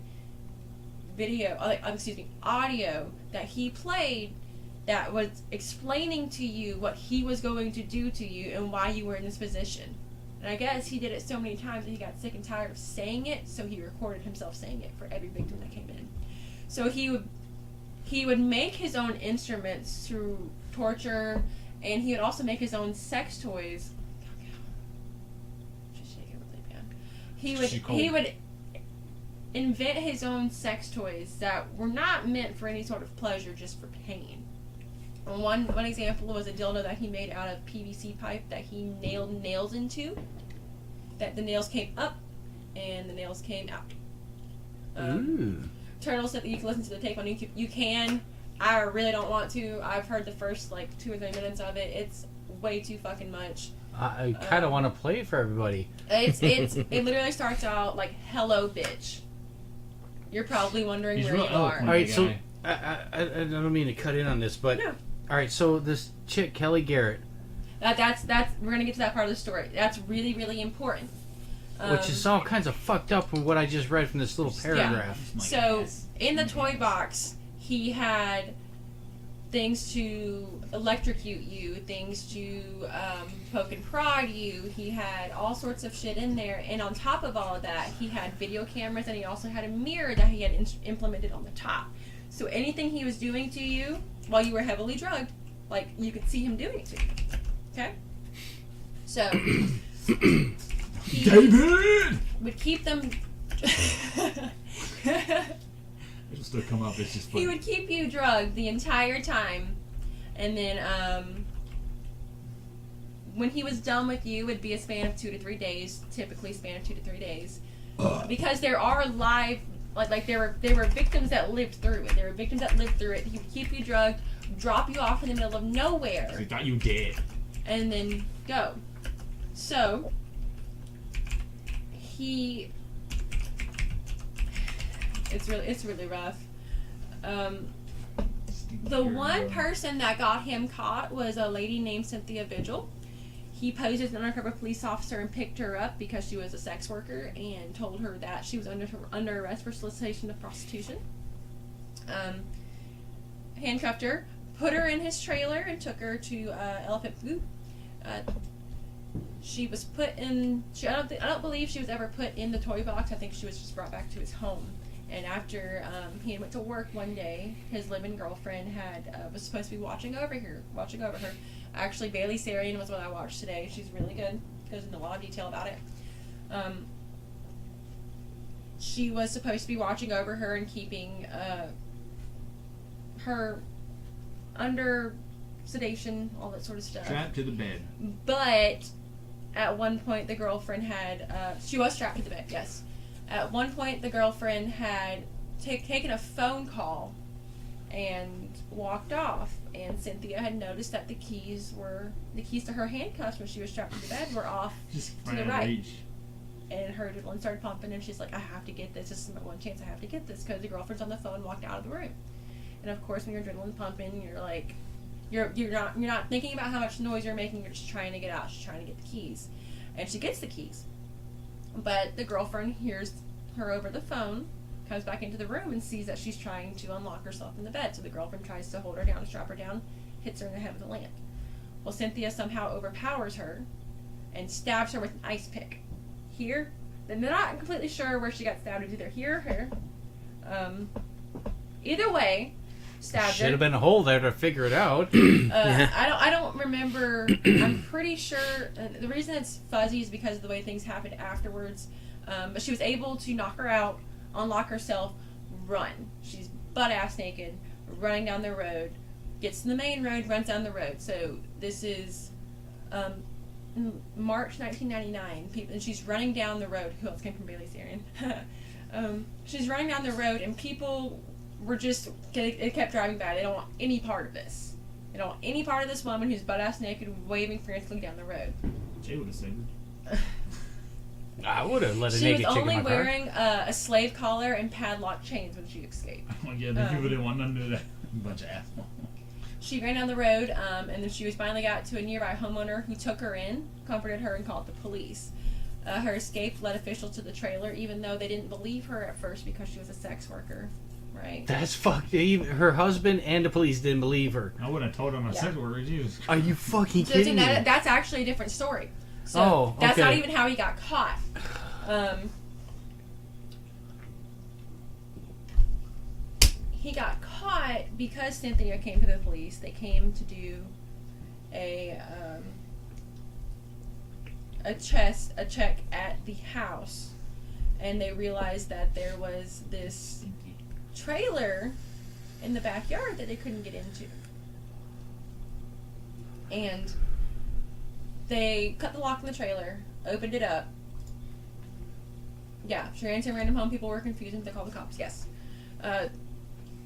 audio that he played that was explaining to you what he was going to do to you and why you were in this position. And I guess he did it so many times that he got sick and tired of saying it, so he recorded himself saying it for every victim that came in. So he would make his own instruments through torture, and he would also make his own sex toys. Just shake it really bad. He would invent his own sex toys that were not meant for any sort of pleasure, just for pain. And one example was a dildo that he made out of PVC pipe that he nailed nails into. That the nails came up and the nails came out. Ooh. Turtle said that you can listen to the tape on YouTube. You can. I really don't want to. I've heard the first 2 or 3 minutes of it. It's way too fucking much. I kind of want to play it for everybody. It literally starts out like, "Hello, bitch." You're probably wondering He's where real you are. eloquent. All right, so guy. I don't mean to cut in on this, but No. all right, so this chick Kelly Garrett, That's we're gonna get to that part of the story. That's really, really important. which is all kinds of fucked up from what I just read from this little paragraph. So in the toy box, he had things to electrocute you, things to poke and prod you. He had all sorts of shit in there, and on top of all of that, he had video cameras, and he also had a mirror that he had implemented on the top. So anything he was doing to you while you were heavily drugged, you could see him doing it to you. Okay? So he David! would keep them. It'll still come up. It's just funny. He would keep you drugged the entire time, and then when he was done with you, it'd be a span of 2 to 3 days. Typically, span of 2 to 3 days, because there are live, there were victims that lived through it. There were victims that lived through it. He would keep you drugged, drop you off in the middle of nowhere, He thought you dead. and then go. So it's really rough. The one person that got him caught was a lady named Cynthia Vigil. He posed as an undercover police officer and picked her up because she was a sex worker and told her that she was under arrest for solicitation of prostitution. Handcuffed her, put her in his trailer, and took her to Elephant Butte. She was put in. I don't believe she was ever put in the toy box. I think she was just brought back to his home And after he went to work one day, his live-in girlfriend was supposed to be watching over her. Actually, Bailey Sarian was what I watched today. She's really good. Goes into a lot of detail about it. She was supposed to be watching over her and keeping her under sedation, all that sort of stuff. Strapped to the bed. But at one point, the girlfriend she was strapped to the bed, yes. At one point, the girlfriend had taken a phone call and walked off. And Cynthia had noticed that the keys to her handcuffs when she was strapped to the bed were off Just to the right right. reach. And her adrenaline started pumping, and she's like, I have to get this. This is my one chance. I have to get this, because the girlfriend's on the phone, walked out of the room. And of course, when your adrenaline's pumping, you're like, you're not thinking about how much noise you're making. You're just trying to get out. She's trying to get the keys, and she gets the keys. But the girlfriend hears her over the phone, comes back into the room, and sees that she's trying to unlock herself in the bed. So the girlfriend tries to hold her down, strap her down, hits her in the head with a lamp. Well, Cynthia somehow overpowers her and stabs her with an ice pick. Here, they're not completely sure where she got stabbed. It's either here or here. Either way, stabbed her. Should have been a hole there to figure it out. I don't remember. I'm pretty sure. The reason it's fuzzy is because of the way things happened afterwards. But she was able to knock her out, unlock herself, run. She's butt ass naked, running down the road. Gets to the main road, runs down the road. So this is March 1999, and she's running down the road. Who else came from Bailey Sarian? She's running down the road, and people were it kept driving by. They don't want any part of this. They don't want any part of this woman who's butt-ass naked, waving frantically down the road. Jay would have saved her. I would have let a She naked was chick in only my car. wearing a slave collar and padlock chains when she escaped. Oh, yeah, the people didn't want nothing to do that. Bunch of assholes. She ran down the road, and then she finally got to a nearby homeowner who took her in, comforted her, and called the police. Her escape led officials to the trailer, even though they didn't believe her at first because she was a sex worker, right? That's fucked. Even her husband and the police didn't believe her. I would have told him I said words. Are you fucking So kidding me? that's actually a different story. So that's not even how he got caught. He got caught because Cynthia came to the police. They came to do a check at the house, and they realized that there was this trailer in the backyard that they couldn't get into, and they cut the lock in the trailer, opened it up. Yeah, she ran to a random home. People were confused, and they called the cops. Yes.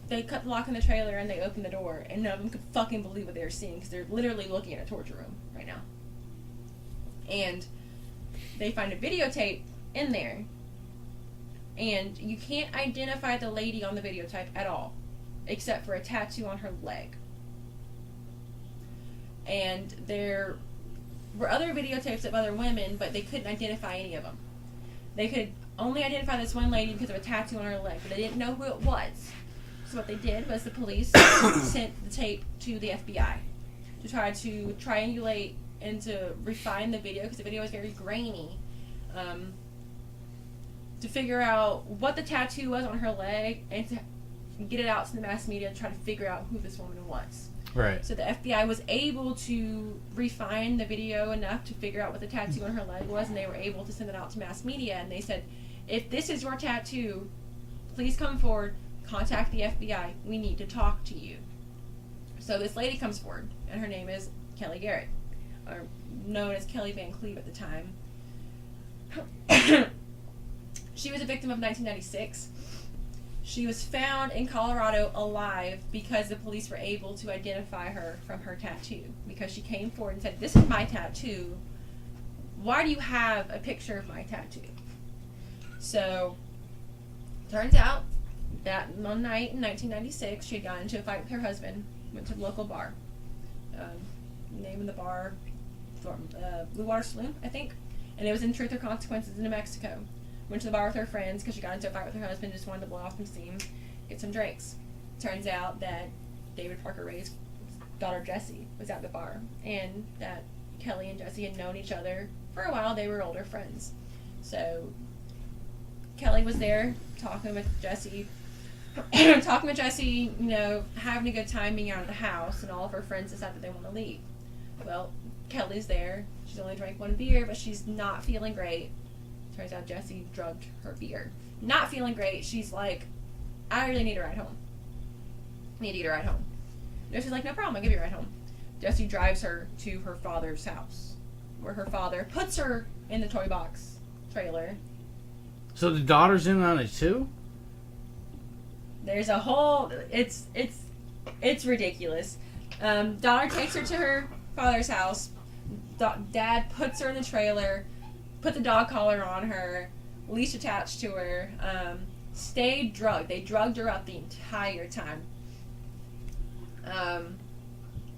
They cut the lock in the trailer, and they opened the door, and none of them could fucking believe what they were seeing, because they're literally looking at a torture room right now. And they find a videotape in there, and you can't identify the lady on the videotape at all, except for a tattoo on her leg. And there were other videotapes of other women, but they couldn't identify any of them. They could only identify this one lady because of a tattoo on her leg, but they didn't know who it was. So what they did was the police sent the tape to the FBI to try to triangulate and to refine the video, because the video was very grainy, to figure out what the tattoo was on her leg and to get it out to the mass media to try to figure out who this woman was. Right. So the FBI was able to refine the video enough to figure out what the tattoo on her leg was, and they were able to send it out to mass media, and they said, if this is your tattoo, please come forward, contact the FBI, we need to talk to you. So this lady comes forward, and her name is Kelly Garrett, or known as Kelly Van Cleve at the time. She was a victim of 1996. She was found in Colorado alive because the police were able to identify her from her tattoo, because she came forward and said, this is my tattoo. Why do you have a picture of my tattoo? So, turns out that one night in 1996, she had gotten into a fight with her husband, went to the local bar. Name of the bar, Blue Water Saloon, I think. And it was in Truth or Consequences in New Mexico. Went to the bar with her friends because she got into a fight with her husband, just wanted to blow off some steam, get some drinks. Turns out that David Parker Ray's daughter Jessie was at the bar, and that Kelly and Jessie had known each other for a while. They were older friends. So Kelly was there talking with Jesse, you know, having a good time being out of the house, and all of her friends decide that they want to leave. Well, Kelly's there. She's only drank one beer, but she's not feeling great. Turns out Jesse drugged her beer. Not feeling great. She's like, I really need a ride home. Need to get a ride home. Jesse's like, no problem, I'll give you a ride home. Jesse drives her to her father's house, where her father puts her in the toy box trailer. So the daughter's in on it too? There's a whole, it's ridiculous. Daughter takes her to her father's house. Dad puts her in the trailer, put the dog collar on her, leash attached to her, stayed drugged. They drugged her up the entire time.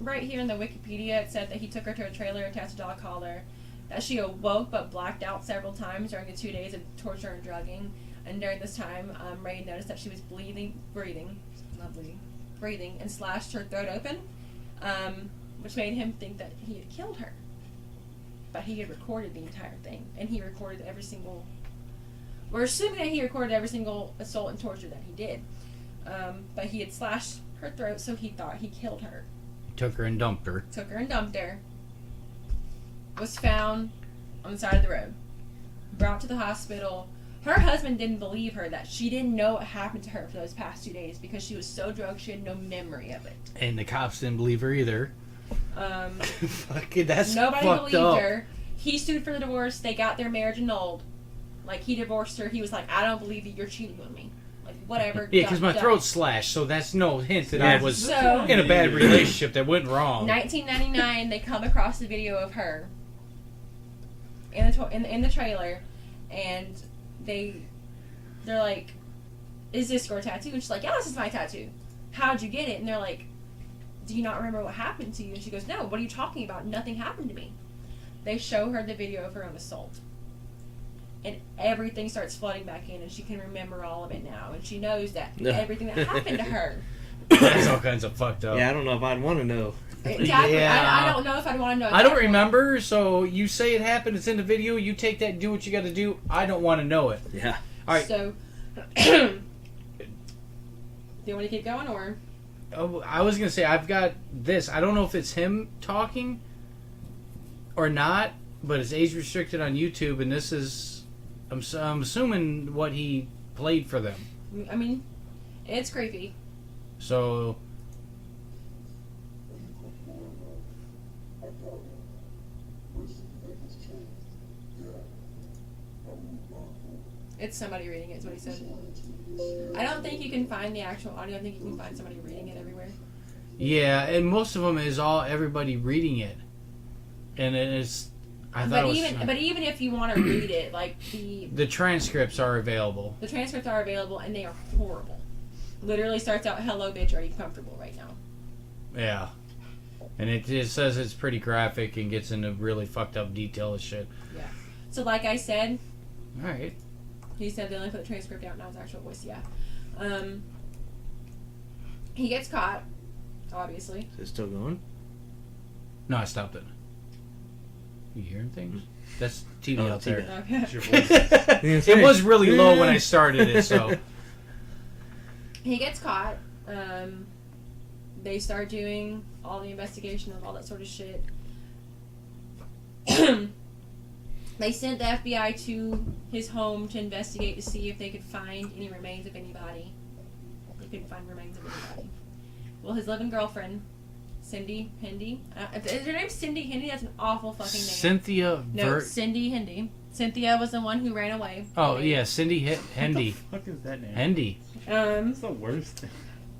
Right here in the Wikipedia, it said that he took her to a trailer, attached a dog collar, that she awoke but blacked out several times during the 2 days of torture and drugging. And during this time, Ray noticed that she was breathing, and slashed her throat open, which made him think that he had killed her. But he had recorded the entire thing, and he recorded every single... We're assuming that he recorded every single assault and torture that he did. But he had slashed her throat, so he thought he killed her. Took her and dumped her. Was found on the side of the road. Brought to the hospital. Her husband didn't believe her, that she didn't know what happened to her for those past 2 days because she was so drugged she had no memory of it. And the cops didn't believe her either. Fucking, that's nobody fucked believed up. her. He sued for the divorce. They got their marriage annulled. Like, he divorced her. He was like, I don't believe that you're cheating on me. Like, whatever. Yeah, because my done. throat's slashed, so that's no hint that Yeah. I was So- in a bad relationship that went wrong. 1999, they come across the video of her in the trailer, and they're like, "Is this your tattoo?" And she's like, "Yeah, this is my tattoo. How'd you get it?" And they're like, "Do you not remember what happened to you?" And she goes, "No. What are you talking about? Nothing happened to me." They show her the video of her own assault, and everything starts flooding back in, and she can remember all of it now, and she knows that everything that happened to her. That's all kinds of fucked up. Yeah, I don't know if I'd want to know. Exactly. Yeah. I don't know if I'd want to know. I don't remember, so you say it happened, it's in the video, you take that, do what you gotta do. I don't want to know it. Yeah. Alright. So, do you want to keep going, or? Oh, I was gonna say, I've got this. I don't know if it's him talking or not, but it's age restricted on YouTube, and this is, I'm assuming what he played for them. I mean, it's creepy. So, It's somebody reading it, is what he said. I don't think you can find the actual audio. I think you can find somebody reading it everywhere. yeah, and most of them is everybody reading it. And it's, But even if you want to read it, like the transcripts are available. the transcripts are available, and they are horrible. Literally starts out, "Hello, bitch, are you comfortable right now?" Yeah. And it says it's pretty graphic and gets into really fucked up detail and shit. Yeah. So, like I said, Alright. he said they only put the transcript out, now his actual voice. Yeah. He gets caught, obviously. Is it still going? No, I stopped it. You hearing things? That's TV Oh, out TV. there. Okay. It's your voice. It was really low when I started it, so. He gets caught. They start doing all the investigation of all that sort of shit. They sent the FBI to his home to investigate to see if they could find any remains of anybody. They couldn't find remains of anybody. Well, his living girlfriend, Cindy Hendy. Is her name Cindy Hendy? That's an awful fucking name. Cynthia No, Cindy Hendy. Cynthia was the one who ran away. Oh, yeah, Cindy Hendy. What the fuck is that name? Hendy. That's the worst.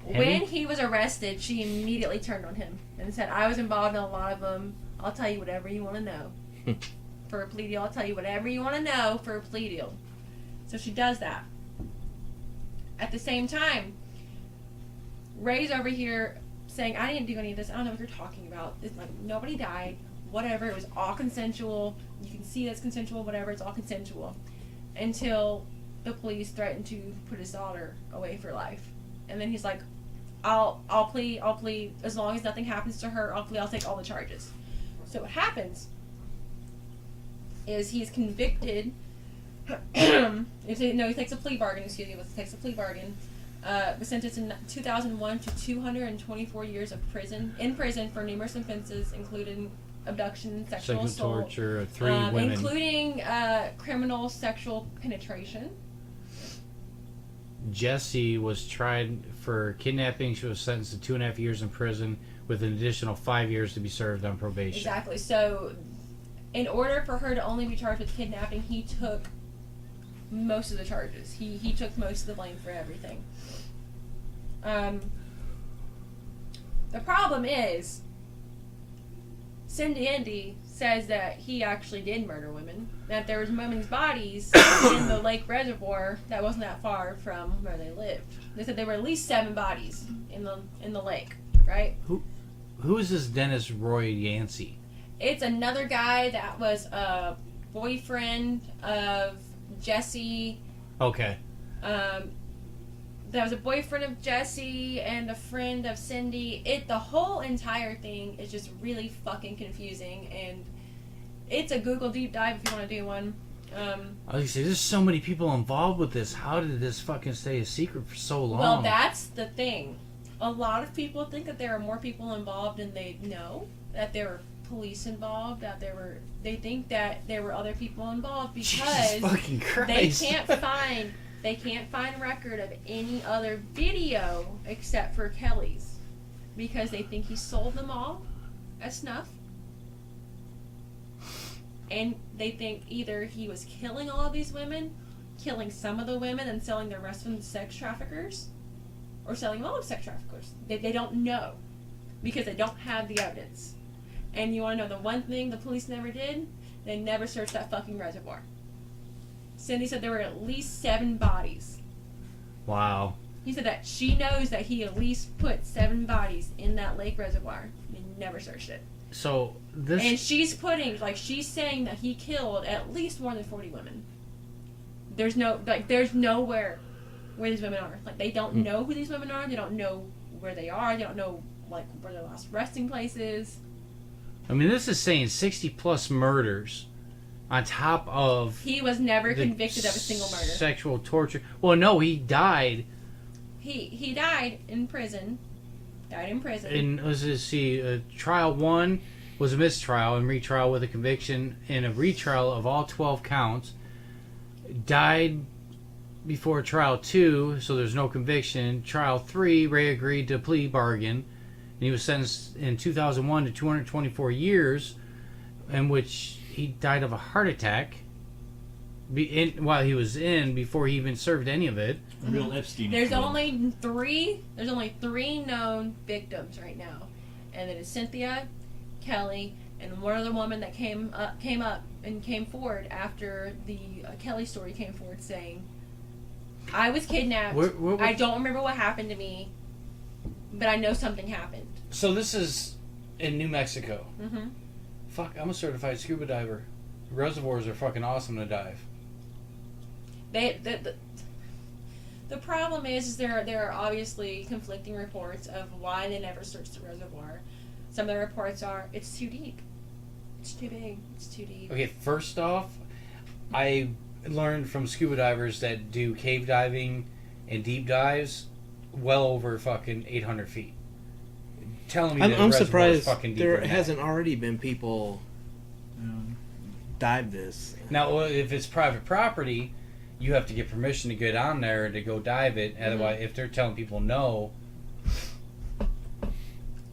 When he was arrested, she immediately turned on him and said, "I was involved in a lot of them. I'll tell you whatever you want to know. For a plea deal, I'll tell you whatever you want to know for a plea deal." So she does that. At the same time, Ray's over here saying, "I didn't do any of this. I don't know what you're talking about. It's like, nobody died. Whatever. It was all consensual. You can see that's consensual. Whatever. It's all consensual." Until the police threatened to put his daughter away for life. And then he's like, I'll plead, as long as nothing happens to her, I'll take all the charges. So what happens is he's convicted he takes a plea bargain. Excuse me, takes a plea bargain. Was sentenced in 2001 to 224 years of prison for numerous offenses, including abduction, sexual assault, torture of 3 women, including criminal sexual penetration. Jessie was tried for kidnapping. She was sentenced to 2.5 years in prison with an additional 5 years to be served on probation. Exactly. So, in order for her to only be charged with kidnapping, he took most of the charges. He took most of the blame for everything. The problem is, Cindy Andy says that he actually did murder women. That there was women's bodies in the lake reservoir that wasn't that far from where they lived. They said there were at least 7 bodies in the lake, right? Who is this Dennis Roy Yancey? It's another guy that was a boyfriend of Jesse. Okay. That was a boyfriend of Jesse and a friend of Cindy. The whole entire thing is just really fucking confusing, and it's a Google deep dive if you want to do one. I was gonna say, there's so many people involved with this. How did this fucking stay a secret for so long? Well, that's the thing. A lot of people think that there are more people involved than they know. That there were police involved. They think that there were other people involved because Jesus fucking Christ. They can't find record of any other video except for Kelly's, because they think he sold them all as snuff. And they think either he was killing all of these women, killing some of the women and selling the rest of them to sex traffickers, or selling them all to sex traffickers. They don't know, because they don't have the evidence. And you want to know the one thing the police never did? They never searched that fucking reservoir. Cindy said there were at least 7 bodies. Wow. He said that she knows that he at least put 7 bodies in that lake reservoir. They never searched it. So this... And she's saying that he killed at least more than 40 women. There's nowhere where these women are. Like, they don't know who these women are. They don't know where they are. They don't know, like, where their last resting place is. I mean, this is saying 60 plus murders on top of... He was never convicted of a single murder. Sexual torture. Well, no, he died. He died in prison. And trial 1 was a mistrial and retrial with a conviction, and a retrial of all 12 counts. Died before trial 2, so there's no conviction. Trial 3, Ray agreed to a plea bargain, and he was sentenced in 2001 to 224 years, in which he died of a heart attack while he was in, before he even served any of it. Real Epstein. There's only 3 known victims right now, and it is Cynthia, Kelly, and one other woman that came forward after the Kelly story came forward saying, "I was kidnapped. I don't remember what happened to me, but I know something happened." So this is in New Mexico. Mm-hmm. Fuck, I'm a certified scuba diver. Reservoirs are fucking awesome to dive. The problem is there are obviously conflicting reports of why they never searched the reservoir. Some of the reports are, it's too deep. It's too big. It's too deep. Okay, first off, I learned from scuba divers that do cave diving and deep dives well over fucking 800 feet. Telling me that I'm the reservoir is surprised fucking deeper there than that. hasn't already been people dive this. Now, if it's private property, you have to get permission to get on there to go dive it. Otherwise, if they're telling people no...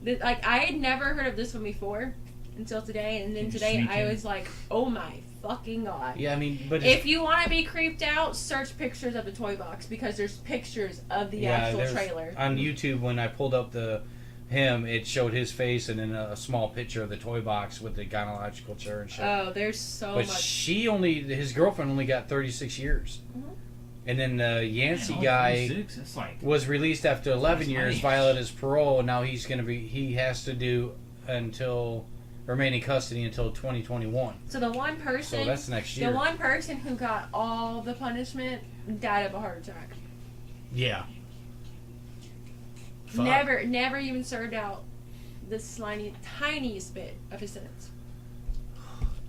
Like, I had never heard of this one before until today, and then today I was like, oh my fucking god. Yeah, I mean, but... If you want to be creeped out, search pictures of the toy box, because there's pictures of the actual trailer. On YouTube, when I pulled up him, it showed his face and then a small picture of the toy box with the gynecological chair and shit. Oh, there's so but much. his girlfriend only got 36 years. Mm-hmm. And then the Yancey guy was released after 11 years, violated his parole, and now he has to do remain in custody until 2021. So the one person, so that's next year. The one person who got all the punishment died of a heart attack. Yeah. Fuck. Never even served out the tiniest bit of his sentence.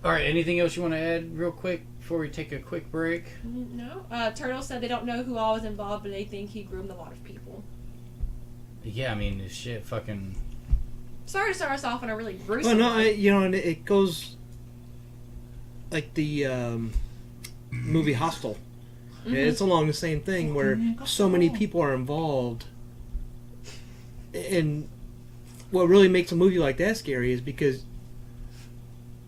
All right. Anything else you want to add, real quick, before we take a quick break? No. Turtle said they don't know who all was involved, but they think he groomed a lot of people. Yeah, I mean, this shit fucking... Sorry to start us off on a really gruesome Well, no, one. and it goes like the movie Hostel. Mhm. It's along the same thing where so many people are involved, and what really makes a movie like that scary is because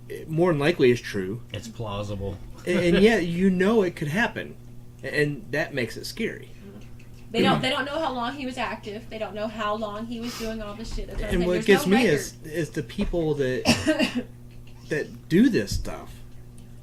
it more than likely is true, It's plausible. and yet you know it could happen, and that makes it scary. They don't know how long he was active. They don't know how long he was doing all this shit. That's what I'm And saying. what There's gets no me record. is the people that that do this stuff.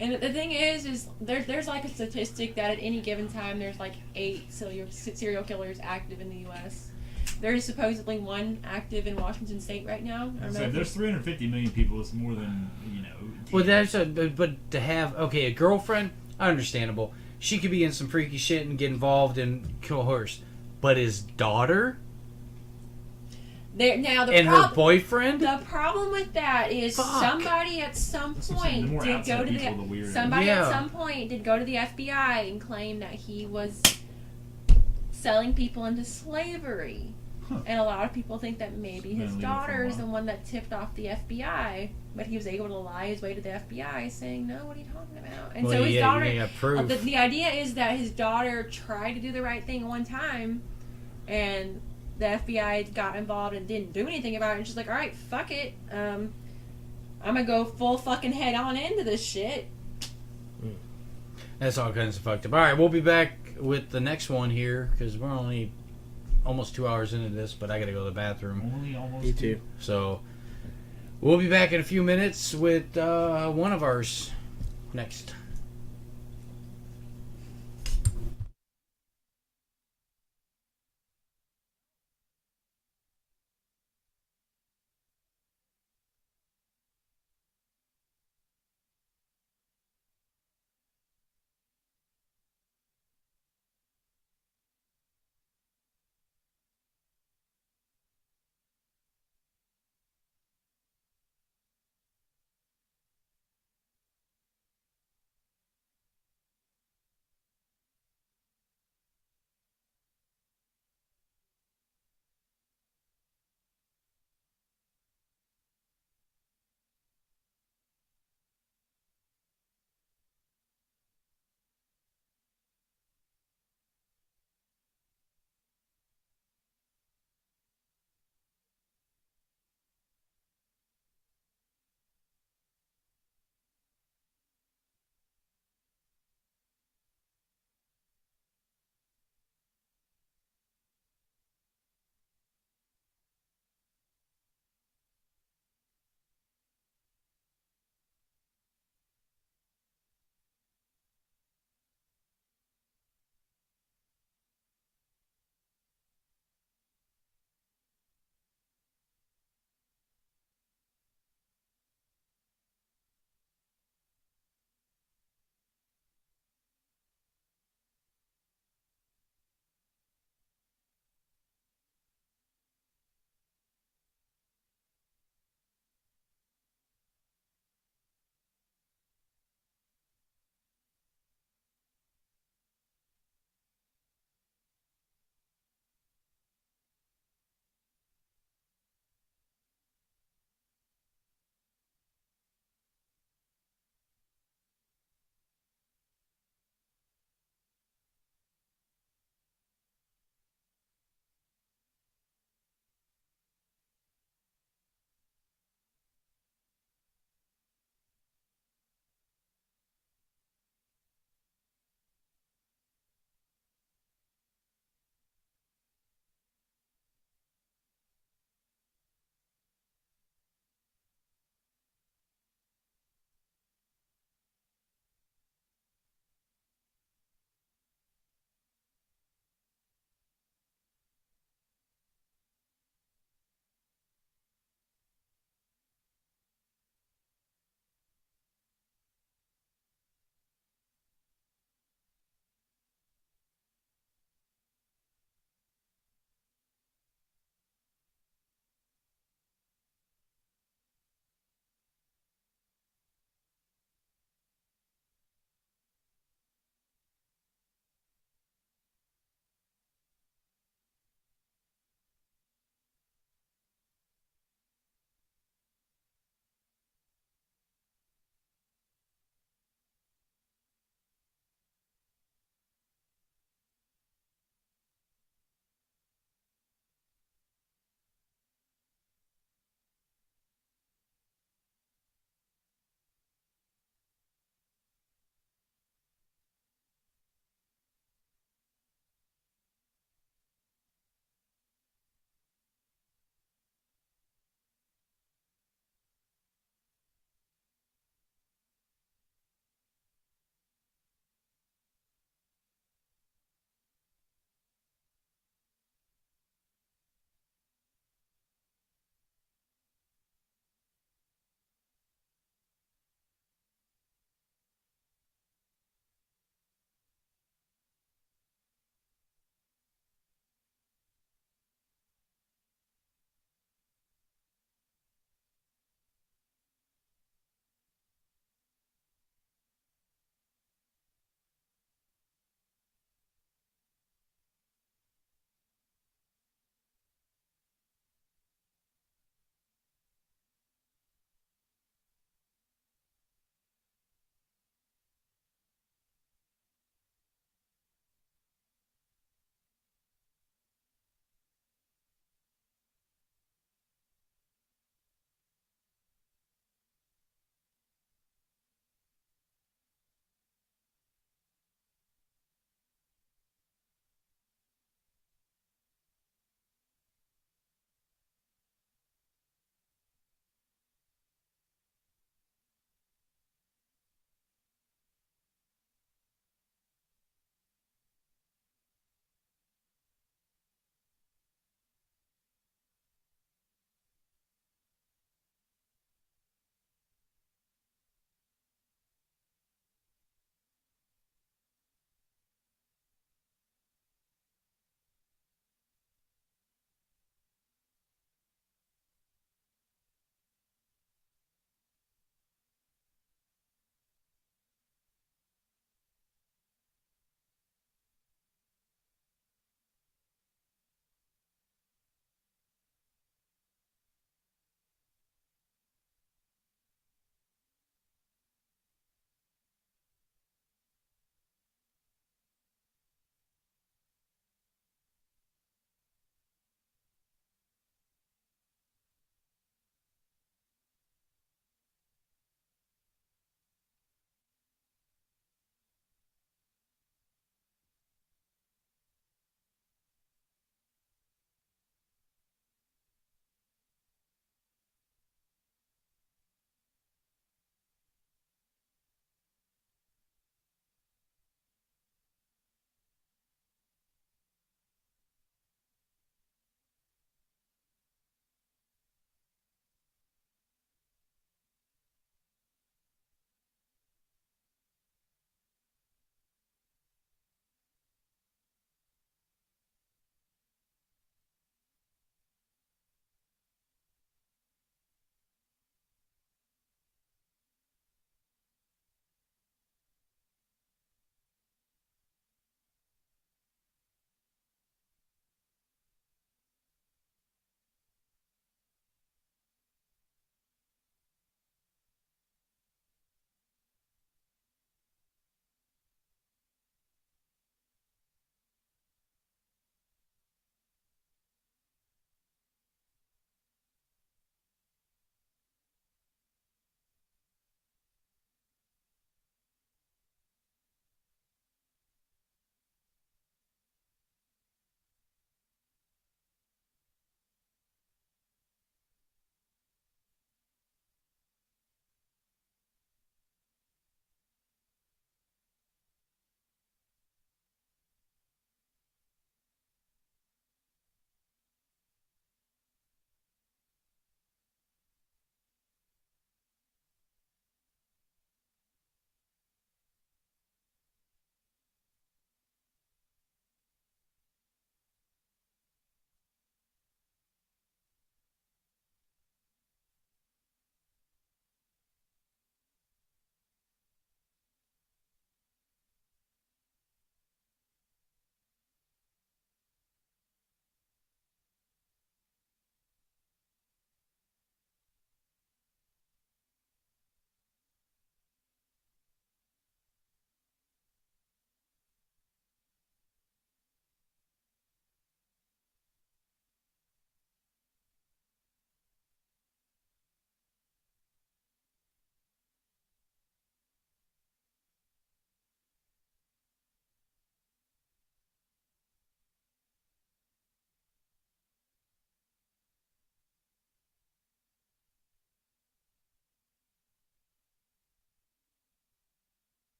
And the thing is there's like a statistic that at any given time there's like 8 serial killers active in the U.S. There's supposedly 1 active in Washington State right now. I don't know So if there's 350 million people. It's more than, you know. Well, but to have, okay, a girlfriend, understandable. She could be in some freaky shit and get involved and kill hers. But his daughter now the and her boyfriend? The problem with that is Fuck. somebody at some That's what I'm saying, the point more did outside go to people, the the weirder. somebody Yeah. at some point did go to the FBI and claim that he was selling people into slavery. Huh. And a lot of people think that maybe It's his been illegal for a daughter is the while. one that tipped off the FBI, but he was able to lie his way to the FBI, saying, "No, what are you talking about?" And Well, so his yeah, daughter. you got proof. The idea is that his daughter tried to do the right thing one time, and the FBI got involved and didn't do anything about it. And she's like, "All right, fuck it. I'm gonna go full fucking head on into this shit." That's all kinds of fucked up. All right, we'll be back with the next one here because we're only almost 2 hours into this, but I gotta go to the bathroom. Only almost. Me too. So we'll be back in a few minutes with one of ours next.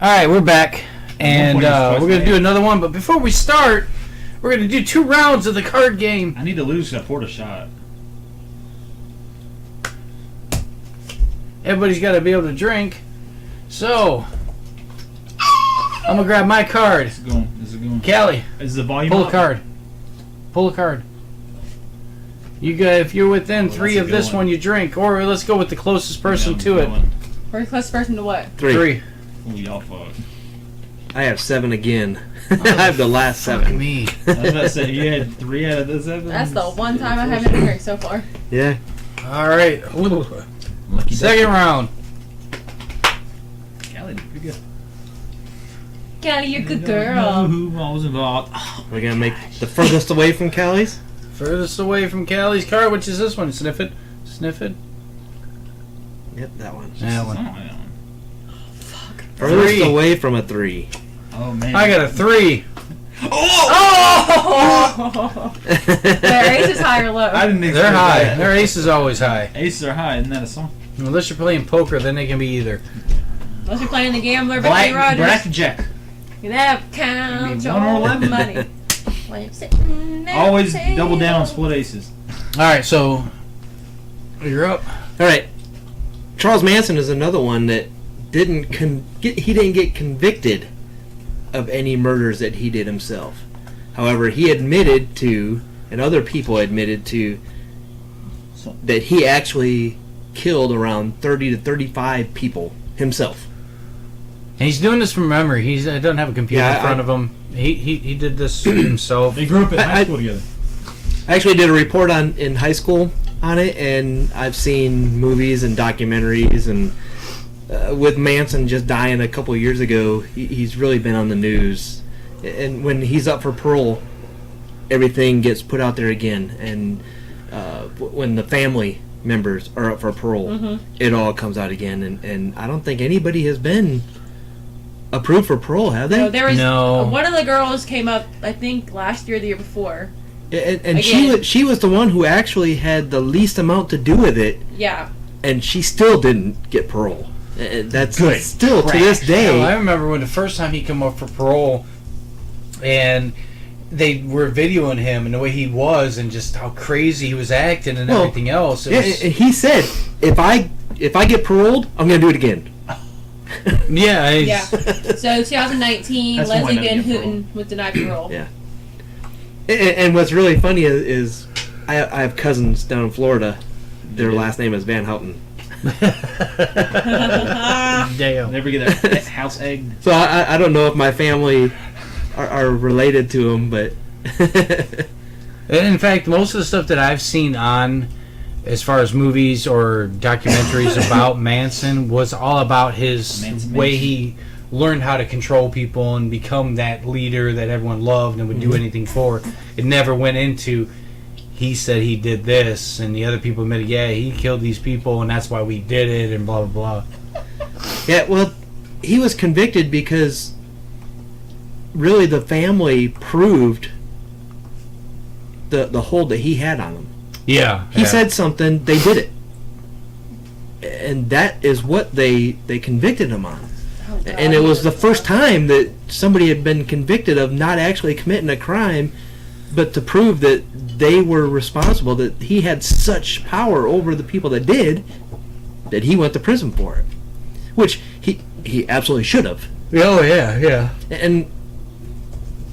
All right, we're back, and point, it's twice we're gonna my do age. another one. But before we start, we're gonna do 2 rounds of the card game. I need to lose because I poured a shot. Everybody's got to be able to drink. So, I'm gonna grab my card. This is going. This is going. Callie, Is the volume pull a up? card. Pull a card. You got, if you're within Oh, 3 that's a of good this one. one, you drink. Or let's go with the closest person Yeah, to it. going. We're the closest person to what? 3. 3. Ooh, y'all fucked. I have 7 again. I have the last Fuck 7. me. I was about to say you had 3 out of the 7. That's the one time I haven't had a drink so far. Yeah. All right. Lucky Second round. Callie did pretty good. Callie, you're a good Know girl. who was involved? Oh, We're going to make the furthest away from Callie's. Furthest away from Callie's card, which is this one. Sniff it. Sniff it. Yep, that one. That I one. don't like that one. Furthest 3. away from a 3. Oh man. I got a 3. Oh! Their ace is high or low. I didn't expect They're high. that. Their ace is always high. Aces are high. Isn't that a song? Unless you're playing poker, then they can be either. Unless you're playing the gambler, Bentley Rogers. Blackjack. You never count Maybe your 1 or 11. money. When you're sitting at Always the double down on table. split aces. All right, so you're up. All right. Charles Manson is another one that didn't get convicted of any murders that he did himself. However, he admitted to, and other people admitted to, that he actually killed around 30 to 35 people himself. And he's doing this from memory. He doesn't have a computer Yeah, in front of him. He did this himself. They grew up in high I- school together. I actually did a report in high school on it, and I've seen movies and documentaries, and with Manson just dying a couple years ago, he's really been on the news. And when he's up for parole, everything gets put out there again. And when the family members are up for parole, it all comes out again. And I don't think anybody has been approved for parole, have they? No, there was No. one of the girls came up, I think, last year or the year before. And Again. she was the one who actually had the least amount to do with it, Yeah. and she still didn't get parole. That's Good still to crack. this day. Hell, I remember when the first time he came up for parole, and they were videoing him and the way he was, and just how crazy he was acting and Well, everything else. It Yeah, was, and he said, if I get paroled, I'm gonna do it again. yeah, Yeah. So 2019, That's Leslie why I Van never get Houten was denied parole. Yeah. And what's really funny is I have cousins down in Florida. Their last name is Van Houten. damn. Never get that house egged. So I don't know if my family are related to him, but In fact, most of the stuff that I've seen on, as far as movies or documentaries about Manson, was all about his Manson. way he learned how to control people and become that leader that everyone loved and would do anything for. It never went into, he said he did this, and the other people admitted, yeah, he killed these people, and that's why we did it, and blah, blah, blah. yeah, well, he was convicted because really the family proved the hold that he had on them. Yeah. He said something, they did it. And that is what they convicted him on. Oh, God. And it was the first time that somebody had been convicted of not actually committing a crime, but to prove that they were responsible, that he had such power over the people that did, that he went to prison for it. Which he absolutely should have. Oh, yeah, yeah. And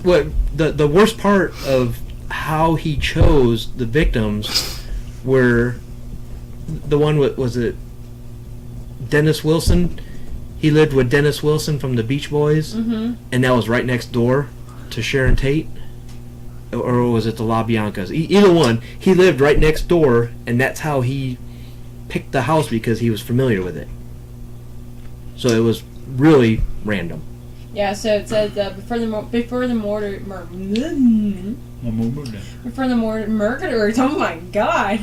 what the worst part of how he chose the victims were the one with, was it Dennis Wilson? He lived with Dennis Wilson from the Beach Boys, and that was right next door to Sharon Tate, or was it the La Biancas? Either one. He lived right next door, and that's how he picked the house, because he was familiar with it. So it was really random. Yeah, so it says before the murders. Oh my God!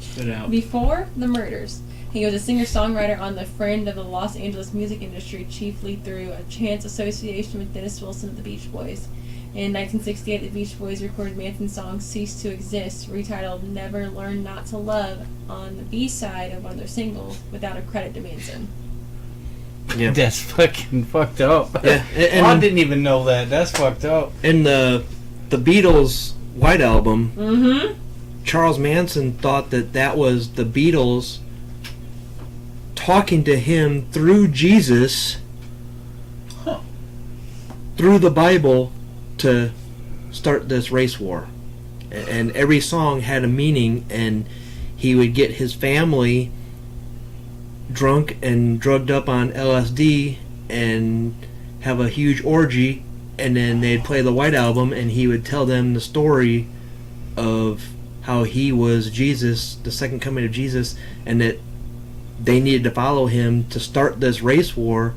Spit it out. Before the murders, he was a singer-songwriter on the fringe of the Los Angeles music industry, chiefly through a chance association with Dennis Wilson of the Beach Boys. In 1968, the Beach Boys recorded Manson's song "Cease to Exist," retitled "Never Learn Not to Love," on the B-side of one of their singles, without a credit to Manson. Yeah. That's fucking fucked up. Yeah, I didn't even know that. That's fucked up. In the Beatles' White Album, Mm-hmm. Charles Manson thought that was the Beatles talking to him through Jesus, through the Bible, to start this race war. And every song had a meaning, and he would get his family drunk and drugged up on LSD and have a huge orgy, and then they'd play the White Album, and he would tell them the story of how he was Jesus, the second coming of Jesus, and that they needed to follow him to start this race war,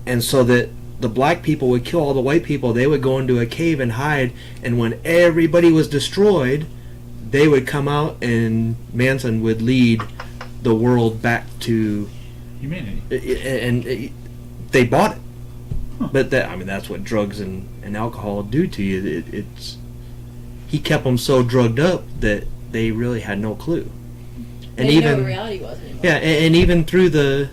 and so that the black people would kill all the white people. They would go into a cave and hide, and when everybody was destroyed, they would come out, and Manson would lead the world back to Humanity. and they bought it. Huh. But that's what drugs and alcohol do to you. He kept them so drugged up that they really had no clue. And They didn't know even what reality was anymore. yeah, and even through the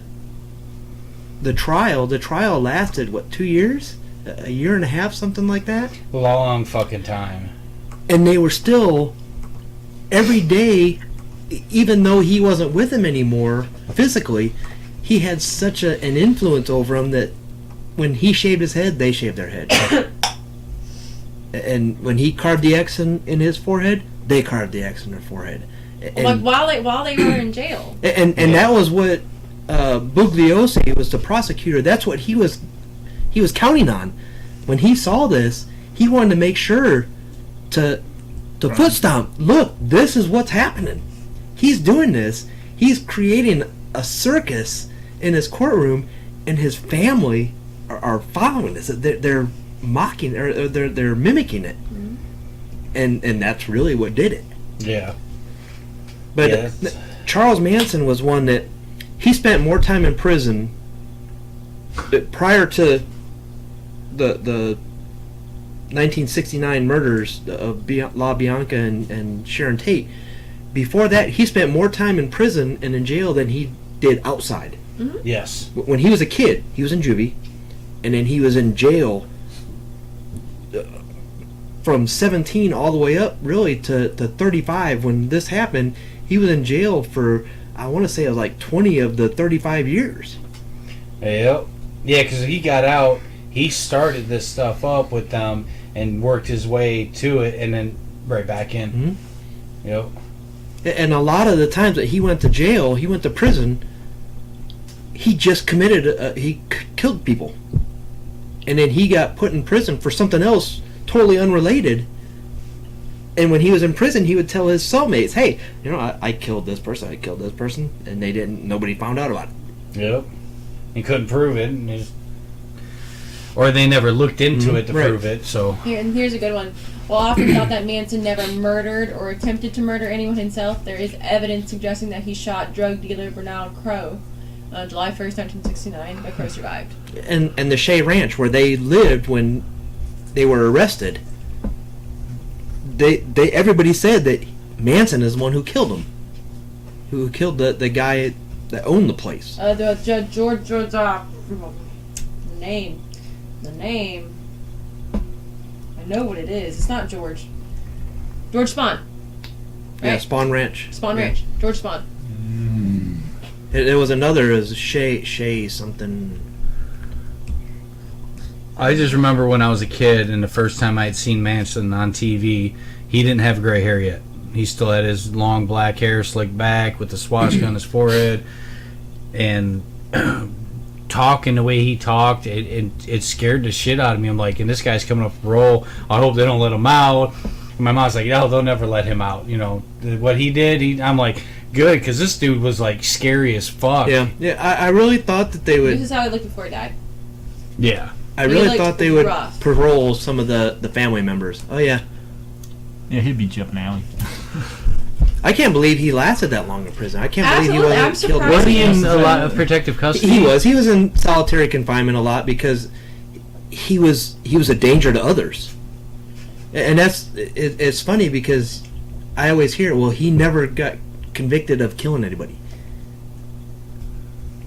trial lasted 2 years, a year and a half, something like that. Long fucking time. And they were still every day, even though he wasn't with them anymore physically, he had such an influence over them that when he shaved his head, they shaved their head. And when he carved the X in his forehead, they carved the X in their forehead. And, Like while they were in jail. and that was what Bugliosi was the prosecutor. That's what he was counting on. When he saw this, he wanted to make sure to foot stomp. Look, this is what's happening. He's doing this. He's creating a circus in his courtroom, and his family are following this. They're mocking, or they're mimicking it, and that's really what did it. Yeah. But Yes. Charles Manson was one that he spent more time in prison prior to the 1969 murders of La Bianca and Sharon Tate. Before that, he spent more time in prison and in jail than he did outside. Yes. When he was a kid, he was in juvie, and then he was in jail from 17 all the way up, really, to 35. When this happened, he was in jail for, I want to say it was like 20 of the 35 years. Yep. Yeah, because he got out, he started this stuff up with them and worked his way to it, and then right back in. Mm-hmm. Yep. And a lot of the times that he went to jail, he went to prison, he just committed, killed people. And then he got put in prison for something else totally unrelated. And when he was in prison, he would tell his cellmates, hey, I killed this person, and nobody found out about it. Yep. He couldn't prove it. And or they never looked into it to right. prove it, so. Here's a good one. While often thought that Manson never murdered or attempted to murder anyone himself, there is evidence suggesting that he shot drug dealer Bernard Crowe on July 1st, 1969, but Crowe survived. And the Shea Ranch, where they lived when they were arrested, everybody said that Manson is the one who killed him, who killed the guy that owned the place. The name. I know what it is. It's not George. George Spahn. Right? Yeah, Spawn Ranch. Spawn Yeah. Ranch. George Spahn. There was another, it was Shea something. I just remember when I was a kid and the first time I had seen Manson on TV, he didn't have gray hair yet. He still had his long black hair slicked back with the swastika on his forehead. And talking the way he talked, it scared the shit out of me. I'm like, and this guy's coming up parole. I hope they don't let him out. And my mom's like, no, they'll never let him out. What he did, I'm like, good, because this dude was like scary as fuck. Yeah. I really thought that they would. This is how he looked before he died. Yeah. I He really looked thought they would rough. parole some of the family members. Oh yeah. Yeah, he'd beat you up in the alley. I can't believe he lasted that long in prison. I can't Absolutely, believe he I'm wasn't killed. surprised. Was he in Yes. a lot of protective custody? He was in solitary confinement a lot because he was a danger to others. And it's funny because I always hear, well, he never got convicted of killing anybody.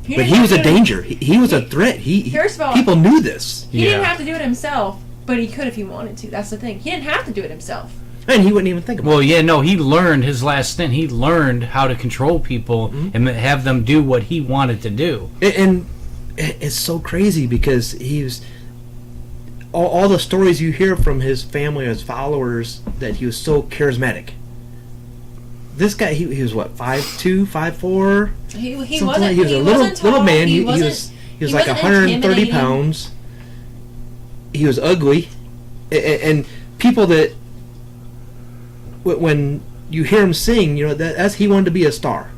He But didn't he have was to a do it- danger. He was a threat. First of all, People knew this, He didn't Yeah. have to do it himself, but he could if he wanted to. That's the thing. He didn't have to do it himself. and he wouldn't even think about Well, yeah, no, he learned his last stint. He learned how to control people and have them do what he wanted to do. it. And it's so crazy because he was all the stories you hear from his family, his followers, that he was so charismatic. This guy, he was what, 5'2", 5'4"? He Something wasn't. like- he was a wasn't tall, little man. He He wasn't. was he like wasn't 130 intimidating. pounds. He was ugly, and people that when you hear him sing, you know that's he wanted to be a star.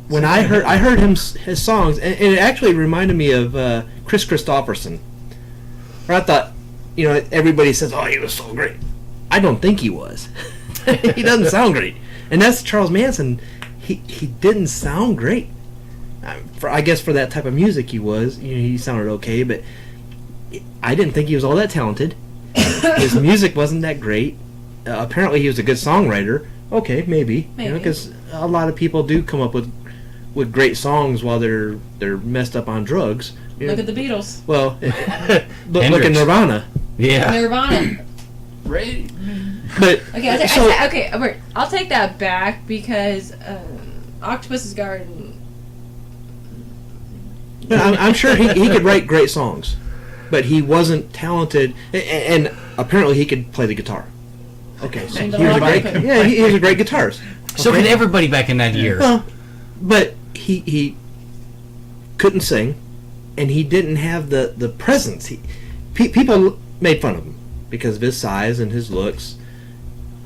When I heard his songs, and it actually reminded me of Chris Christopherson. Where I thought, you know, everybody says, "Oh, he was so great." I don't think he was. He doesn't sound great, and that's Charles Manson. He didn't sound great. I guess for that type of music he was. You know, he sounded okay, but I didn't think he was all that talented. His music wasn't that great. Apparently, he was a good songwriter. Okay, maybe. You know, because a lot of people do come up with great songs while they're messed up on drugs. You Look know, at the Beatles. well, look at Hendrix. Nirvana. Yeah. Nirvana. Right. But Okay, so, okay, I'll take that back because Octopus's Garden. I'm sure he could write great songs, but he wasn't talented, and apparently he could play the guitar. Okay, so And he was a great, harmonica. yeah, he was a great guitarist. So Okay? could everybody back in that year. Well, but he couldn't sing, and he didn't have the presence. People made fun of him because of his size and his looks,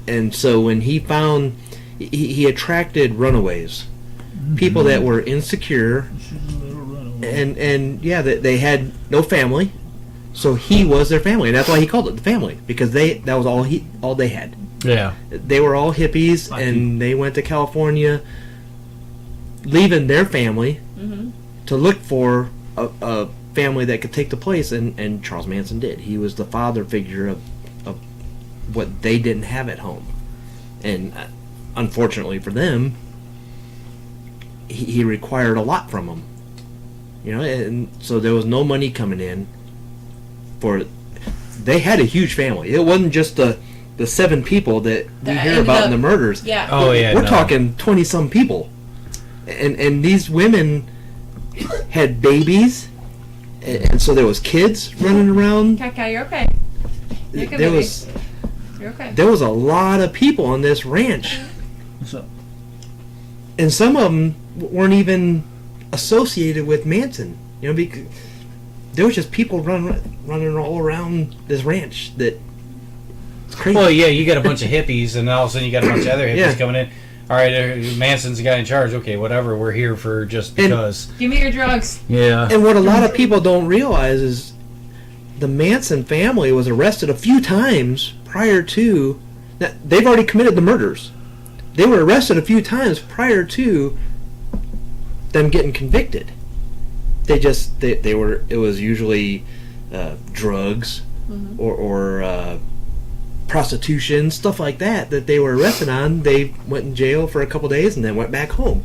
and so when he found he attracted runaways, people that were insecure, and yeah, they had no family, so he was their family, and that's why he called it the family, because that was all they had. Yeah. They were all hippies, and they went to California, leaving their family to look for a family that could take the place, and Charles Manson did. He was the father figure of what they didn't have at home, and unfortunately for them, he required a lot from them. You know, and so there was no money coming in. They had a huge family. It wasn't just the 7 people that we That hear ended about up- in the murders. Yeah. Oh, yeah. We're no. talking 20-some people, and these women had babies, and so there was kids running around. Kaka, you're okay. You're okay, There baby. was You're okay. there was a lot of people on this ranch, So, and some of them weren't even associated with Manson. You know, because there was just people running all around this ranch that. It's crazy. Well, yeah, you got a bunch of hippies, and all of a sudden you got a bunch of other hippies Yeah. coming in. All right, Manson's the guy in charge. Okay, whatever. We're here for just because. Give me your drugs. Yeah. And what a lot of people don't realize is the Manson family was arrested a few times prior to. Now, they've already committed the murders. They were arrested a few times prior to them getting convicted. They were. It was usually drugs or prostitution, stuff like that they were arrested on. They went in jail for a couple days and then went back home.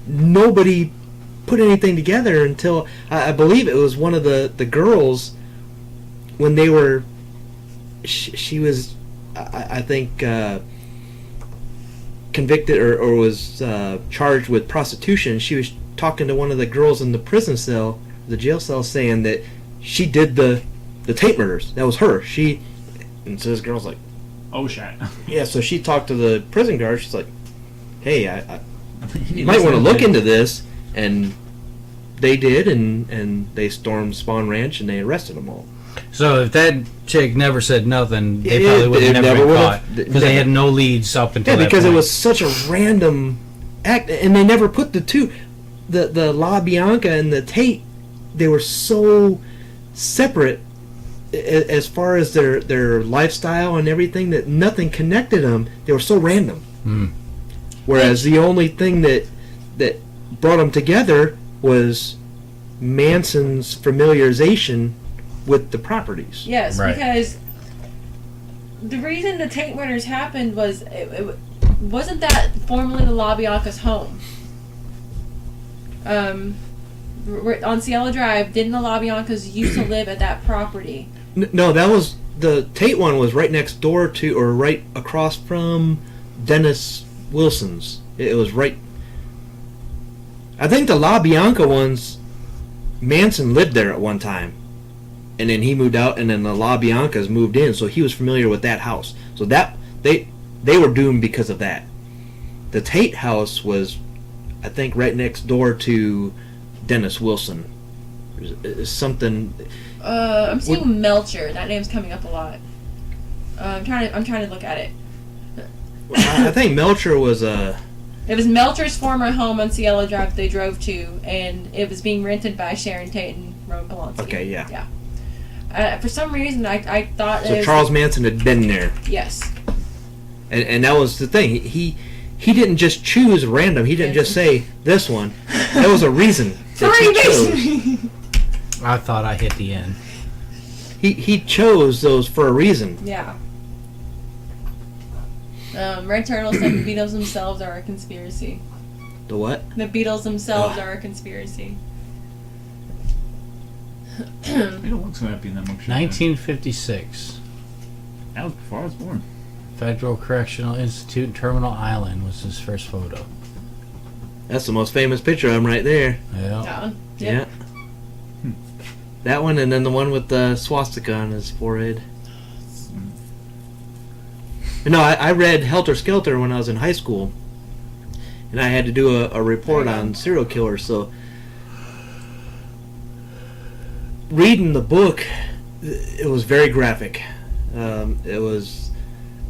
Nobody put anything together until I believe it was one of the girls when they were. She was, I think, convicted or was charged with prostitution. She was talking to one of the girls in the prison cell, the jail cell, saying that she did the tape murders. That was her. And so this girl's like, oh shit. yeah. So she talked to the prison guard. She's like, hey, you might want to look into this. And they did, and they stormed Spawn Ranch and they arrested them all. So if that chick never said nothing, they Yeah, probably would it have never never been would've- caught because they had no leads up until Yeah, that because point. it was such a random act, and they never put the two, the La Bianca and the Tate. They were so separate as far as their lifestyle and everything that nothing connected them. They were so random. Whereas the only thing that brought them together was Manson's familiarization with the properties. Yes, Right. because the reason the Tate murders happened was it wasn't that formerly the La Bianca's home. on Cielo Drive. Didn't the LaBiancas used to live at that property? No, that was the Tate one was right next door to, or right across from Dennis Wilson's. It was right. I think the La Bianca ones, Manson lived there at one time, and then he moved out, and then the La Biancas moved in, so he was familiar with that house. So that they were doomed because of that. The Tate house was, I think, right next door to Dennis Wilson. There's something. I'm seeing Melcher. That name's coming up a lot. I'm trying to look at it. I think Melcher was a. It was Melcher's former home on Cielo Drive they drove to, and it was being rented by Sharon Tate and Roman Polanski. Okay, yeah. Yeah. For some reason, I thought So it was, Charles Manson had been there, yes. and that was the thing. He didn't just choose random. He didn't just say this one. There was a reason that he chose. I thought I hit the end. He chose those for a reason. Yeah. Red Turtle said the Beatles themselves are a conspiracy. The what? The Beatles themselves are a conspiracy. You don't look so happy in that mugshot. 1956. That was before I was born. Federal Correctional Institute, Terminal Island was his first photo. That's the most famous picture of him right there. Yeah. That one? Yeah. That one, and then the one with the swastika on his forehead. No, I read Helter Skelter when I was in high school, and I had to do a report on serial killers. So, reading the book, it was very graphic. It was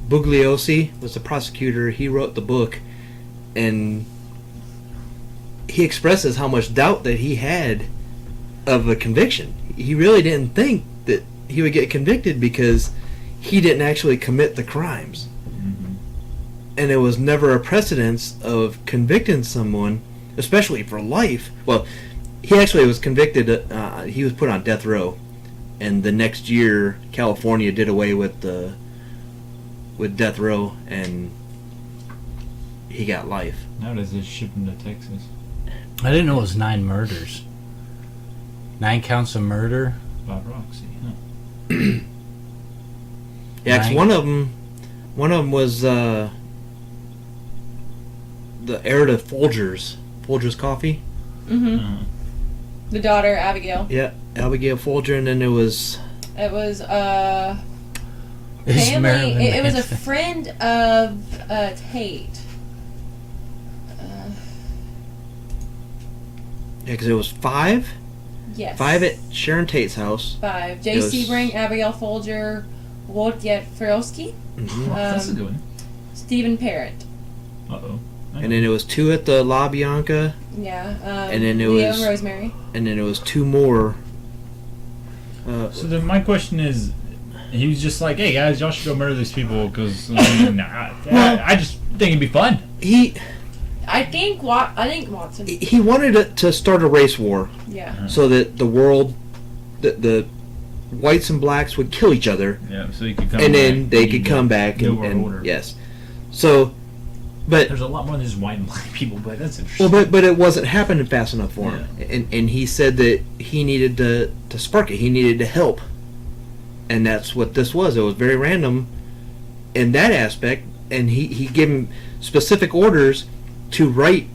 Bugliosi was the prosecutor. He wrote the book, and he expresses how much doubt that he had of a conviction. He really didn't think that he would get convicted because he didn't actually commit the crimes. Mm-hmm. And there was never a precedence of convicting someone, especially for life. Well, he actually was convicted, he was put on death row, and the next year California did away with death row, and he got life. Nowadays they ship him to Texas. I didn't know it was 9 murders. 9 counts of murder. Bob Roxy, huh? Yeah, 'cause one of them was the heir to Folger's Coffee. Mm-hmm. Uh-huh. The daughter, Abigail. Yeah, Abigail Folger, and then there was. It was Is family. Marilyn It was a Manson. friend of Tate. Yeah, because it was 5. Yes. 5 at Sharon Tate's house. 5. It J. was- Sebring, Abigail Folger, Wojciech Frowski, Hmm. That's a good one. Stephen Parrott. Uh-oh. And then it was 2 at the La Bianca, Yeah. And then it Leo was- and Rosemary. and then it was 2 more. So then my question is, he was just like, "Hey guys, y'all should go murder these people because I just think it'd be fun." I think Watson. He wanted it to start a race war Yeah. so that the world, the whites and blacks would kill each other, Yeah, so you could come and back then they and could come back New and, World Order. yes. So, but There's a lot more than just white and black people, but that's interesting. well, but it wasn't happening fast enough for him, and he said that he needed to spark it. He needed to help, and that's what this was. It was very random in that aspect, and he gave him specific orders to write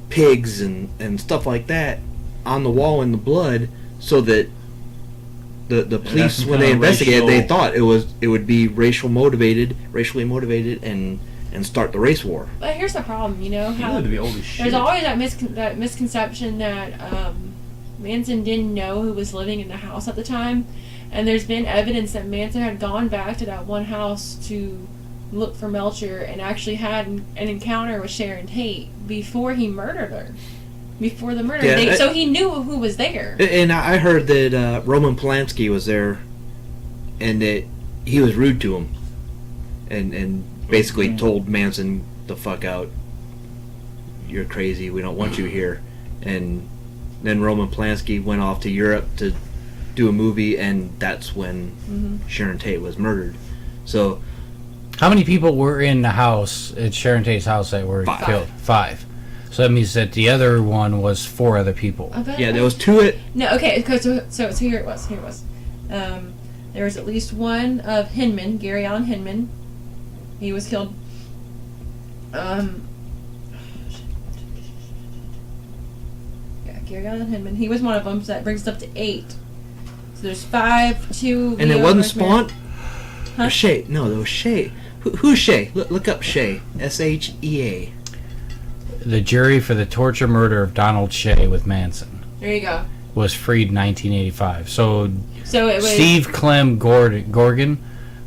pigs and stuff like that on the wall in the blood, so that the police, some when kind they of investigated, they racial- thought it would be racially motivated, and start the race war. But here's the problem, He how lived to be old as shit. there's always that misconception that Manson didn't know who was living in the house at the time, and there's been evidence that Manson had gone back to that one house to look for Melcher and actually had an encounter with Sharon Tate before he murdered her. Before the murder, Yeah, so he knew who was there. And I heard that Roman Polanski was there, and that he was rude to him, and basically told Manson the fuck out. You're crazy. We don't want you here. And then Roman Polanski went off to Europe to do a movie, and that's when Sharon Tate was murdered. So How many people were in the house at Sharon Tate's house that were 5. killed? 5. So that means that the other one was 4 other people. Yeah, there was 2 at... No, okay, so here it was. There was at least one of Hinman, Gary Allen Hinman. He was killed. Yeah, Gary Allen Hinman. He was one of them, so that brings us up to 8. So there's 5, 2... And it Leo, wasn't Rosemary. Spawn? Huh? Or Shay. No, there was Shay. Who's Shay? Look up Shay. S-H-E-A. The jury for the torture murder of Donald Shea with Manson There you go. was freed in 1985. So So it was... Steve Clem Gorgon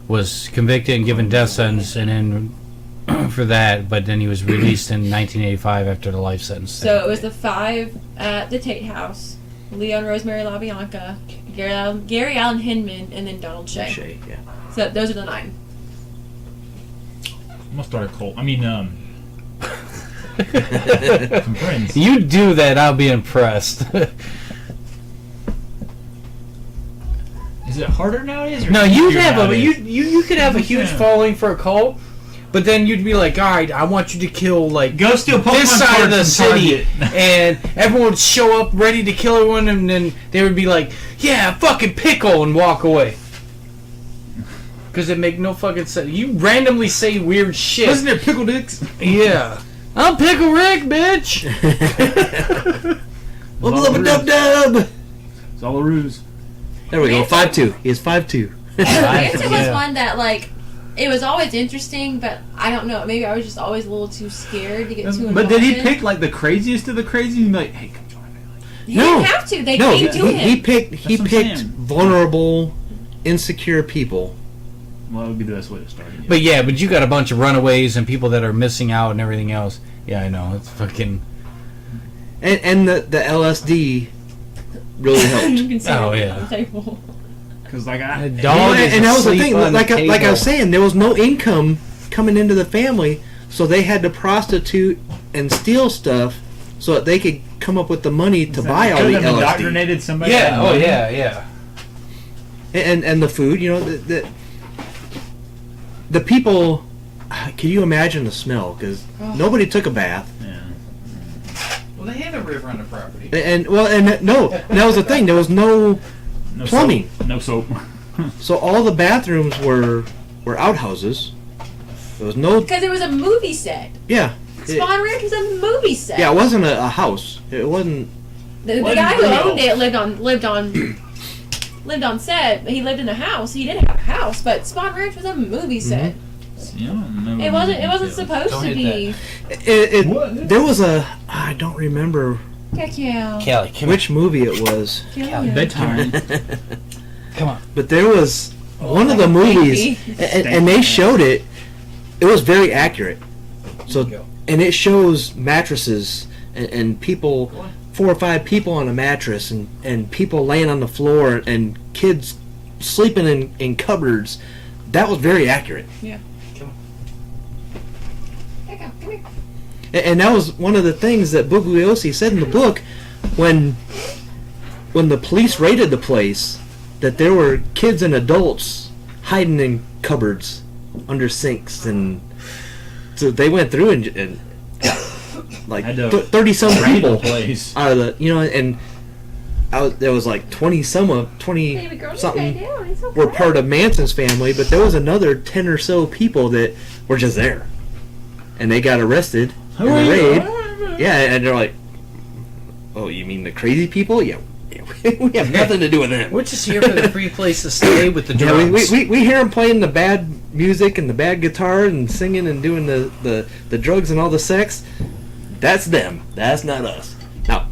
was convicted and given death sentence, and then for that, but then he was released in 1985 after the life sentence. So it was the 5 at the Tate House. Leo and Rosemary LaBianca, Gary Allen Hinman, and then Donald Shea. Shay, yeah. So those are the 9. I'm gonna start a cult. I mean, some friends. You do that, I'll be impressed. Is it harder nowadays? Or No, you'd easier have a nowadays? you could have a huge Yeah. following for a cult, but then you'd be like, all right, I want you to kill like Go steal Pokemon this side of the cards from city, Target. and everyone would show up ready to kill everyone, and then they would be like, yeah, fucking pickle, and walk away. Because it make no fucking sense. You randomly say weird shit. Wasn't there Pickle Dicks? Yeah. I'm Pickle Rick, bitch! Dub. It's all a ruse. There we go. 5'2". He is 5'2". Manson was Yeah. one that, like, it was always interesting, but I don't know. Maybe I was just always a little too scared to get too involved. But did he in. pick like the craziest of the crazy? And be like, hey, come join me. Like, He No. didn't have to. They No, came to him. he picked what I'm saying. vulnerable, insecure people. well, that would be the best way to start it. But yeah, but you got a bunch of runaways and people that are missing out and everything else. Yeah, I know. It's fucking... And the LSD really helped. You can see Oh, it yeah. on the table. Because like I, A dog is And that was the asleep thing. on Like the I table. was saying, there was no income coming into the family, so they had to prostitute and steal stuff so that they could come up with the money to buy all the Could've LSD. indoctrinated somebody. Yeah, that oh money. yeah. And the food, you know, the people. Can you imagine the smell? Because nobody took a bath. Yeah. Well, they had a river on the property. And that was the thing. There was no No plumbing. Soap. No soap. So all the bathrooms were outhouses. There was no. Because it was a movie set. Yeah. Spawn Ranch was a movie set. Yeah, it wasn't a house. It wasn't. The Wasn't guy who real. owned it lived on set. He lived in a house. He did have a house, but Spawn Ranch was a movie set. Yeah, I don't know. It wasn't supposed Don't to hit be. What? There was a. I don't remember Heck yeah. Kelly, come which movie it was, Kill you. Bedtime. Come on. but there was one of like the a movies, baby. and they showed it. It was very accurate. So, Go. and it shows mattresses and people, 4 or 5 people on a mattress, and people laying on the floor, and kids sleeping in cupboards. That was very accurate. Heck yeah, come here. And that was one of the things that Bugliosi said in the book when the police raided the place, that there were kids and adults hiding in cupboards under sinks, and so they went through and got like Had to 30 some raid the people place. out of the, and there was like 20 Baby girl, something stay down. It's okay. were part of Manson's family, but there was another 10 or so people that were just there, and they got arrested in the raid. Yeah, and they're like, "Oh, you mean the crazy people? Yeah, we have nothing to do with them." We're just here for the free place to stay with the Yeah, drums. we hear them playing the bad music and the bad guitar and singing and doing the drugs and all the sex. That's them. That's not us. Now,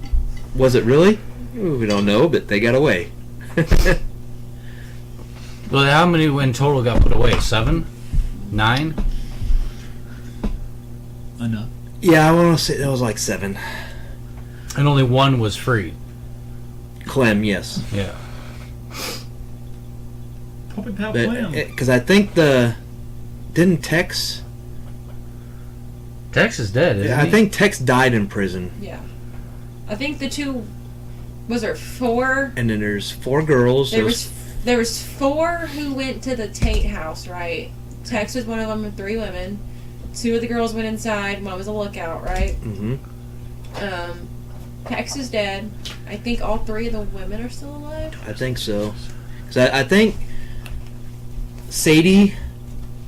was it really? Ooh, we don't know, but they got away. Well, how many in total got put away? 7? 9? Enough. Yeah, I want to say that was like 7. And only 1 was free. Clem, yes. Yeah. Puppet Pal Clam. Because I think didn't Tex? Tex is dead, isn't I he? think Tex died in prison, Yeah. I think the two. Was there 4? and then there's 4 girls. There was 4 who went to the Tate house, right? Tex was one of them, and 3 women. 2 of the girls went inside. One was a lookout, right? Mm-hmm. Tex is dead. I think all 3 of the women are still alive. I think so. 'Cause I think Sadie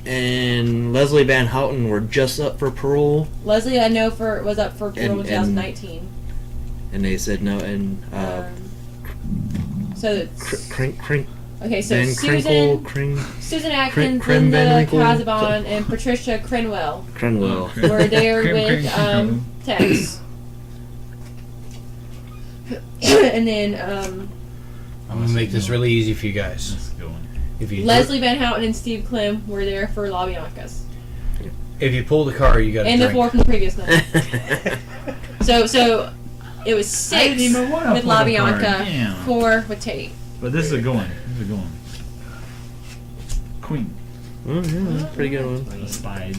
and Leslie Van Houten were just up for parole, Leslie, I know was up for parole in And- 2019. and they said no. And So it's okay. So Van Susan, Krinkle, Susan Atkins, Krim Van Linda Winkle. Casabon, and Patricia Crenwell Crenwell. were there Crim, with crim, Tex. And then I'm gonna make this really easy for you guys. That's a good one. If you Leslie Van Houten and Steve Klim were there for La Biancas. if you pull the car, you got to And the drink. 4 from the previous night. So it was 6 I didn't even wanna with pull La the card. Bianca, Damn. 4 with Tate. But this is a good one. This is a good one. Queen. Oh, yeah, that's a pretty good one. The spies.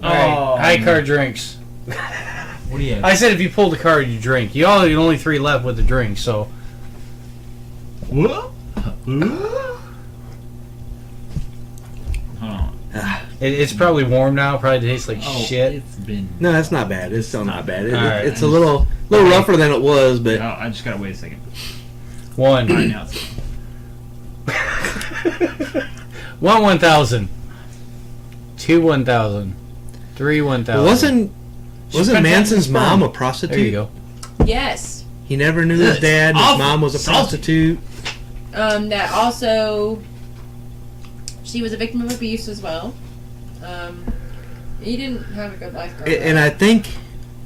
All right, high card drinks. What do you have? I said if you pull the card, you drink. You only 3 left with the drink, so What? Hold on. it's probably warm now. Probably tastes like Oh, shit. It's been. No, that's not bad. It's still not bad. All right. It's a little rougher than it was, but Oh, I just gotta wait a second. 1. All right, now it's 1,000. 2 1,000. 3 1,000. wasn't spent Manson's time in mom a sperm. prostitute? There you go. Yes. He never knew his dad. His Awful. mom was a Salty. prostitute. That also, she was a victim of abuse as well. He didn't have a good life growing And up. I think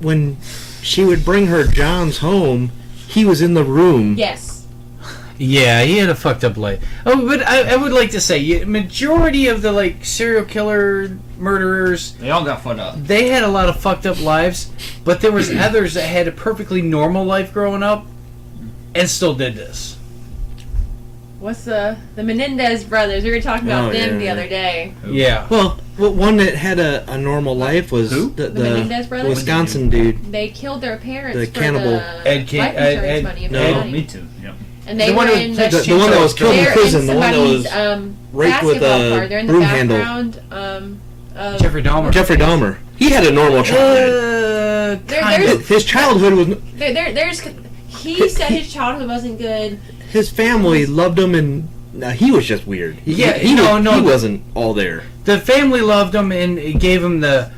when she would bring her Johns home, he was in the room. Yes. Yeah, he had a fucked up life. Oh, but I would like to say, majority of the like serial killer murderers, They all got fucked up. they had a lot of fucked up lives, but there was others that had a perfectly normal life growing up, and still did this. What's the Menendez brothers? We were talking about Oh, them yeah, the yeah. other day. Yeah. Well, one that had a normal life was Who? the Menendez brothers? Wisconsin dude. They killed their parents The for cannibal. the Ed King- life insurance Ed- money. If no. they Oh, had me it. too. Yep. And they The were one who- in the- The one that was killed in they're prison. in The one that was somebody's raped with basketball a card. They're in the broom handle. background. Of Jeffrey Dahmer. Jeffrey Dahmer. He had a normal childhood. there's His childhood was. there's he said his childhood wasn't good. His family loved him, and no, he was just weird. He wasn't all there. The family loved him and it gave him the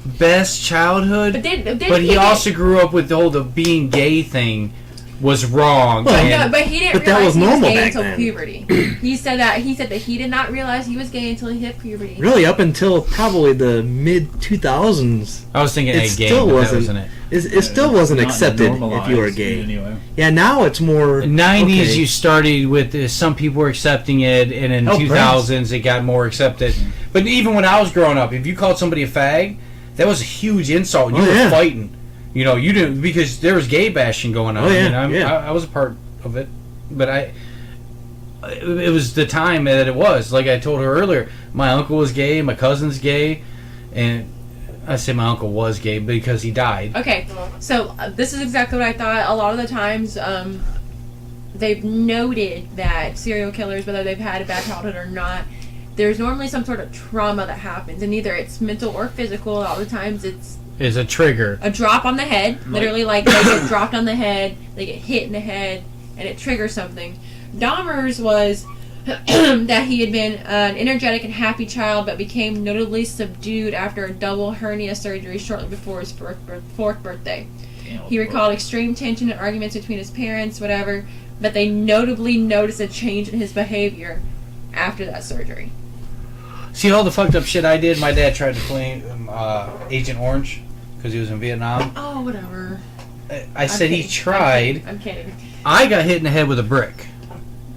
best childhood, But he also grew up with the whole being gay thing was wrong. Well, and- No, but he didn't But that realize was he was normal gay back until then. puberty. He said that he did not realize he was gay until he hit puberty. Really, up until probably the mid 2000s, I was thinking it gay, still but that wasn't. wasn't it. It still wasn't Not accepted if normalized you were gay. Anyway. Yeah, now it's more. 90s okay. you started with some people were accepting it, and in Oh, 2000s it got more accepted. But even when I was growing up, if you called somebody a fag, that was a huge insult. You Oh, were yeah. fighting. You know, you didn't, because there was gay bashing going on. Oh, yeah, and yeah. I was a part of it, but it was the time that it was. Like I told her earlier, my uncle was gay, my cousin's gay, and I say my uncle was gay because he died. Okay, so this is exactly what I thought. A lot of the times, they've noted that serial killers, whether they've had a bad childhood or not, there's normally some sort of trauma that happens, and either it's mental or physical. A lot of the times, it's Is a trigger. a drop on the head, literally like they get dropped on the head, they get hit in the head, and it triggers something. Dahmer's was that he had been an energetic and happy child, but became notably subdued after a double hernia surgery shortly before his fourth birthday. He recalled extreme tension and arguments between his parents, whatever, but they notably noticed a change in his behavior after that surgery. See all the fucked up shit I did? My dad tried to play Agent Orange because he was in Vietnam. Oh, whatever. I said he tried. I'm kidding. I got hit in the head with a brick.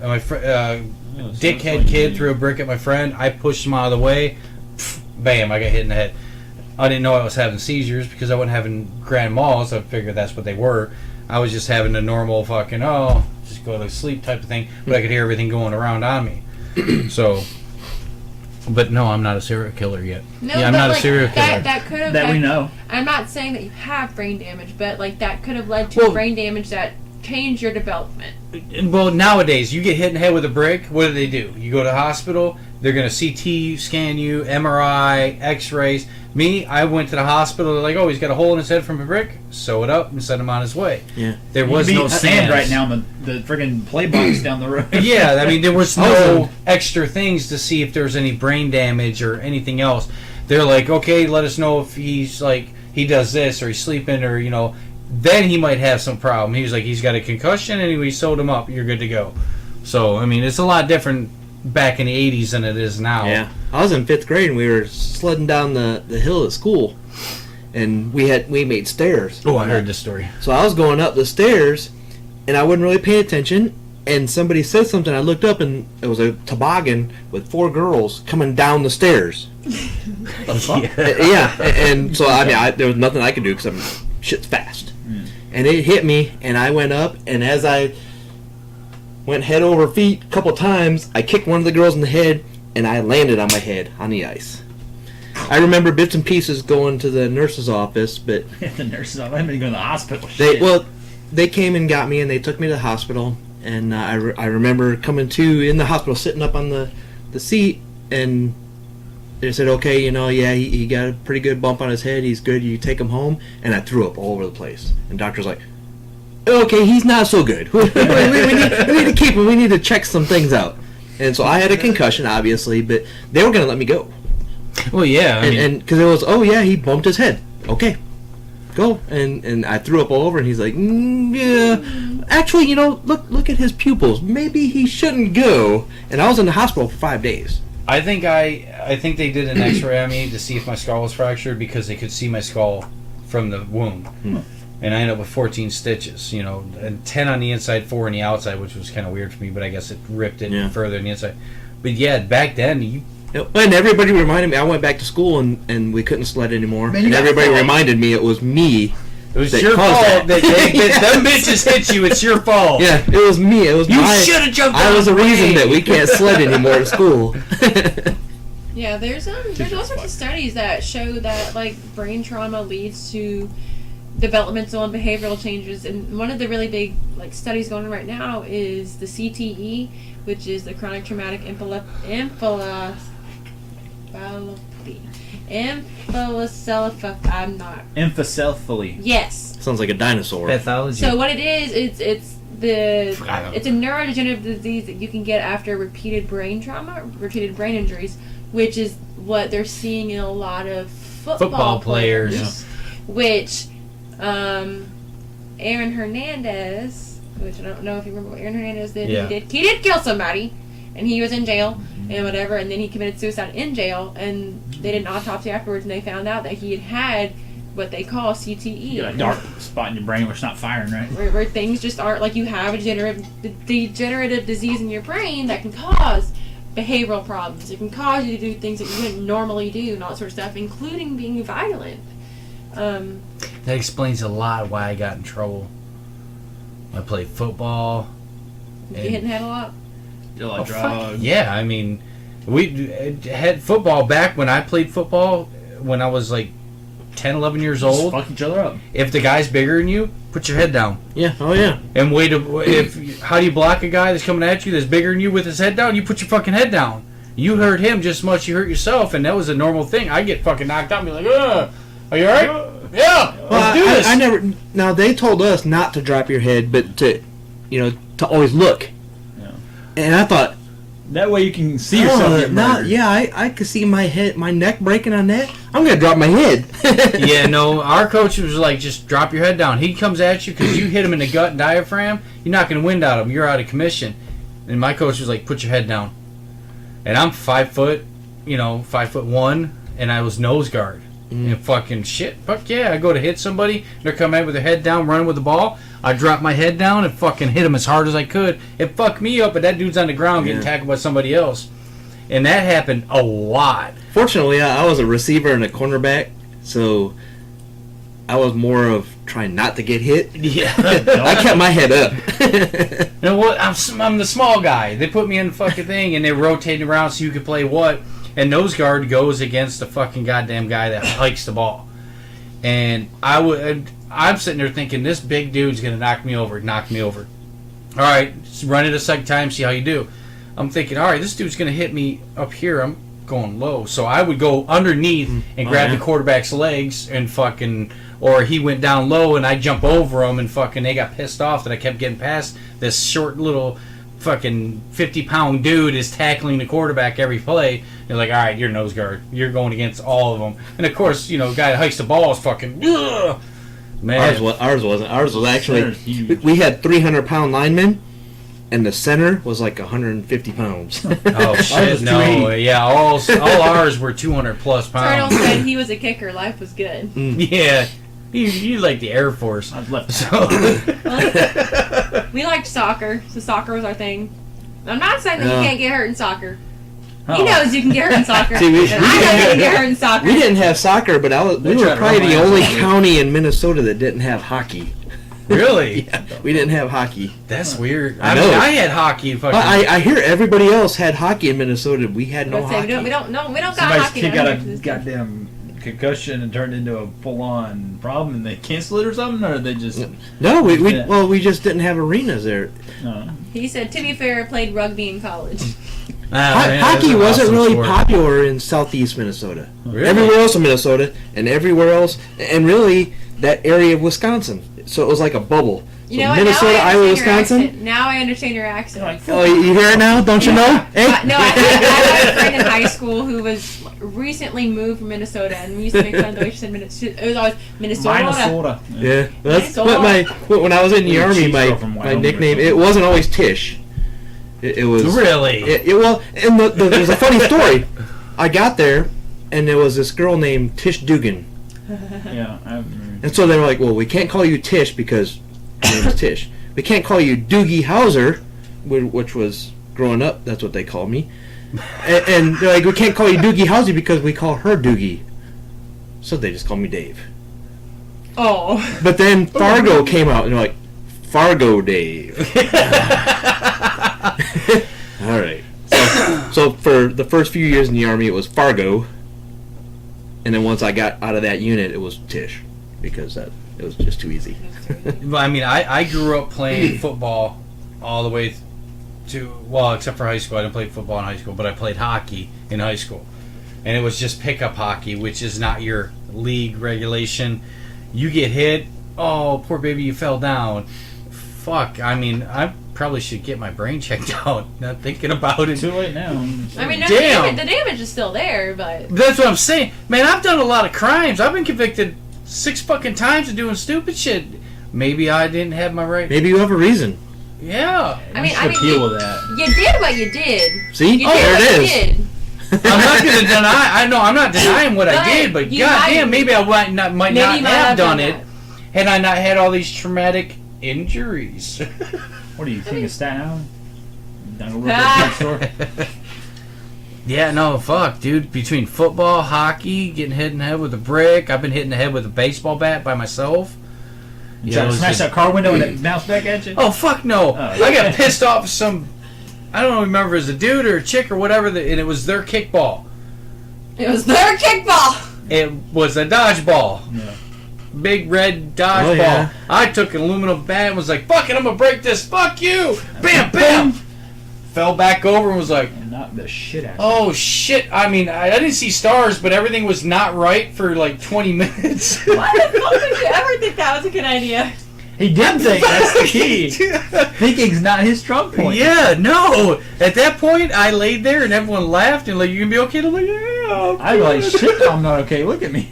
My dickhead kid threw a brick at my friend. I pushed him out of the way. Bam! I got hit in the head. I didn't know I was having seizures because I wasn't having grand malls. I figured that's what they were. I was just having a normal fucking just go to sleep type of thing. But I could hear everything going around on me. So. But no, I'm not a serial killer yet. No, yeah, I'm but not like, a serial killer. That could have. That we know. I'm not saying that you have brain damage, but like that could have led to brain damage that change your development. Well, nowadays, you get hit in the head with a brick, what do? You go to the hospital, they're going to CT scan you, MRI, x-rays. Me, I went to the hospital, they're like, oh, he's got a hole in his head from a brick, sew it up and send him on his way. Yeah. There was no sand scans. right now in the friggin' play box down the road. Yeah, I mean, there was no extra things to see if there's any brain damage or anything else. They're like, okay, let us know if he's like, he does this or he's sleeping or, then he might have some problem. He was like, he's got a concussion and we sewed him up. You're good to go. So, I mean, it's a lot different back in the 80s than it is now. Yeah. I was in 5th grade and we were sledding down the hill at school. And we made stairs. Oh, I heard this story. So I was going up the stairs and I wasn't really paying attention. And somebody said something. I looked up and it was a toboggan with 4 girls coming down the stairs. Yeah. And so, I mean, there was nothing I could do because shit's fast. And it hit me, and I went up, and as I went head over feet a couple times, I kicked one of the girls in the head, and I landed on my head on the ice. I remember bits and pieces going to the nurse's office, but The nurses, I haven't been going to the hospital. they came and got me, and they took me to the hospital, and I remember coming to in the hospital, sitting up on the seat, and they said, okay, he got a pretty good bump on his head. He's good. You take him home. And I threw up all over the place. And doctor's like, okay, he's not so good. we need to keep him. We need to check some things out. And so I had a concussion, obviously, but they were going to let me go. Well, yeah. And because it was, he bumped his head. Okay, go. And I threw up all over, and he's like, yeah. Actually, look at his pupils. Maybe he shouldn't go. And I was in the hospital for 5 days. I think they did an X-ray on me to see if my skull was fractured because they could see my skull from the wound, and I ended up with 14 stitches. And 10 on the inside, 4 on the outside, which was kind of weird for me. But I guess it ripped it further on the inside. But yeah, back then and everybody reminded me. I went back to school and we couldn't sled anymore. Man, and everybody reminded me it was me. It was your fault that them bitches hit you. It's your fault. Yeah, it was me. It was you should have jumped. I was the reason that we can't sled anymore at school. Yeah, there's all sorts of studies that show that brain trauma leads to developmental and behavioral changes, and one of the really big studies going on right now is the CTE, which is the chronic traumatic encephalopathy. Emphacephaly. Yes. Sounds like a dinosaur. Pathology. So what it is, it's a neurodegenerative disease that you can get after repeated brain trauma, repeated brain injuries, which is what they're seeing in a lot of football players. Yeah. Which Aaron Hernandez, which I don't know if you remember what Aaron Hernandez did. Yeah. He did kill somebody, and he was in jail and whatever, and then he committed suicide in jail, and they did an autopsy afterwards, and they found out that he had what they call CTE. You got a dark spot in your brain where it's not firing, right? Where things just aren't, you have a degenerative disease in your brain that can cause behavioral problems. It can cause you to do things that you wouldn't normally do and all that sort of stuff, including being violent. That explains a lot why I got in trouble. I played football. You hit in the head a lot? Did a lot of fuck drugs. yeah, I mean, we had football back when I played football when I was 10, 11 years old. Just fuck each other up. If the guy's bigger than you, put your head down. Yeah, oh yeah. And how do you block a guy that's coming at you that's bigger than you with his head down? You put your fucking head down. You hurt him just as much as you hurt yourself, and that was a normal thing. I get fucking knocked out and be like, are you alright? Yeah, let's do this. I never. Now they told us not to drop your head, but to always look. Yeah. And I thought that way you can see yourself get murdered. I could see my neck breaking on that. I'm gonna drop my head. Yeah, no, our coach was like, just drop your head down. He comes at you because you hit him in the gut and diaphragm. You're knocking wind out of him. You're out of commission. And my coach was like, put your head down. And I'm 5'1", and I was nose guard. And fucking shit. Fuck yeah. I go to hit somebody. They're coming at with their head down, running with the ball. I drop my head down and fucking hit him as hard as I could. It fucked me up, but that dude's on the ground getting tackled by somebody else. And that happened a lot. Fortunately, I was a receiver and a cornerback, so I was more of trying not to get hit. Yeah. I kept my head up. You know what? I'm the small guy. They put me in the fucking thing, and they rotated around so you could play what. And nose guard goes against the fucking goddamn guy that hikes the ball. And I'm sitting there thinking, this big dude's going to knock me over. All right, run it a second time, see how you do. I'm thinking, all right, this dude's going to hit me up here. I'm going low. So I would go underneath and grab the quarterback's legs and fucking, or he went down low and I jump over him and fucking they got pissed off that I kept getting past this short little fucking 50-pound dude is tackling the quarterback every play. They're like, all right, you're nose guard. You're going against all of them. And of course, you know, guy that hikes the ball is fucking, ugh. Man. Ours wasn't. Ours was actually, huge. we had 300-pound linemen, and the center was like 150 pounds. Oh shit! No, yeah, all ours were 200+ Colonel pounds. said he was a kicker. Life was good. Yeah, you like the Air Force. I was left. So We liked soccer, so soccer was our thing. I'm not saying that Yeah. you can't get hurt in soccer. He Oh. knows you can get hurt in soccer. See, And I know you can get hurt in soccer. We didn't have soccer, but we tried were to probably run the my only ass. county in Minnesota that didn't have hockey. really, Yeah, we didn't have hockey. that's weird. I I know. mean, I had hockey. Fucking, I hear everybody else had hockey in Minnesota. We had no Let's say hockey. we don't got Somebody's hockey kid down got here a to this day. goddamn concussion and turned into a full-on problem, and they cancel it or something, or they just No, Yeah. we just didn't have arenas there. no. He said, to be fair, I played rugby in college. Hockey wasn't really popular in southeast Minnesota. Really? Everywhere else in Minnesota, and everywhere else, and really that area of Wisconsin. So it was like a bubble. You So know what? Minnesota, now I Iowa, understand your Wisconsin. accent. Now I understand your accent. Oh, you hear it now? Don't you know? Hey. No, I had a friend in high school who was recently moved from Minnesota, and we used to make fun of the way she said Minnesota. It was always Minnesota. Minnesota. Yeah, that's Minnesota. when I was in the Little army. cheese My girl from my Wyoming nickname or it wasn't always Tish. It was Really? well, and there's a funny story. I got there, and there was this girl named Tish Dugan, Yeah, and so they were like, "Well, we can't call you Tish because her name is Tish. We can't call you Doogie Howser," which was growing up. That's what they called me. And they're like, "We can't call you Doogie Howser because we call her Doogie." So they just called me Dave. Oh. But then Fargo came out, and they're like, "Fargo Dave." All right. So for the first few years in the army, it was Fargo, and then once I got out of that unit, it was Tish, because it was just too easy. But I mean, I grew up playing football all the way to, well, except for high school. I didn't play football in high school, but I played hockey in high school. And it was just pickup hockey, which is not your league regulation. You get hit, oh, poor baby, you fell down. Fuck, I mean, I probably should get my brain checked out, not thinking about it. too late now. I mean, Damn. the damage is still there, but That's what I'm saying. Man, I've done a lot of crimes. I've been convicted 6 fucking times of doing stupid shit. Maybe I didn't have my right. Maybe you have a reason. Yeah. I mean, appeal with that. you did what you did. See, You oh, did there what it you is. did. I'm not going to deny. I know I'm not denying what I But did, but you goddamn, might- maybe I might not Maybe you might have done it that. had I not had all these traumatic injuries. What are you, king of Staten Island? Down to look Ah. at the store. Yeah, no, fuck, dude. Between football, hockey, getting hit in the head with a brick, I've been hit in the head with a baseball bat by myself. You trying to smash that car window and it bounced back at you? Oh fuck no! Oh. I got pissed off some. I don't remember if it was a dude or a chick or whatever, and it was their kickball. It was their kickball. It was a dodgeball. Yeah. Big red dodgeball. Oh, yeah. I took an aluminum bat and was like, fuck it, I'm gonna break this, fuck you! Bam, bam! Fell back over and was like, And knocked the shit out of you. oh shit. I mean, I didn't see stars, but everything was not right for like 20 minutes. Why the fuck would you ever think that was a good idea? He did think that's the key. Thinking's not his strong point. Yeah, no. At that point, I laid there and everyone laughed and like, you gonna be okay? And I'm like, yeah. I'd be like, shit, I'm not okay. Look at me.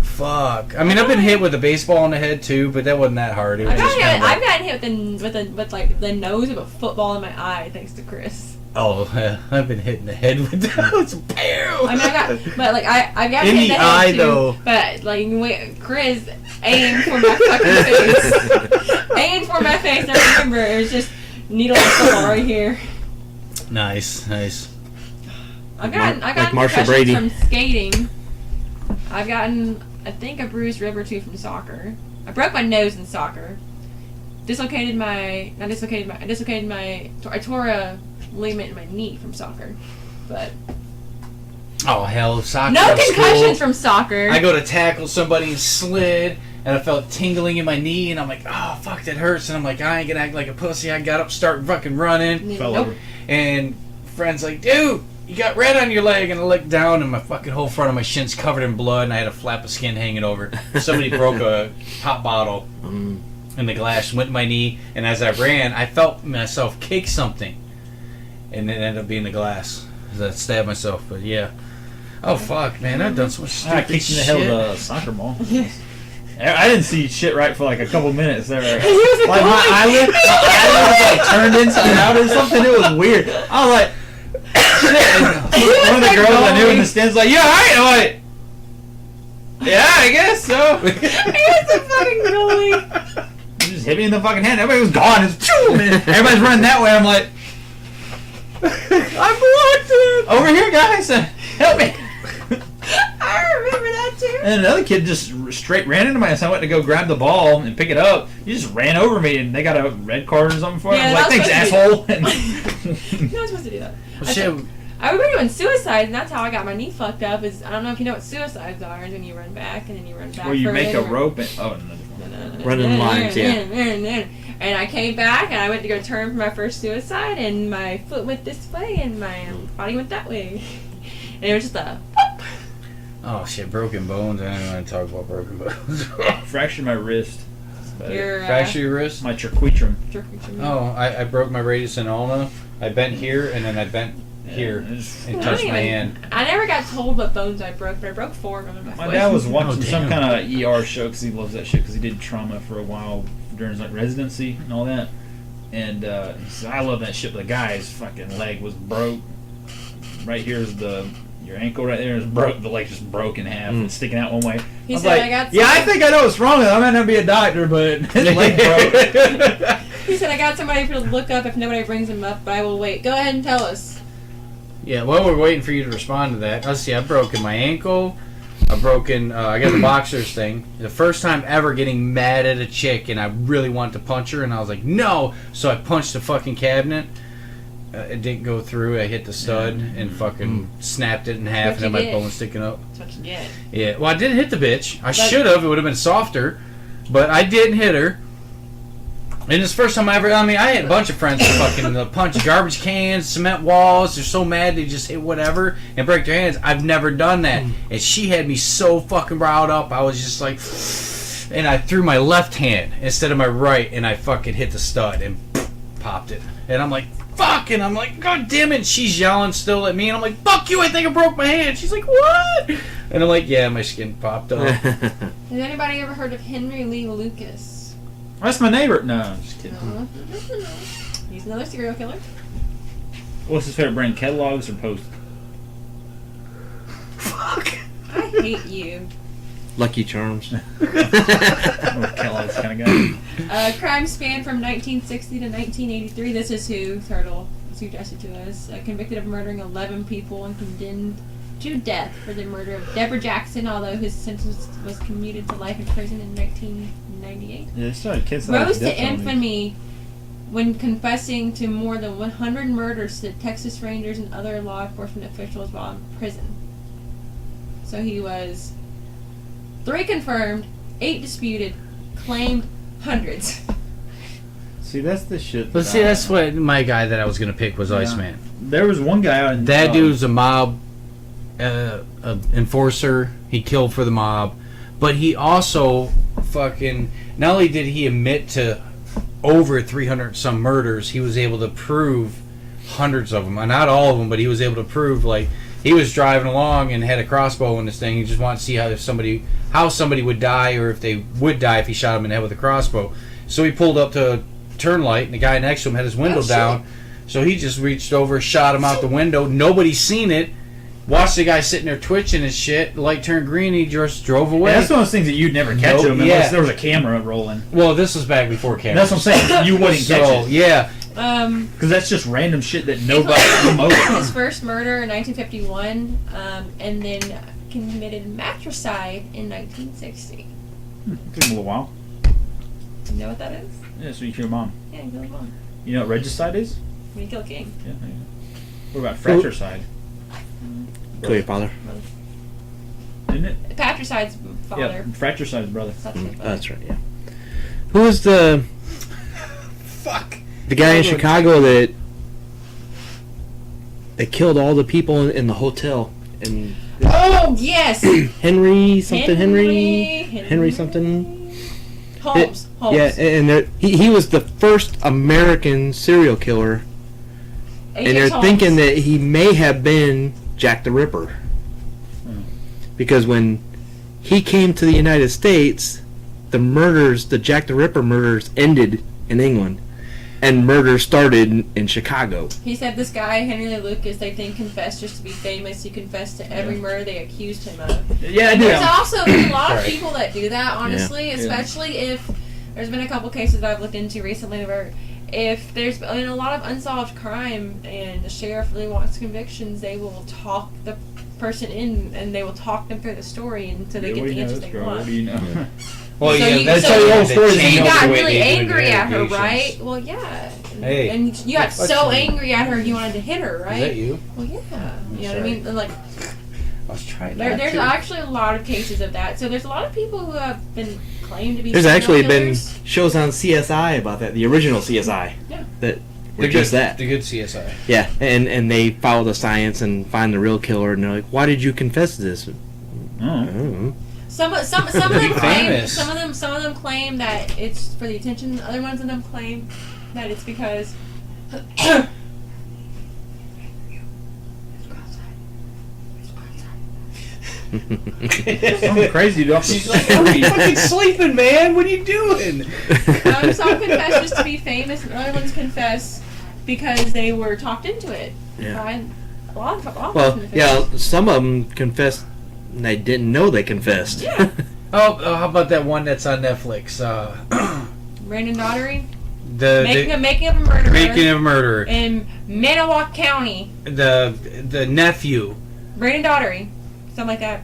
Fuck. I mean, I've been hit with a baseball in the head too, but that wasn't that hard. It was just kind I've of gotten hit with like the nose of a football in my eye, thanks to Chris. I've been hit in the head with those. Bam! I mean, I got In hit the in the head eye, too, though. But like, Chris aimed for my fucking face. Aimed for my face. I remember it was just needle and football right here. Nice. I got Like concussions Marsha Brady. from skating. I've gotten, I think, a bruised rib or two from soccer. I broke my nose in soccer. I tore a ligament in my knee from soccer. But Oh hell, soccer. no at concussions school. from soccer. I go to tackle somebody and slid, and I felt tingling in my knee, and I'm like, oh fuck, that hurts, and I'm like, I ain't gonna act like a pussy. I got up, start fucking running, Fell Nope. over. and friend's like, dude, you got red on your leg, and I looked down, and my fucking whole front of my shin's covered in blood, and I had a flap of skin hanging over. Somebody broke a pop bottle in the glass, went in my knee, and as I ran, I felt myself kick something, and it ended up being the glass. I stabbed myself, but yeah. Oh fuck, man! I've done so much I stupid kicked in the head shit. with a soccer ball. I didn't see shit right for like a couple minutes there. was Like my eyelid was like turned inside out or something. It was weird. I was like, shit. And one of the girls I knew in the stands was like, yeah, alright. I'm like, yeah, I guess so. He was a fucking goalie. He just hit me in the fucking hand. Everybody was gone. It's choo, man. Everybody's running that way. I'm like, I'm blocked. Over here, guys. Help me. I remember that too. And another kid just straight ran into my ass. I went to go grab the ball and pick it up. He just ran over me, and they got a red card or something for it. Yeah, I was like, thanks, asshole. You're not supposed to do that. Well, shit, I remember doing suicides, and that's how I got my knee fucked up. Is I don't know if you know what suicides are. Is when you run back and then you run back. Where you for make it, a or- rope and... Oh, no. Running lines, yeah. And I came back, and I went to go turn for my first suicide, and my foot went this way, and my body went that way. And it was just a... oh shit, broken bones. I don't want to talk about broken bones. Fractured my wrist. That's about it. Your, Fracture your wrist? My triquetrum. Oh, I broke my radius and ulna. I bent here, and then I bent here Yeah, it's- and I touched don't my even- hand. I never got told what bones I broke, but I broke 4 of them in my My foot. dad was watching Oh, some damn. kind of ER show because he loves that shit because he did trauma for a while during his like residency and all that. And he said, I love that shit. But the guy's fucking leg was broke. Right here's your ankle right there is broke. The leg just broke in half and sticking out one way. He I was said, like, I got yeah, I something- think I know what's wrong with it. I might not be a doctor, but his leg broke. He said, I got somebody to look up if nobody brings him up, but I will wait. Go ahead and tell us. Yeah, well, we're waiting for you to respond to that. Let's see, I've broken my ankle. I've broken, I got the boxer's thing. The first time ever getting mad at a chick, and I really wanted to punch her, and I was like, no! So I punched the fucking cabinet. It didn't go through. I hit the stud and fucking snapped it in half, and What then my you get? bone sticking up. That's what you get. Yeah, well, I didn't hit the bitch. I should have. It would have been softer. But I didn't hit her. And it's the first time I ever... I mean, I had a bunch of friends that fucking punch garbage cans, cement walls. They're so mad they just hit whatever and break their hands. I've never done that. And she had me so fucking riled up. I was just like... And I threw my left hand instead of my right, and I fucking hit the stud and popped it. And I'm like, fuck! And I'm like, God damn it! She's yelling still at me, and I'm like, fuck you! I think I broke my hand. She's like, what? And I'm like, yeah, my skin popped off. Has anybody ever heard of Henry Lee Lucas? That's my neighbor. No, I'm just kidding. No. He's another serial killer. What's his favorite brand? Kellogg's or Post? Fuck. I hate you. Lucky Charms. I'm a Kellogg's kind of guy. Crime spanned from 1960 to 1983. This is who Turtle suggested to us. Convicted of murdering 11 people and condemned to death for the murder of Deborah Jackson, although his sentence was commuted to life in prison in 1998. Yeah, they started kids Rose to infamy when confessing to more than 100 murders to Texas Rangers and other law enforcement officials while in prison. So he was 3 confirmed, 8 disputed, claimed hundreds. See, that's the shit. But see, that's what my guy that I was gonna pick was Yeah. Iceman. There was one guy out in That dude's a mob enforcer. He killed for the mob, but he also fucking. Not only did he admit to over 300 some murders, he was able to prove hundreds of them. Not all of them, but he was able to prove like he was driving along and had a crossbow in this thing. He just wanted to see how somebody would die, or if they would die if he shot him in the head with a crossbow. So he pulled up to a turn light, and the guy next to him had his window down. So he just reached over, shot him out the window. Nobody seen it. Watched the guy sitting there twitching and shit. The light turned green. He just drove away. Yeah, that's one of those things that you'd never catch Nope, him yeah. unless there was a camera rolling. Well, this was back before cameras. That's what I'm saying. You wouldn't So catch it yeah, because that's just random shit that nobody knows. His first murder in 1951, and then committed matricide in 1960. Took him a little while. You know what that is? Yeah, so you kill your mom. Yeah, he killed his mom. You know what regicide is? When you kill a king. Yeah. What about fratricide? Kill your father. Isn't it? Patricide's father. Yeah, fratricide's brother. That's his brother. That's right. Yeah. Who was the Fuck. the guy in Chicago that killed all the people in the hotel? And Oh yes, Henry something. Henry something. Holmes. Holmes. Yeah, and he was the first American serial killer, and they're Holmes. thinking that he may have been Jack the Ripper. Because when he came to the United States, the Jack the Ripper murders ended in England, and murder started in Chicago. He said this guy, Henry Lee Lucas, they think confessed just to be famous. He confessed to every murder they accused him of. Yeah, I And do. there's a lot of Right. people that do that, honestly, especially if there's been a couple cases that I've looked into recently where if there's been a lot of unsolved crime and the sheriff really wants convictions, they will talk the person in and they will talk them through the story until they get the answers they want. What do you know? Well, So yeah, you- that's so how you- the whole story. So you changes got the way really they do angry at her, interrogations. right? Well, yeah. Hey. And you got What's so your name? angry at her you wanted to hit her, right? Is that you? Well, yeah. You know what I Sorry. mean? And, like, I was trying there's to. actually a lot of cases of that. So there's a lot of people who have been claimed to be There's serial actually killers. been shows on CSI about that, the original CSI. Yeah. That were just that. The good CSI. Yeah, and they follow the science and find the real killer, and they're like, "Why did you confess to this?" Oh. Oh. Some of them claim famous. some of them claim that it's for the attention. Other ones of them claim that it's because Something crazy, dog. She's like, "Are you fucking sleeping, man? What are you doing?" some confess just to be famous, and other ones confess because they were talked into it. Yeah. By a lot of Well, them yeah, some of them confessed, and they didn't know they confessed. Yeah. Oh, how about that one that's on Netflix? Brandon Daughtery The making of a murderer Making of a Murderer. in Manawak County. The nephew. Brandon Daughtery, something like that.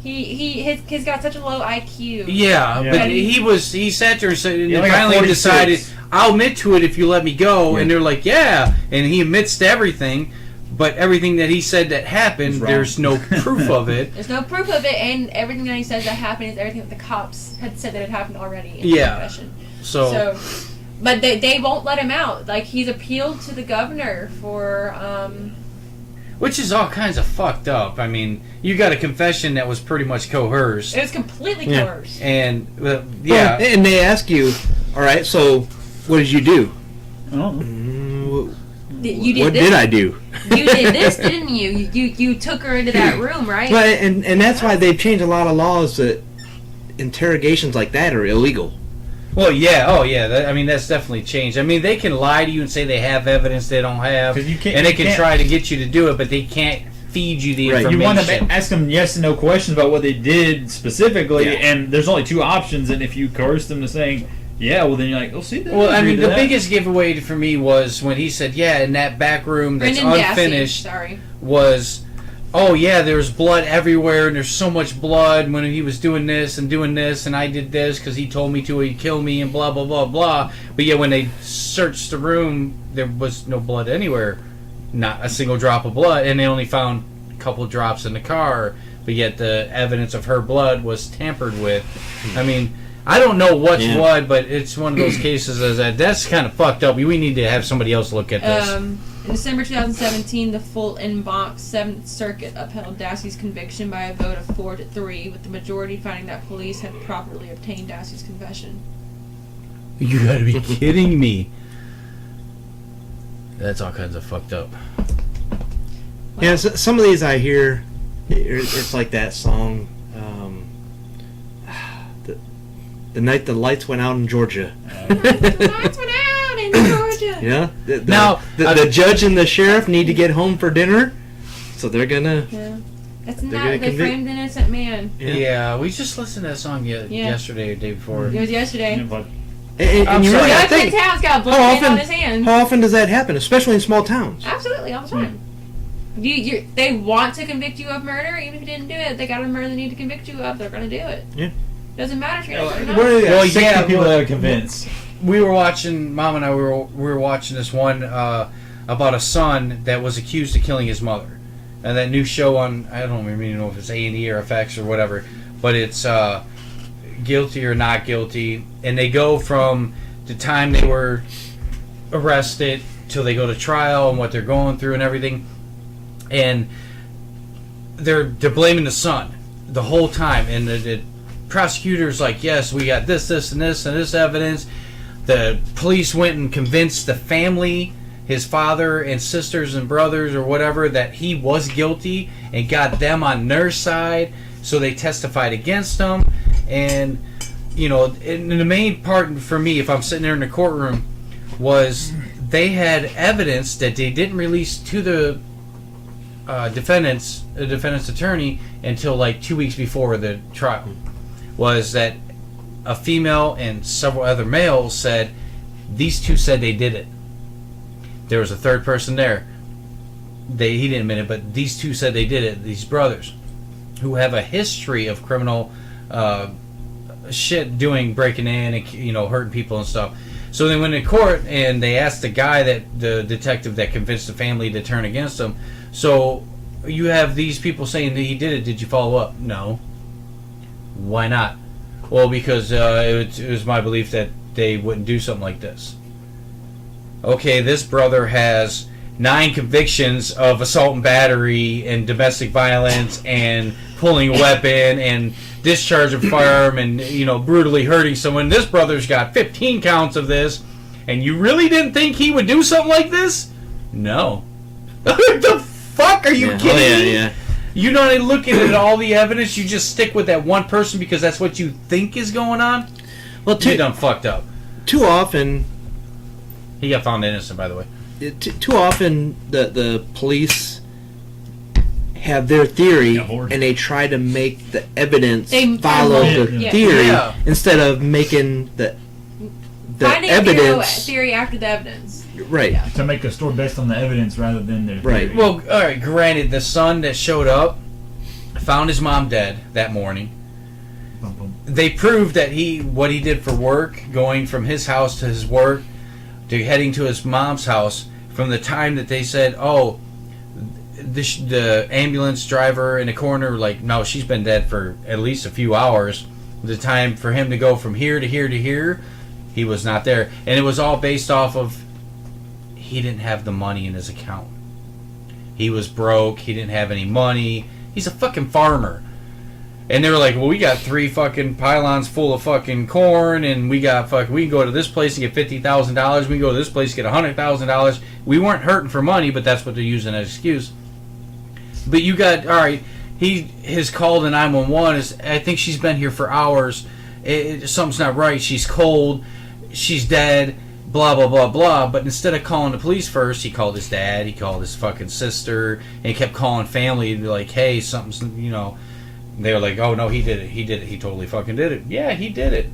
He's got such a low IQ. Yeah, Yeah. but he sat there and said, and He only got finally 46. decided, I'll admit to it if you let me go. Yeah. And they're like, yeah. And he admits to everything, but everything that he said that happened, Was wrong. there's no proof of it. There's no proof of it, and everything that he says that happened is everything that the cops had said that had happened already in the Yeah. confession. So, But they won't let him out. Like, he's appealed to the governor for, which is all kinds of fucked up. I mean, you got a confession that was pretty much coerced. it was completely Yeah. coerced. And, Well, yeah. and they ask you, all right, so what did you do? Oh. You did What this. did I do? You did this, didn't you? You took her into that room, right? Well, and that's why they've changed a lot of laws that interrogations like that are illegal. Well, yeah, oh yeah. I mean, that's definitely changed. I mean, they can lie to you and say they have evidence they don't have, 'Cause you can't- and they you can can't- try to get you to do it, but they can't feed you the Right. You information. want to ask them yes and no questions about what they did specifically, Yeah. and there's only two options. And if you coerce them to saying, "Yeah," well, then you're like, "Oh, see." Well, I mean, the biggest giveaway for me was when he said, "Yeah, in that back room that's Brendan Dassey, unfinished sorry. was." Oh yeah, there's blood everywhere, and there's so much blood when he was doing this, and I did this because he told me to, he'd kill me, and blah blah blah blah. But yeah, when they searched the room, there was no blood anywhere, not a single drop of blood, and they only found a couple drops in the car. But yet the evidence of her blood was tampered with. I mean, I don't know what's Yeah. what, but it's one of those cases that's kind of fucked up. We need to have somebody else look at this. In December 2017, the Fulton Bonk 7th Circuit upheld Dassey's conviction by a vote of 4-3, with the majority finding that police had properly obtained Dassey's confession. You gotta be kidding me. That's all kinds of fucked up. Yeah, some of these I hear, it's like that song, the night the lights went out in Georgia. The lights went out in Georgia. Yeah. Now, The judge and the sheriff need to get home for dinner, so they're gonna. Yeah. That's They're not. gonna They convict- framed an innocent man. Yeah. We just listened to that song yesterday or the day before. It was yesterday. And I'm you sorry. really Judge gotta in think, town's got blood how stain on often- his hand. how often does that happen, especially in small towns? Absolutely, all the time. They want to convict you of murder, even if you didn't do it. They got a murder they need to convict you of. They're going to do it. Yeah. Doesn't matter if you're innocent or not. Well, Well, 60 yeah, people well- that are convinced. We were watching. Mom and I we were watching this one about a son that was accused of killing his mother, that new show on, I don't even know if it's A&E or FX or whatever, but it's Guilty or Not Guilty, and they go from the time they were arrested till they go to trial and what they're going through and everything, and they're blaming the son the whole time, and the prosecutor's like, yes, we got this and this evidence. The police went and convinced the family, his father and sisters and brothers or whatever, that he was guilty and got them on their side, so they testified against him. And and the main part for me, if I'm sitting there in the courtroom, was they had evidence that they didn't release to the defendant's attorney until like 2 weeks before the trial. Was that a female and several other males said these two said they did it. There was a third person there. He didn't admit it, but these two said they did it. These brothers, who have a history of criminal shit, breaking in and hurting people and stuff. So they went to court and they asked the detective that convinced the family to turn against him. So you have these people saying that he did it. Did you follow up? No. Why not? Well, because it was my belief that they wouldn't do something like this. Okay, this brother has 9 convictions of assault and battery and domestic violence and pulling a weapon and discharge of firearm and brutally hurting someone. This brother's got 15 counts of this, and you really didn't think he would do something like this? No. What the fuck are you kidding me? Yeah. You're not looking at all the evidence. You just stick with that one person because that's what you think is going on. Well, you done fucked up. Too often, he got found innocent, by the way. Too often, the police have their theory, and they try to make the evidence follow the theory instead of making the finding evidence theory after the evidence. Right. Yeah. To make a story based on the evidence rather than their theory. Right. Well, all right, granted, the son that showed up found his mom dead that morning. They proved that what he did for work, going from his house to his work, to heading to his mom's house, from the time that they said, oh, the ambulance driver in the corner, like, no, she's been dead for at least a few hours. The time for him to go from here to here to here, he was not there. And it was all based off of he didn't have the money in his account. He was broke. He didn't have any money. He's a fucking farmer. And they were like, well, we got 3 fucking pylons full of fucking corn, and we can go to this place and get $50,000. We can go to this place and get $100,000. We weren't hurting for money, but that's what they're using as an excuse. But you got, all right, his call to 911 is, I think she's been here for hours. Something's not right. She's cold. She's dead. Blah, blah, blah, blah. But instead of calling the police first, he called his dad. He called his fucking sister. And he kept calling family and be like, hey, something's, They were like, oh, no, he did it. He did it. He totally fucking did it. Yeah, he did it.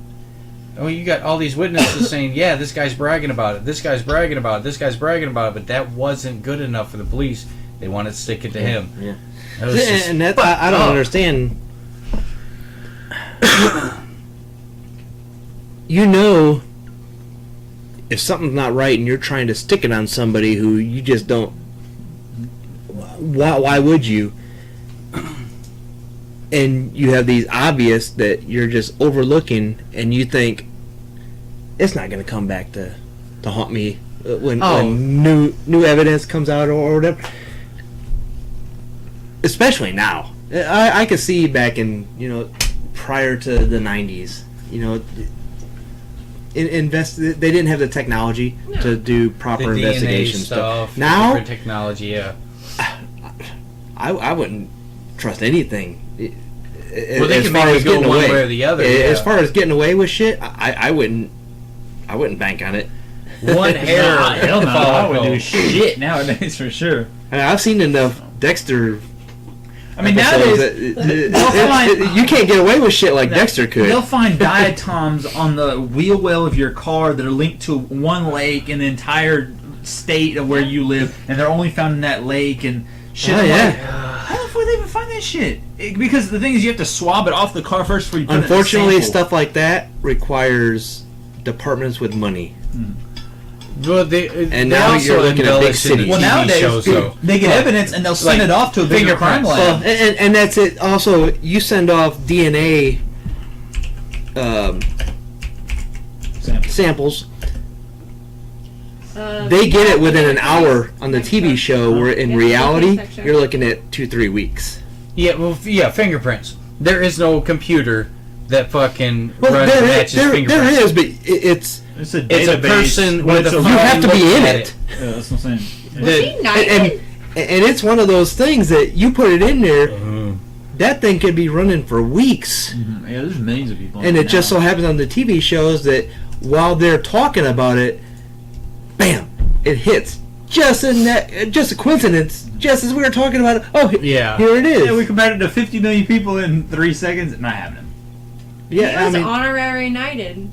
Oh, you got all these witnesses saying, yeah, this guy's bragging about it. This guy's bragging about it. This guy's bragging about it. But that wasn't good enough for the police. They wanted to stick it to him. Yeah. And that's, I don't understand. If something's not right and you're trying to stick it on somebody who you just don't, why would you? And you have these obvious that you're just overlooking, and you think it's not going to come back to haunt me when new evidence comes out or whatever. Especially now, I could see back in prior to the 90s, they didn't have the technology to do proper investigation stuff. Now, different technology, yeah. I wouldn't trust anything. Well, they can maybe go one way or the other. As far as getting away with shit, I wouldn't bank on it. One hair. Hell no, I would do shit nowadays for sure. I've seen enough Dexter. I mean, nowadays you can't get away with shit like Dexter could. They'll find diatoms on the wheel well of your car that are linked to one lake in the entire state of where you live, and they're only found in that lake and shit. How the fuck would they even find that shit? Because the thing is, you have to swab it off the car first before you put it in the Unfortunately, sample. stuff like that requires departments with money. Well, And now you're looking at big cities. Well, TV nowadays shows, though. they get evidence and they'll send Like it off to a bigger crime fingerprints. lab. Well, and that's it. Also, you send off DNA samples. They get it within an hour on the TV show, where in Yeah, reality, section. you're looking at 2-3 weeks. Yeah, well, yeah, fingerprints. There is no computer that fucking Well, runs and matches there fingerprints. is, but it's It's a database. It's a person but with it's a you phone have to be looking in at it. Yeah, that's what I'm saying. Was he knighted? And it's one of those things that you put it in there, Mhm. that thing could be running for weeks. Mhm. Yeah, there's millions of people. And on it just so now. happens on the TV shows that while they're talking about it, bam, it hits. Just a coincidence. Just as we were talking about it, Yeah. here it is. Yeah, we compared it to 50 million people in 3 seconds. Not happening. Yeah, He I was mean, honorary knighted.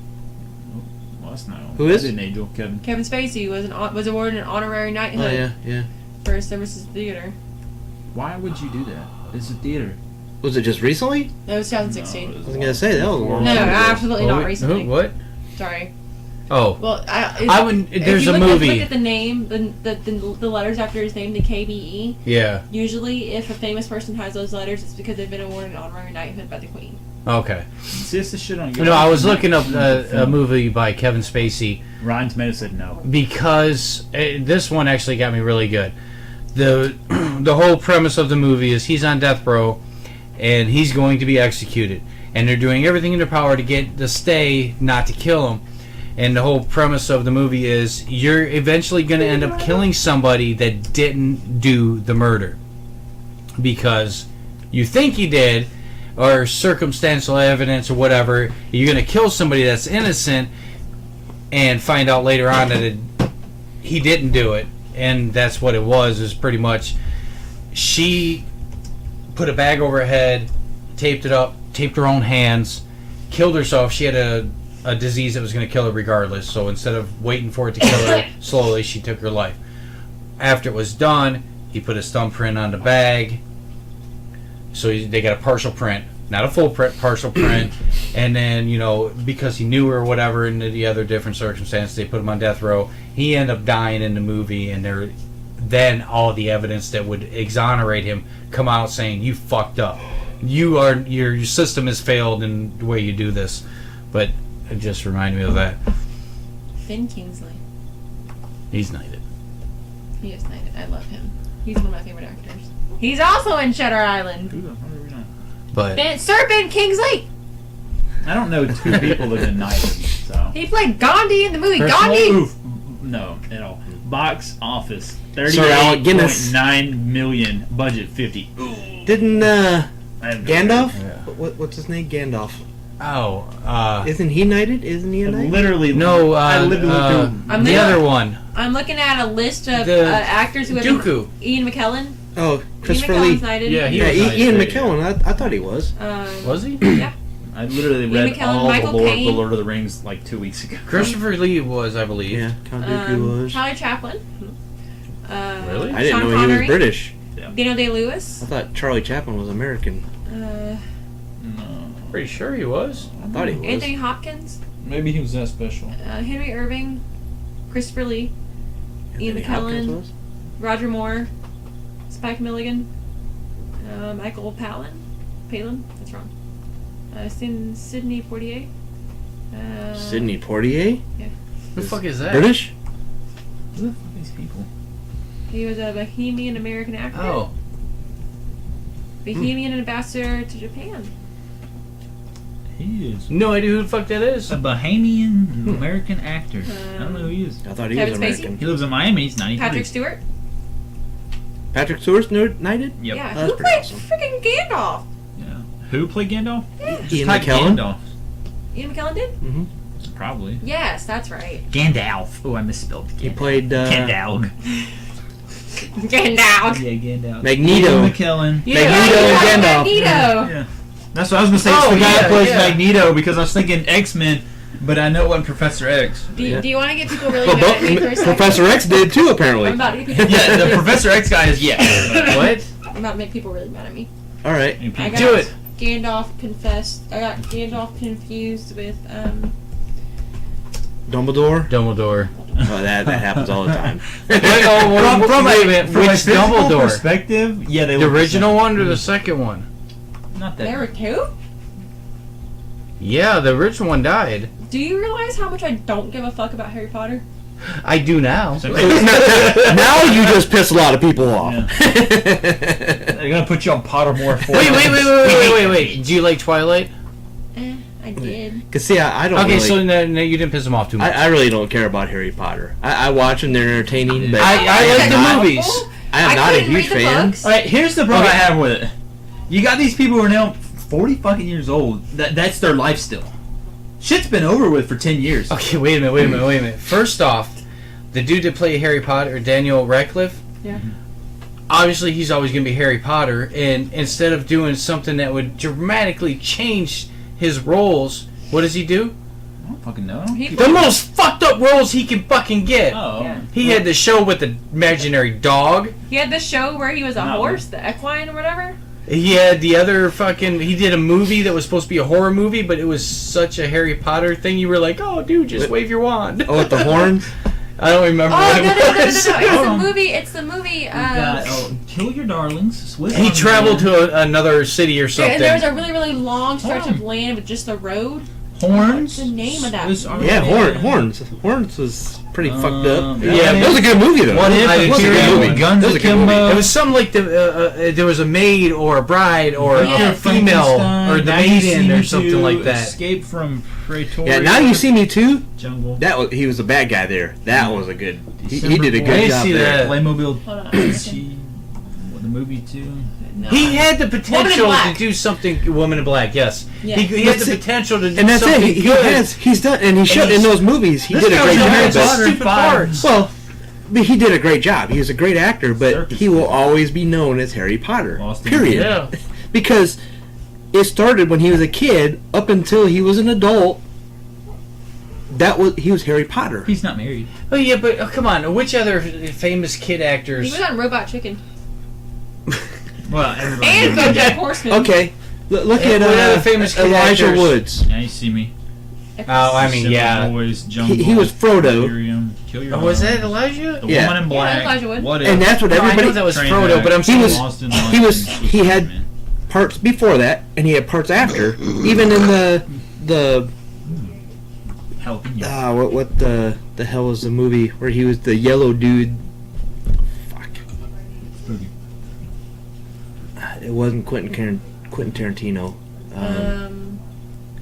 Well, that's not. Who is? I didn't Angel Kevin. Kevin Spacey was awarded an honorary knighthood yeah. for his services to theater. Why would you do that? It's a theater. Was it just recently? That was 2016. I was gonna say that was a long No, time ago. absolutely not Who- recently. What? Sorry. Oh. Well, I wouldn't- if there's you a look movie. Look at the name, the letters after his name, the KBE. Yeah. Usually, if a famous person has those letters, it's because they've been awarded an honorary knighthood by the Queen. Okay. See, it's the shit on No, I was looking up a movie by Kevin Spacey Ryan Tomato said no. because this one actually got me really good. The whole premise of the movie is he's on death row and he's going to be executed, and they're doing everything in their power to get the stay not to kill him. And the whole premise of the movie is you're eventually going to end up killing somebody that didn't do the murder because you think you did, or circumstantial evidence or whatever. You're going to kill somebody that's innocent and find out later on that he didn't do it. And that's what it was, is pretty much she put a bag over her head, taped it up, taped her own hands, killed herself. She had a disease that was going to kill her regardless. So instead of waiting for it to kill her slowly, she took her life. After it was done, he put his thumbprint on the bag. So they got a partial print, not a full print, partial print. And then, because he knew her or whatever, and the other different circumstances, they put him on death row. He ended up dying in the movie, and then all the evidence that would exonerate him come out saying, you fucked up. Your system has failed in the way you do this. But it just reminded me of that. Ben Kingsley. He's knighted. He is knighted. I love him. He's one of my favorite actors. He's also in Shutter Island. Who the fuck are we not? But Sir Ben Kingsley. I don't know 2 people that are nice. So. He played Gandhi in the movie Personal- Gandhi. Oof. No, at all. Box office. Sir Alec Guinness. 38.9 million. Budget 50. Didn't I have no Gandalf? idea. What's his name? Gandalf. isn't Isn't he knighted? Isn't he a knight? Literally. no, I literally I'm the there. other one, I'm looking at a list of The actors who have Dooku. Ian McKellen. Oh, Christopher Ian Lee. McKellen's knighted. Yeah, he Yeah, was knighted. Ian McKellen. I thought he was. Was he? Yeah. I literally Ian read McKellen, all Michael the Caine. Lord of the Rings like 2 weeks ago. Christopher Lee was, I believe. Yeah, Count Dooku was. Charlie Chaplin. Really? I didn't Sean know Connery. he was British. Daniel Day-Lewis. I thought Charlie Chaplin was American. No. Pretty sure he was. I thought he was. Anthony Hopkins. Maybe he was that special. Henry Irving. Christopher Lee. Ian Anthony Hopkins McKellen. was? Roger Moore. Spike Milligan. Michael Palin. That's wrong. Sidney Poitier. Sidney Poitier? Who the fuck is that? British? Who the fuck are these people? He was a Bohemian American actor. Oh, Bohemian ambassador to Japan. He is no idea who the fuck that is. a Bahamian American actor. I don't know who he is. I thought he Kevin was Spacey? American. He lives in Miami. He's 93. Patrick Stewart. Patrick Stewart's knighted? Yep. Yeah. That's Who pretty played awesome. freaking Gandalf? Yeah. Who played Gandalf? Ian Type McKellen? Gandalf. Ian McKellen did? Mm-hmm. Probably. Yes, that's right. Gandalf. Oh, I misspelled. He played Gandalf. Gandalf. Yeah, Gandalf. Magneto. Ian McKellen. Magneto and Gandalf. Magneto. Yeah. That's what I was gonna say. It's Oh, the guy yeah, that plays yeah. Magneto because I was thinking X-Men, but I know it wasn't Professor X. Do Yeah. you want to get people really Well, mad at me for a second? Professor X did too, apparently. I'm about to get people Yeah, the Professor X guy is What? I'm about to make people really mad at me. All right. I got Do it. Gandalf confessed. I got Gandalf confused with Dumbledore. Dumbledore. Well, that happens all the time. Wait a minute. From a Which physical Dumbledore? perspective, yeah, they The look original same. one or the second one? Not that. There were two? Yeah, the original one died. Do you realize how much I don't give a fuck about Harry Potter? I do now. So- Now you just piss a lot of people off. They're gonna put you on Pottermore for Wait. Do you like Twilight? I did. Cause see, I don't. Okay, really, so no, you didn't piss him off too much. I really don't care about Harry Potter. I watch them; they're entertaining. But I like the not- movies. I am not a couldn't huge read the fan. books. All right, here's the problem Okay. I have with it. You got these people who are now 40 fucking years old. That's their life still. Shit's been over with for 10 years. Okay, wait a minute. First off, the dude that played Harry Potter, Daniel Radcliffe, Yeah. obviously he's always going to be Harry Potter, and instead of doing something that would dramatically change his roles, what does he do? I don't fucking know. The most fucked up roles he can fucking get. Oh. Yeah. He had the show with the imaginary dog. He had this show where he was a No. horse, the equine or whatever. He had the other fucking... He did a movie that was supposed to be a horror movie, but it was such a Harry Potter thing. You were like, oh, dude, just wave your wand. Oh, with the horns. I don't remember Oh, what no. it was. It's the movie. Kill Your Darlings. Swiss He Army traveled Man, to another city or something. And there was a really, really long stretch of Oh. land with just a road. Horns. What's the name of that? Swiss Army Yeah, Man. Horns. Horns was pretty fucked up. Yeah, That was a good movie though. What if I it did was a too. good movie? Guns That was a good Akimbo. movie. It was something like there was a maid or a bride or Yeah. a female or the Now You See maiden Me or something Too, like that. Escape from Pretoria. Yeah, Now You See Me Too. Jungle. He was the bad guy there. That was a good. He did a December good I job see there. that. Playmobil. Hold on. The movie too. No. He had the potential to Black. do something. Woman in Black, yes. Yeah. He had That's the it. potential to do And that's something it. good. He's done, and he showed in those movies. He This did a guy great was in job. Harry but- Potter. Stupid parts. Well, but he did a great job. He was a great actor, but Circus he will Freak. always be known as Harry Potter. Lost in Period. Yeah. Because it started when he was a kid up until he was an adult. He was Harry Potter. He's not married. Oh yeah, but come on. Which other famous kid He actors? was on Robot Chicken. Well, everybody. And knows. BoJack Horseman. Okay, look Yeah, at what other famous kid Elijah actors? Woods. Now You See Me. Oh, I mean, Simple yeah. Boys, Jungle, He was Frodo, Delirium, Kill Your Oh, was that Darlings, Elijah? The Yeah. Woman in Yeah, Black. Elijah Wood. What If? and that's what No, I everybody. know that was Trainwreck, Frodo, but I'm He saying was- Lost in he had parts before that, and he had parts after. Even in the Jalapeno. what the hell was the movie where he was the yellow dude? Fuck. It wasn't Quentin Tarantino.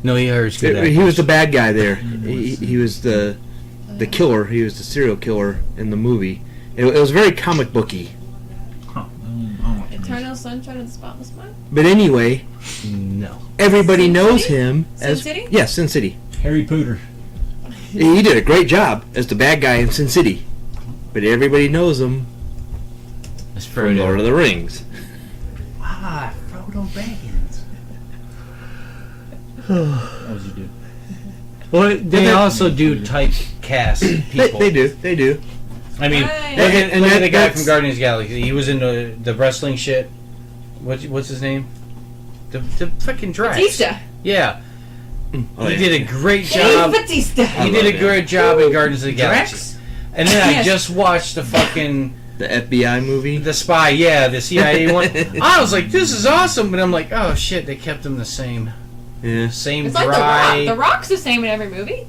No, he was good. He was the bad guy there. He was the killer. He was the serial killer in the movie. It was very comic booky. Huh. Oh, Eternal Sunshine of the Spotless Mind. But anyway, No. everybody Sin knows City? him Sin as City? Yeah, Sin City. Harry Potter. He did a great job as the bad guy in Sin City. But everybody knows him It's from Lord of the Rings. Ah, Frodo Baggins. What was you do? Well, they that- also do typecast people. They do. I mean, Right. look at, And look at the guy that's- from Guardians of the Galaxy. He was in the wrestling shit. What's his name? The fucking Drax. Batista. Yeah, Oh, he yeah. did a great Dave job. Batista. He did a great job in Guardians of the Galaxy. Drax? And then I Yes. just watched the fucking The FBI movie. the spy. Yeah, the CIA one. I was like, this is awesome, but I'm like, oh shit, they kept him the same, Yeah. same It's like dry. The Rock. The Rock's the same in every movie.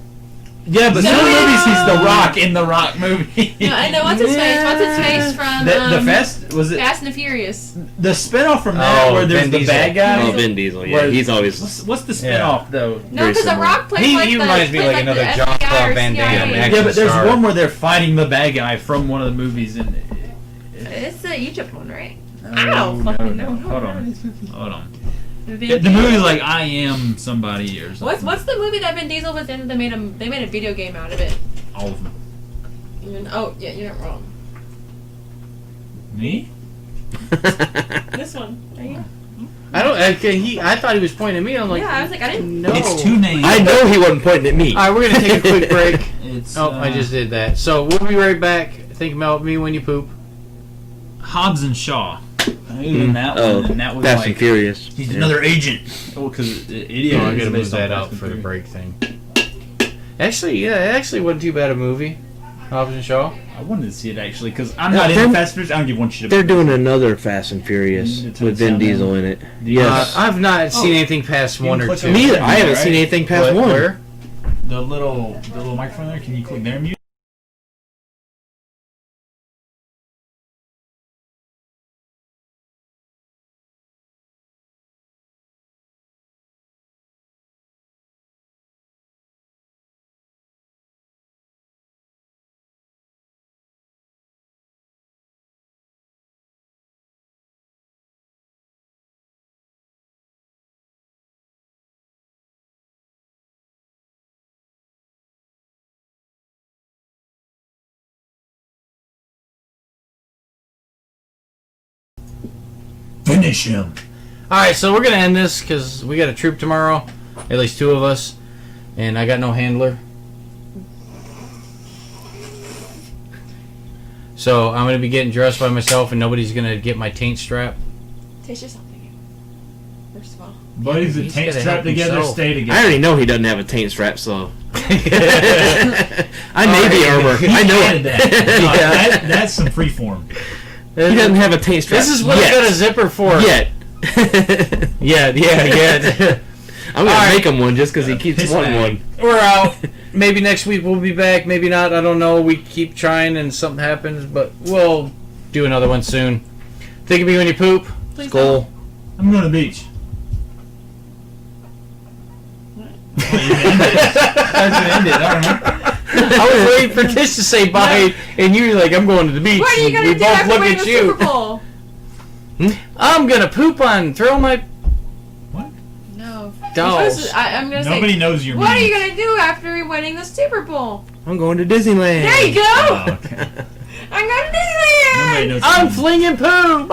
Yeah, but No. some movies he's the Rock in the Rock movie. No, I know. What's his face? What's his face from The Fast was it Fast and the Furious? the spinoff from that Oh, where there's Vin the Diesel. bad guy? Oh, Vin Diesel. Yeah, Where- he's always. What's the Yeah. spinoff though? No, Very because The similar. Rock plays He- like he the, reminds me plays like another the John FBI Claude or Van Damme CIA. action. Yeah, but there's star. one where they're fighting the bad guy from one of the movies, and It's the Egypt one, right? no, I don't fucking know. Hold on, hold on. Vin The Diesel. movie's like I Am Somebody or something. What's the movie that Vin Diesel was in? They made a video game out of it. All of them? Oh yeah, you're not wrong. Me? This one. Are you? I don't. I thought he was pointing at me. I'm like, Yeah, I was like, I didn't. No. It's two names. I know he wasn't pointing at me. All right, we're gonna take a quick break. It's Oh, I just did that. So we'll be right back. Think about me when you poop. Hobbs and Shaw. In that Oh, one, and that was Fast like and Furious. he's Yeah. another agent. Oh, because idiot. Oh, I is gotta move based on that Fast out and for the Furious. break thing. Actually, yeah, it actually wasn't too bad a movie. Hobbs and Shaw. I wanted to see it actually because I'm not they're- into Fast and Furious. I don't give one shit. They're about doing another Fast and Furious Mm, with Vin sound Diesel in it. Yes. I've not seen anything past You can 1 or click 2. on Me it. either. I haven't Right? seen anything past one. Where? the little microphone there. Can you click there and mute? Finish him. Alright, so we're going to end this because we got a troop tomorrow. At least 2 of us. And I got no handler. So I'm going to be getting dressed by myself and nobody's going to get my taint strap. Taste yourself again. First of all. Buddies that He's taint gotta strap help together, himself. stay I together. already know he doesn't have a taint strap, so I may be armor. He I know added it. that. That's some free form. He doesn't have a taint strap. This is what yet. I got a zipper for. Yet. Yeah. I'm gonna Alright. make him one just because he keeps Piss wanting bag. one. We're out. Maybe next week we'll be back. Maybe not. I don't know. We keep trying and something happens, but we'll do another one soon. Think of me when you poop. Please Skull. I'm going to the beach. That's gonna end it. I don't know. I was waiting for Tish to say bye, and you were like, "I'm going to the beach." What are you And gonna we do both after look winning at the you. Super Bowl? I'm gonna poop on. Throw my What? No. dolls. I'm gonna Nobody say. knows your What are meaning. you gonna do after winning the Super Bowl? I'm going to Disneyland. There you go. Oh, okay. I'm going to Disneyland. Nobody knows. I'm flinging poo.